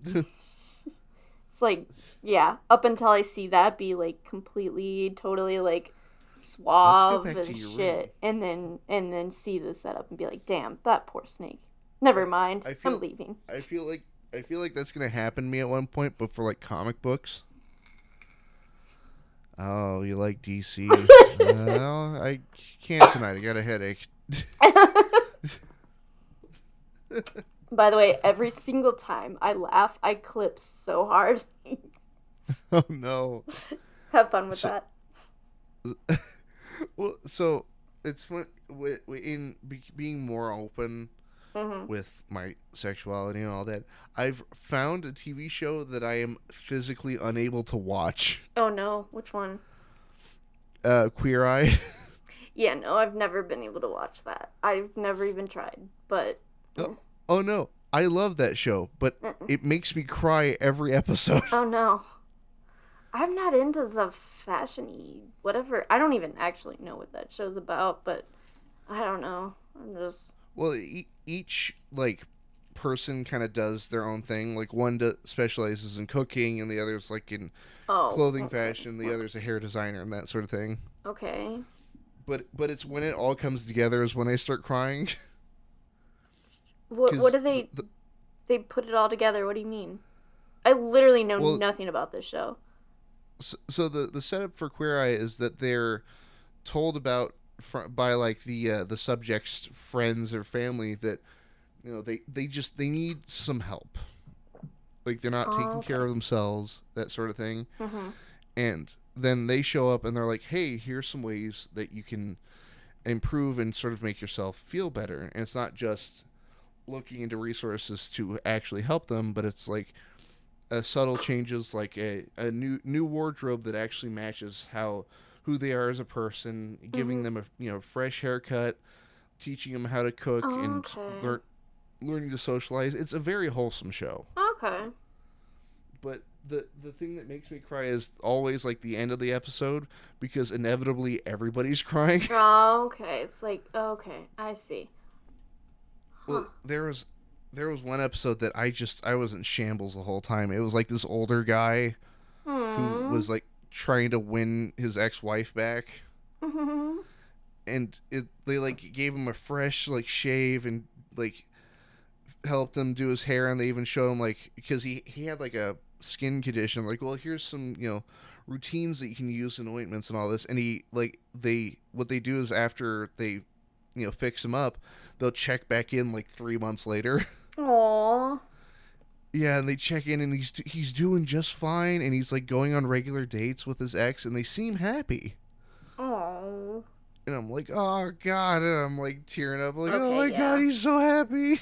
It's like, yeah, up until I see that be, like, completely, totally, like, suave and shit, and then see the setup and be like, damn, that poor snake. Never mind, I'm leaving. I feel like that's gonna happen to me at one point, but for, like, comic books. Oh, you like DC? Well, I can't tonight. I got a headache. By the way, every single time I laugh, I clip so hard. Oh no! Have fun with that. Well, so it's fun in being more open with my sexuality and all that. I've found a TV show that I am physically unable to watch. Oh no, which one? Queer Eye. Yeah, no, I've never been able to watch that. I've never even tried, but... Oh no, I love that show, but it makes me cry every episode. Oh no. I'm not into the fashion-y, whatever. I don't even actually know what that show's about, but I don't know. I'm just... Well, each, like, person kind of does their own thing. Like, one specializes in cooking, and the other's, like, in clothing fashion. The other's a hair designer and that sort of thing. Okay. But it's when it all comes together is when I start crying. What do they put it all together? What do you mean? I literally know nothing about this show. So the setup for Queer Eye is that they're told about by, like, the subject's friends or family that they need some help. Like they're not Oh, taking care okay. of themselves, that sort of thing. Mm-hmm. And then they show up and they're like, "Hey, here's some ways that you can improve and sort of make yourself feel better." And it's not just looking into resources to actually help them, but it's like subtle changes, like a new wardrobe that actually matches who they are as a person, giving Mm-hmm. them a fresh haircut, teaching them how to cook, and Okay. learning to socialize. It's a very wholesome show. Okay. But the thing that makes me cry is always like the end of the episode, because inevitably everybody's crying. Oh, okay. It's like, okay, I see. Well, Huh. there was one episode that I was in shambles the whole time. It was like this older guy who Hmm. was like trying to win his ex-wife back, Mm-hmm. and they like gave him a fresh like shave and like helped him do his hair, and they even showed him like, because he had like a skin condition, like, well, here's some routines that you can use in ointments and all this. And he like they what they do is, after they fix him up, they'll check back in like 3 months later. Aw. Yeah, and they check in, and he's doing just fine, and he's like going on regular dates with his ex, and they seem happy. Oh. And I'm like, oh god, and I'm like tearing up, like, oh Okay, my god, yeah. he's so happy.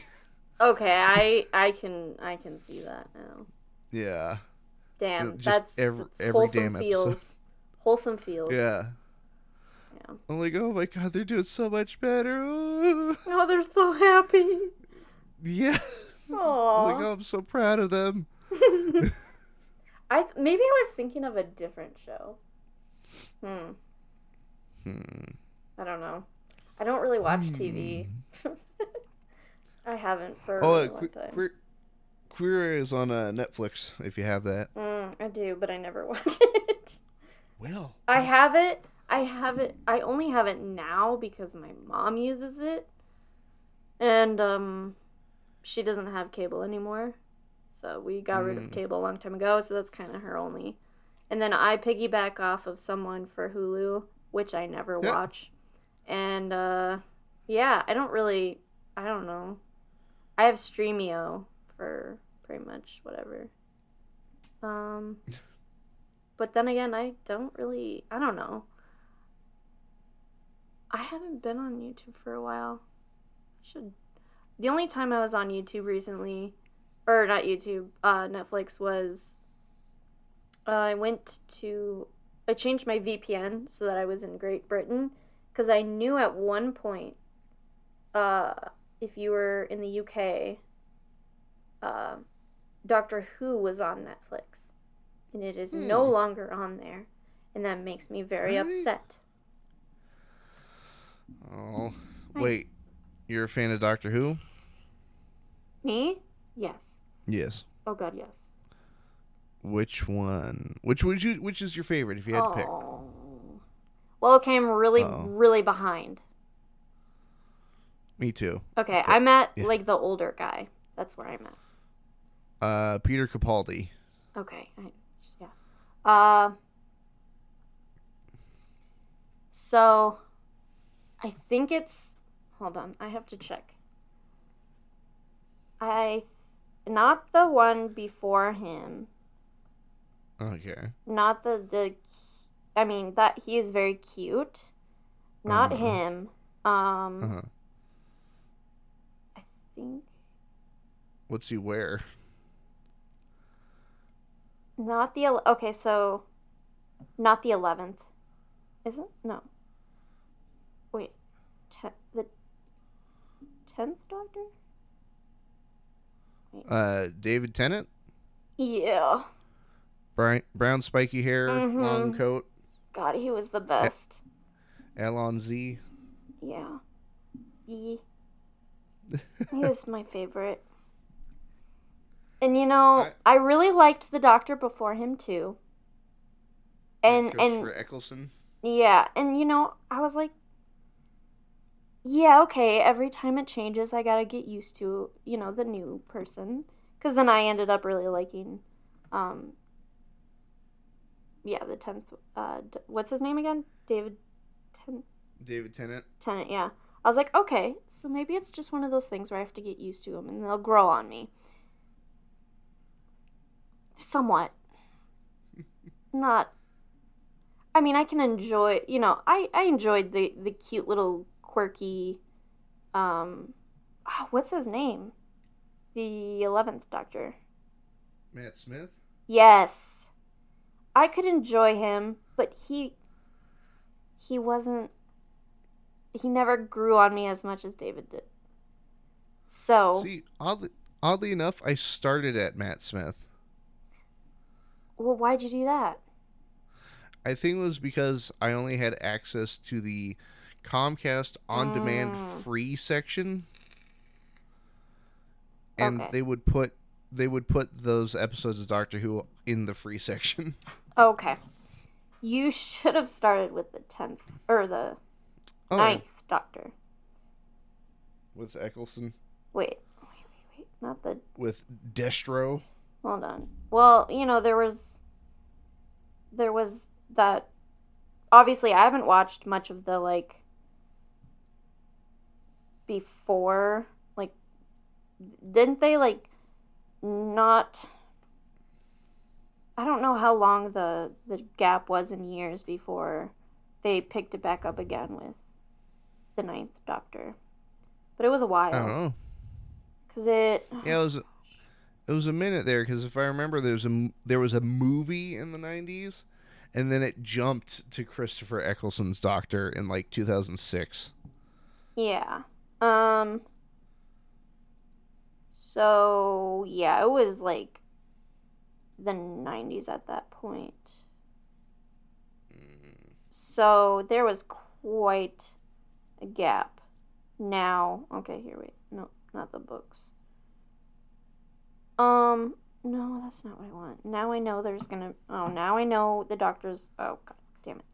Okay, I can see that now. Yeah, Damn, just that's every wholesome damn episode. feels. Wholesome feels. Yeah, Yeah. I'm like, oh my god, they're doing so much better. Oh. Oh, they're so happy. Yeah, I'm like, Aw. oh, I'm so proud of them. Maybe I was thinking of a different show. Hmm. Hmm. I don't know. I don't really watch TV. Hmm. I haven't for a Oh, really long time. Queer is on Netflix if you have that. I do, but I never watch it. Well, I have it. I have it. I only have it now because my mom uses it, and she doesn't have cable anymore. So we got rid of mm, cable a long time ago. So that's kind of her only. And then I piggyback off of someone for Hulu, which I never yeah. watch. And yeah, I don't really. I don't know. I have Streamio for pretty much whatever. Um, but then again, I don't really. I don't know. I haven't been on YouTube for a while. I should. The only time I was on YouTube recently, or not YouTube, Netflix was. I went to. I changed my VPN so that I was in Great Britain, because I knew at one point, uh, if you were in the UK, uh, Doctor Who was on Netflix, and it is no Hmm. longer on there, and that makes me very Really? upset. Oh, I wait. You're a fan of Doctor Who? Me? Yes. Yes. Oh God, yes. Which one? Which is your favorite if you had to pick? Oh. Well, okay, I'm really, Oh, really behind. me too. Okay, But I'm at yeah. like the older guy. That's where I'm at. Peter Capaldi. Okay, yeah. Uh, so I think it's. Hold on, I have to check. I, not the one before him. Okay. Not the. I mean that he is very cute. Not Uh huh. him. Uh huh. I think What's he wear? not the. Okay, so not the 11th. Is it? No. Wait. The 10th Doctor? Wait. David Tennant. Yeah. Brown spiky hair, long Mm-hmm. coat. God, he was the A- best. Alon Z. Yeah. He was my favorite. And I I really liked the Doctor before him too. And Christopher Eccleston. yeah, and I was like, yeah, okay, every time it changes, I gotta get used to, the new person. Because then I ended up really liking, um, yeah, the 10th, what's his name again? David David Tennant. Tennant, yeah. I was like, okay, so maybe it's just one of those things where I have to get used to them and they'll grow on me. Somewhat. Not. I mean, I can enjoy, I enjoyed the cute little quirky, what's his name? The 11th Doctor. Matt Smith? Yes. I could enjoy him, but he wasn't, he never grew on me as much as David did. So, See, oddly enough, I started at Matt Smith. well, why'd you do that? I think it was because I only had access to the Comcast on-demand Mm, free section, and okay. they would put those episodes of Doctor Who in the free section. Okay. You should have started with the 10th, or the Oh, ninth Doctor. with Eccleston, Wait. Not the, with Destro. hold on. Well, there was that, obviously, I haven't watched much of the, like, before, like, didn't they, like, not, I don't know how long the gap was in years before they picked it back up again with the ninth Doctor. But it was a I don't while. know. Because it, Yeah, it was a minute there because if I remember, there was a movie in the '90s, and then it jumped to Christopher Eccleston's Doctor in like 2006. yeah. So, yeah, it was like the 90s at that point. So, there was quite a gap. Now, okay, here, wait. No, not the books. No, that's not what I want. Now I know now I know the Doctor's, oh, god damn it.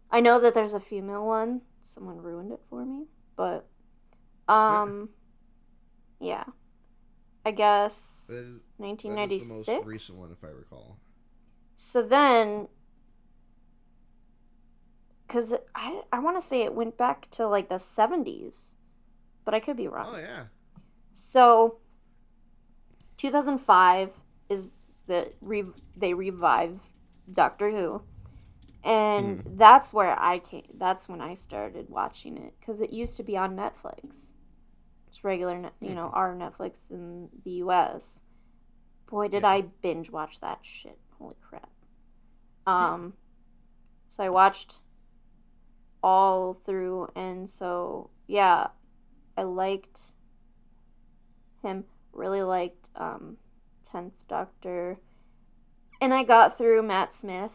I know that there's a female one. Someone ruined it for me, but, yeah. I guess That is the most 1996. recent one, if I recall. So then, because I want to say it went back to like the 70s, but I could be wrong. Oh yeah. So 2005 is they revive Doctor Who, and that's where I came. That's when I started watching it because it used to be on Netflix. It's regular, our Netflix in the U.S. Boy, did I binge watch that shit! Holy crap! So I watched all through, and so yeah, I liked him. Really liked 10th Doctor, and I got through Matt Smith.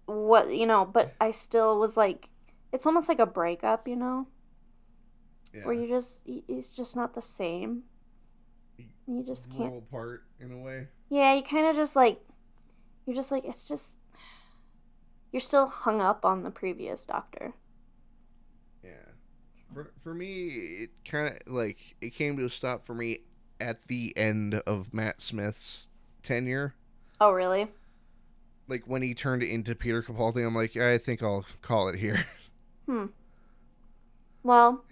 But I still was like, it's almost like a breakup, where it's just not the same. You just can't. Grow apart in a way. Yeah, you kind of just like, you're just like, it's just, you're still hung up on the previous Doctor. Yeah. For me, it kind of like it came to a stop for me at the end of Matt Smith's tenure. Oh, really? Like when he turned into Peter Capaldi, I'm like, I think I'll call it here. Well,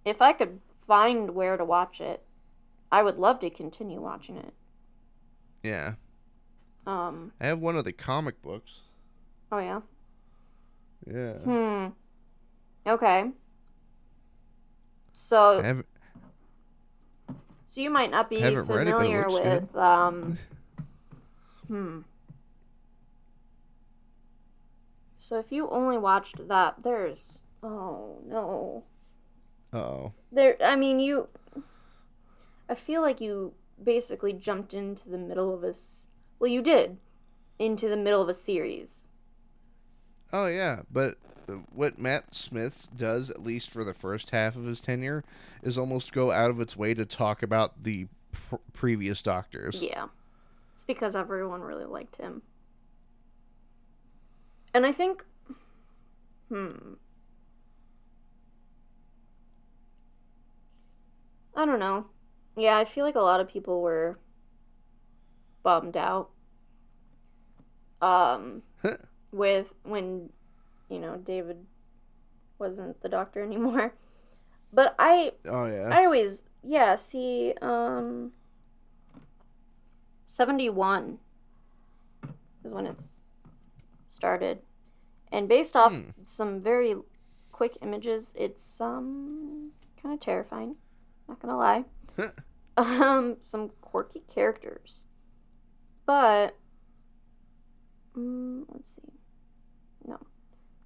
if I could find where to watch it, I would love to continue watching it. Yeah. I have one of the comic books. Oh, yeah? Yeah. Okay. So, I haven't, so you might not be haven't read it, but it familiar looks with, good. So if you only watched that, there's, oh, no. Uh-oh. I feel like you basically jumped into the middle of well, you did, into the middle of a series. Oh, yeah, but what Matt Smith does, at least for the first half of his tenure, is almost go out of its way to talk about the previous Doctors. Yeah. It's because everyone really liked him. And I think, I don't know. Yeah, I feel like a lot of people were bummed out with when David wasn't the Doctor anymore. But Oh yeah. I always, yeah, see, 71 is when it started. And based off Hmm. some very quick images, it's kind of terrifying. Not gonna lie. Some quirky characters, but let's see. No,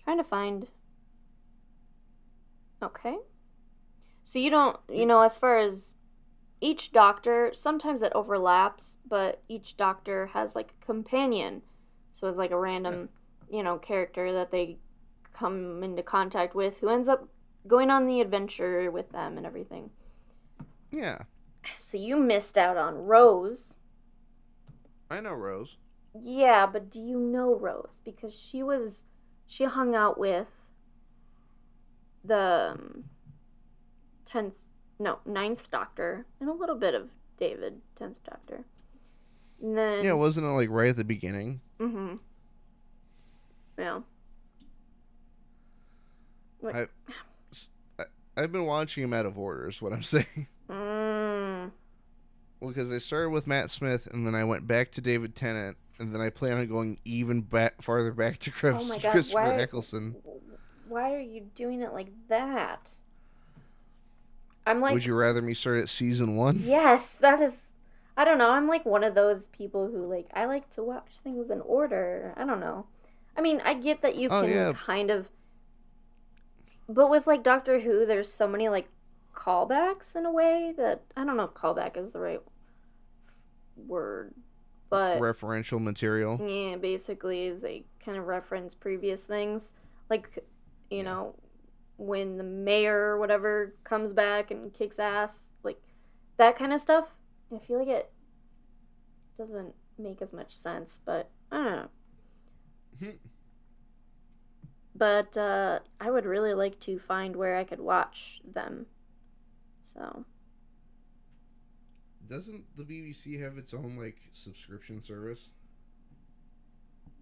trying to find. Okay, so you don't, as far as each doctor, sometimes it overlaps, but each doctor has like a companion, so it's like a random, character that they come into contact with who ends up going on the adventure with them and everything. Yeah. So you missed out on Rose. I know Rose. Yeah, but do you know Rose? Because she hung out with the 10th, no, ninth Doctor and a little bit of David, 10th Doctor. And Yeah, then, wasn't it like right at the beginning? mm-hmm, yeah. Like, I, I've been watching him out of order. Is what I'm saying. mm, Well, because I started with Matt Smith, and then I went back to David Tennant, and then I plan on going even farther back to oh my God, Christopher Eccleston. why are you doing it like that? I'm Would like, you rather me start at season 1? yes, that is. I don't know. I'm like one of those people who like I like to watch things in order. I don't know. I mean, I get that you Oh can yeah. kind of, but with like Doctor Who, there's so many like callbacks in a way that I don't know if callback is the right word, but Referential material. yeah, basically is they kind of reference previous things, like you Yeah. know when the mayor or whatever comes back and kicks ass, like that kind of stuff. I feel like it doesn't make as much sense, but I don't know. But I would really like to find where I could watch them. So, Doesn't the BBC have its own like subscription service?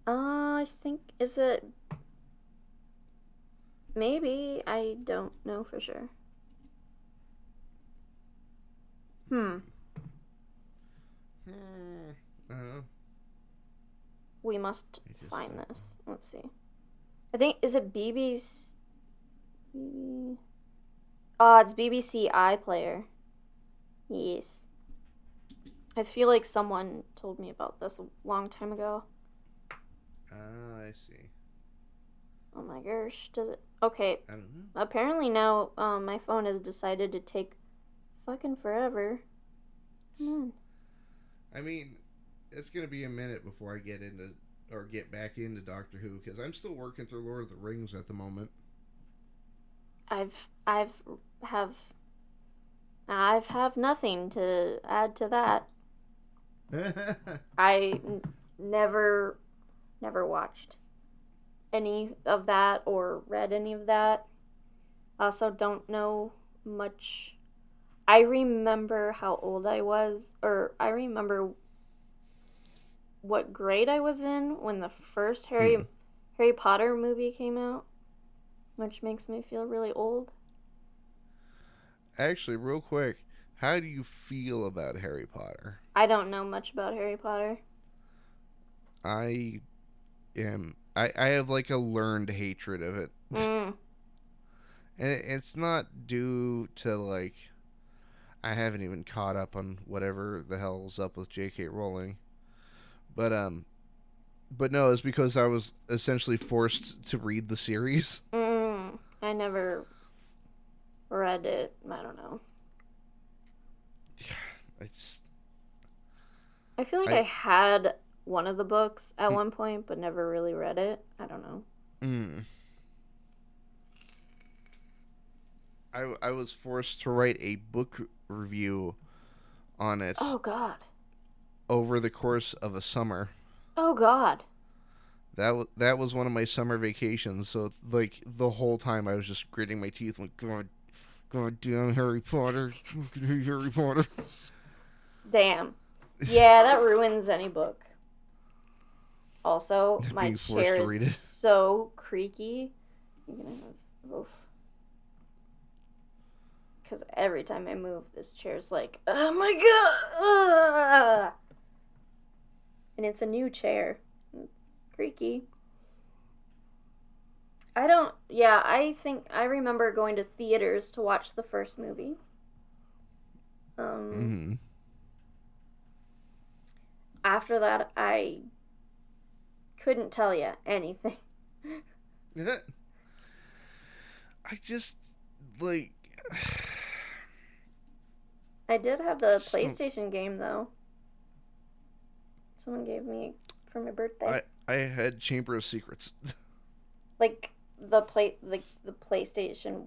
I think is it maybe I don't know for sure. Hmm. I don't know. We must I just find don't this. Let's see. I think is it BB's. Oh, it's BBC iPlayer. Yes. I feel like someone told me about this a long time ago. Ah, I see. Oh my gosh, does it? Okay, I don't know. apparently now my phone has decided to take fucking forever. Come on. I mean, it's gonna be a minute before I get into or get back into Doctor Who because I'm still working through Lord of the Rings at the moment. I've have I've have nothing to add to that. I never watched any of that or read any of that. Also don't know much. I remember how old I was, or I remember what grade I was in when the first Harry Potter movie came out, which makes me feel really old. Actually, real quick, how do you feel about Harry Potter? I don't know much about Harry Potter. I I have like a learned hatred of it. Mm. And it's not due to like I haven't even caught up on whatever the hell's up with J.K. Rowling. But but no, it's because I was essentially forced to read the series. I never read it. I don't know. I just I feel like I I had one of the books at one point, but never really read it. I don't know. mm, I was forced to write a book review on it Oh God. over the course of a summer. Oh God. That was one of my summer vacations. So like the whole time I was just gritting my teeth, like God damn Harry Potter, Harry Potter. Damn. Yeah, that ruins any book. Also, my Being forced chair to is read it. so creaky. You're gonna have oof. because every time I move, this chair's like, oh my god! And it's a new chair. It's creaky. I think I remember going to theaters to watch the first movie. Mm-hmm. After that, I couldn't tell you anything. I just, like... I did have the PlayStation game, though. Someone gave me for my birthday. I had Chamber of Secrets. Like, the PlayStation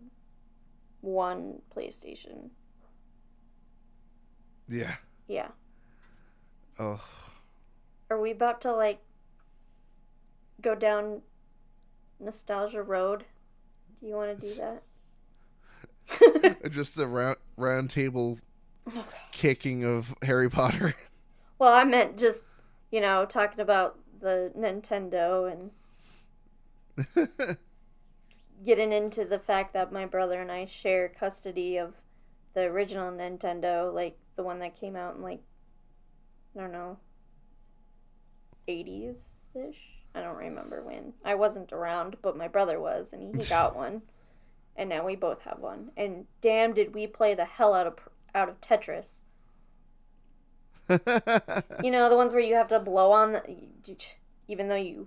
1 PlayStation. Yeah. Yeah. Oh. Are we about to, like, go down nostalgia road? Do you want to do that? Just the round table kicking of Harry Potter. Well, I meant just, talking about the Nintendo and getting into the fact that my brother and I share custody of the original Nintendo, like the one that came out in, like, I don't know, 80s-ish? I don't remember when. I wasn't around, but my brother was, and he got one. And now we both have one. And damn, did we play the hell out of Tetris. The ones where you have to blow on even though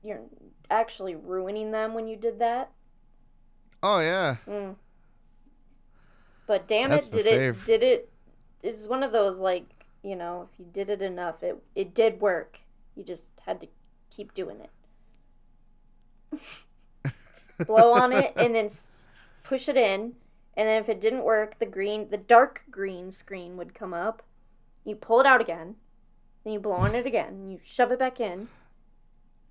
you're actually ruining them when you did that. Oh yeah. But damn it, did it is one of those, like, if you did it enough, it did work. You just had to keep doing it. Blow on it and then push it in, and then if it didn't work, the dark green screen would come up. You pull it out again, then you blow on it again, and you shove it back in,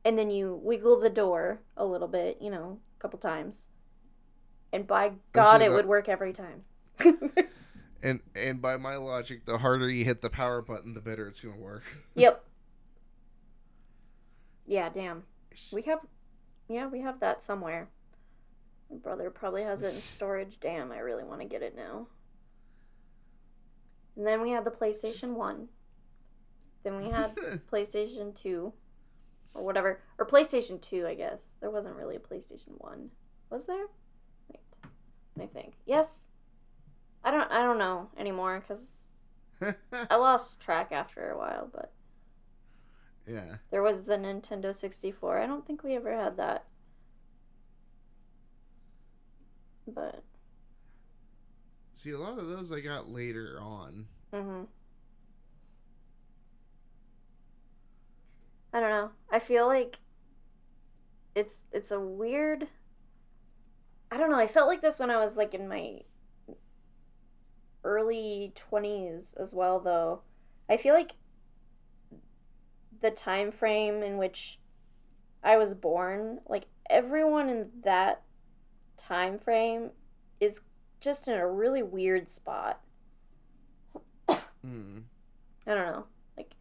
and then you wiggle the door a little bit, a couple times. And by God, it would work every time. And by my logic, the harder you hit the power button, the better it's gonna work. Yep. Yeah, damn. We have that somewhere. My brother probably has it in storage. Damn, I really want to get it now. And then we had the PlayStation 1. Then we had PlayStation 2. Or whatever. Or PlayStation 2, I guess. There wasn't really a PlayStation 1. Was there? Wait. I think. Yes. I don't know anymore, because I lost track after a while, but... Yeah. There was the Nintendo 64. I don't think we ever had that. But... See, a lot of those I got later on. Mm-hmm. I don't know. I feel like it's a weird... I don't know. I felt like this when I was, like, in my early 20s as well, though. I feel like the time frame in which I was born, like, everyone in that time frame is just in a really weird spot. I don't know. Like,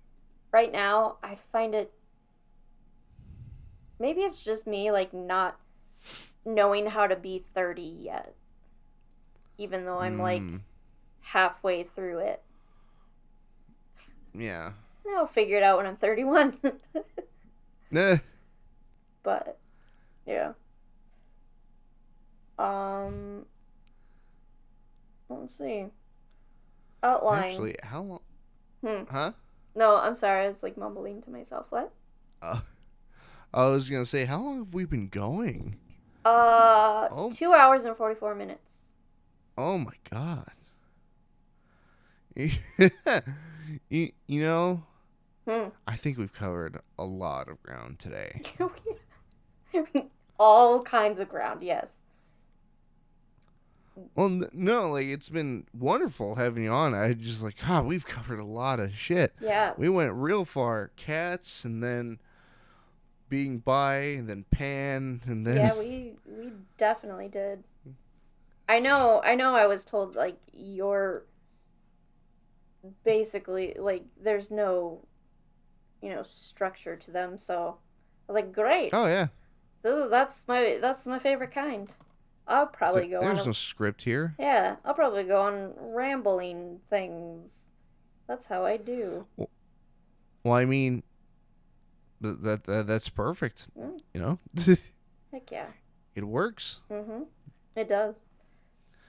right now, I find it... Maybe it's just me, like, not knowing how to be 30 yet. Even though I'm, like, halfway through it. Yeah. I'll figure it out when I'm 31. But, yeah. Let's see. Outline. Actually, how long? Huh? No, I'm sorry. I was, like, mumbling to myself. What? I was gonna say, how long have we been going? 2 hours and 44 minutes. Oh my god. you know, I think we've covered a lot of ground today. All kinds of ground, yes. Well, no, like, it's been wonderful having you on. I just, like, God, we've covered a lot of shit. Yeah. We went real far. Cats, and then being bi, and then Pan, and then... Yeah, we definitely did. I know I was told, like, you're basically, like, there's no, structure to them, so I was like, great. Oh, yeah. That's my favorite kind. I'll probably go on There's no script here. yeah, I'll probably go on rambling things. That's how I do. Well, I mean, that's perfect. Mm, You know, heck yeah. it works. It does.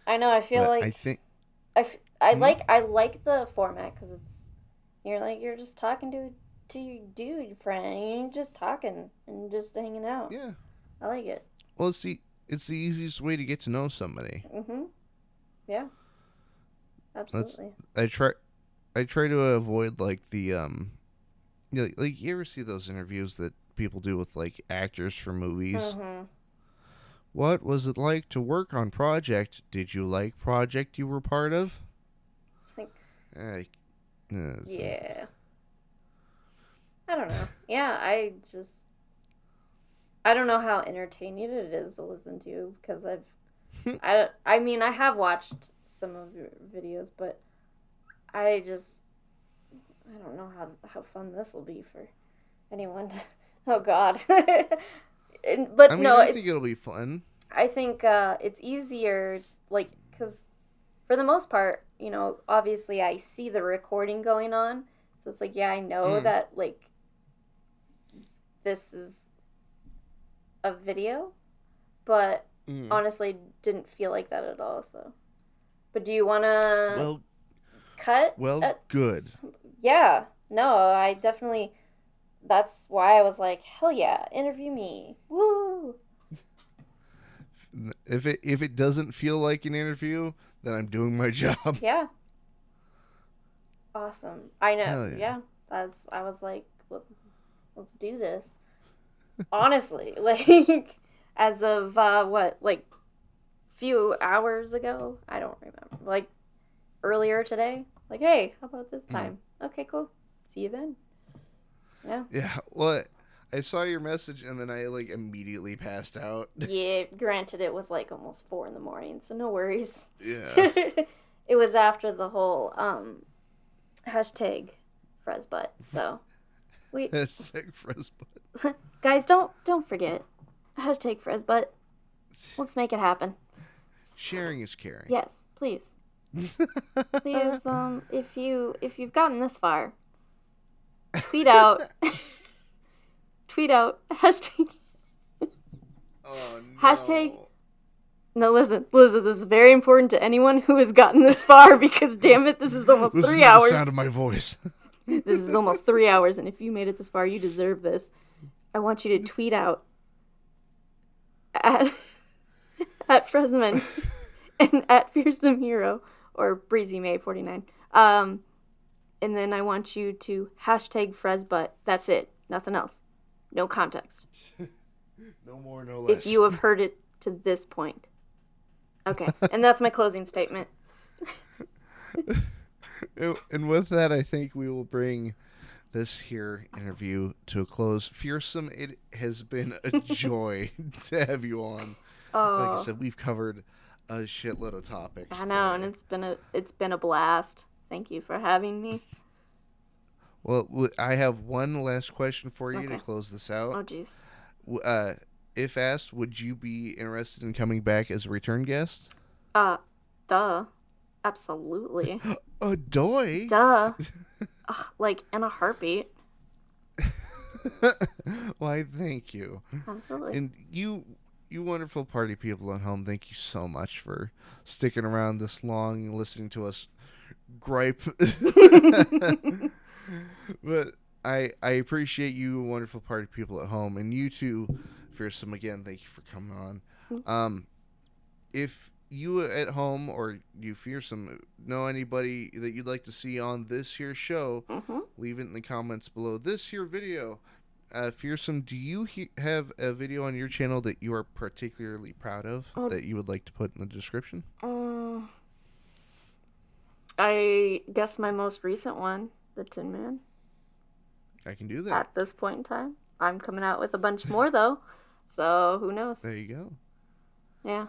I know. I feel But I like think. I I like the format because it's you're just talking to your dude friend. You're just talking and just hanging out. Yeah. I like it. Well, it's the easiest way to get to know somebody. Yeah. That's Absolutely. I try to avoid like the like you ever see those interviews that people do with like actors for movies? What was it like to work on project? Did you like project you were part of? It's like I, yeah. I don't know. Yeah, I don't know how entertaining it is to listen to because I mean I have watched some of your videos, but I just I don't know how fun this will be for anyone. Oh God. But I mean, no, I think it'll be fun. I think it's easier like because for the most part, obviously I see the recording going on, so it's like yeah I know that like this is a video, but honestly didn't feel like that at all. So, but do you want to cut? Good. Yeah, no, I definitely. That's why I was like, hell yeah, interview me, woo. If it doesn't feel like an interview, then I'm doing my job. Yeah. Awesome. I know. Hell yeah. I was like, let's do this. Honestly, like as of what, like few hours ago? I don't remember. Like earlier today? Like, hey, how about this time? Okay, cool. See you then. Yeah. Yeah. Well, I saw your message and then I like immediately passed out. Yeah, granted it was like almost 4 a.m, so no worries. Yeah. It was after the whole hashtag Fresbutt, so we Hashtag Fresbutt. guys don't forget hashtag Fresbutt. Let's make it happen. Sharing is caring. Yes, please. Please, if you've gotten this far, tweet out hashtag. Oh no. Hashtag. No, listen. This is very important to anyone who has gotten this far because damn it, this is almost Listen 3 to hours. the sound of my voice. This is almost 3 hours, and if you made it this far, you deserve this. I want you to tweet out at Fresman and at Fearsome Hero or Breezy May 49. And then I want you to hashtag Fresbutt. That's it. Nothing else. No context. No more, no less. If you have heard it to this point. Okay. And that's my closing statement. And with that, I think we will bring this here interview to a close. Fearsome, it has been a joy to have you on. Oh. Like I said, we've covered a shitload of topics. I know, and it's been a blast. Thank you for having me. Well, I have one last question for you to close this out. Oh, jeez. If asked, would you be interested in coming back as a return guest? Duh. Absolutely. Adoy? Duh. Like, in a heartbeat. Why, thank you. Absolutely. And you wonderful party people at home, thank you so much for sticking around this long and listening to us gripe. But I appreciate you wonderful party people at home, and you too, Fearsome, again, thank you for coming on. If you at home or you Fearsome know anybody that you'd like to see on this here show, leave it in the comments below this here video. Fearsome, do you have a video on your channel that you are particularly proud of that you would like to put in the description? I guess my most recent one, the Tin Man. I can do that. At this point in time. I'm coming out with a bunch more, though. So, who knows? There you go. Yeah.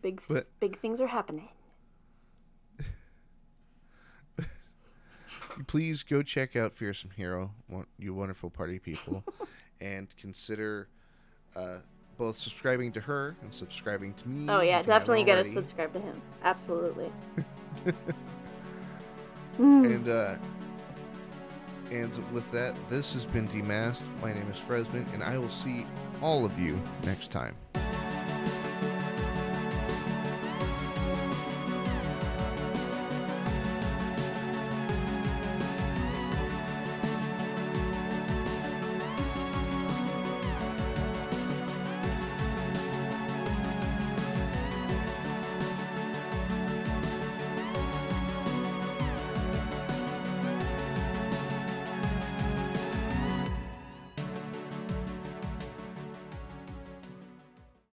Big things are happening. Please go check out Fearsome Hero, you wonderful party people, and consider both subscribing to her and subscribing to me. Oh yeah, if you haven't definitely gotta already. subscribe to him. Absolutely. And with that, this has been Demasked. My name is Fresman, and I will see all of you next time.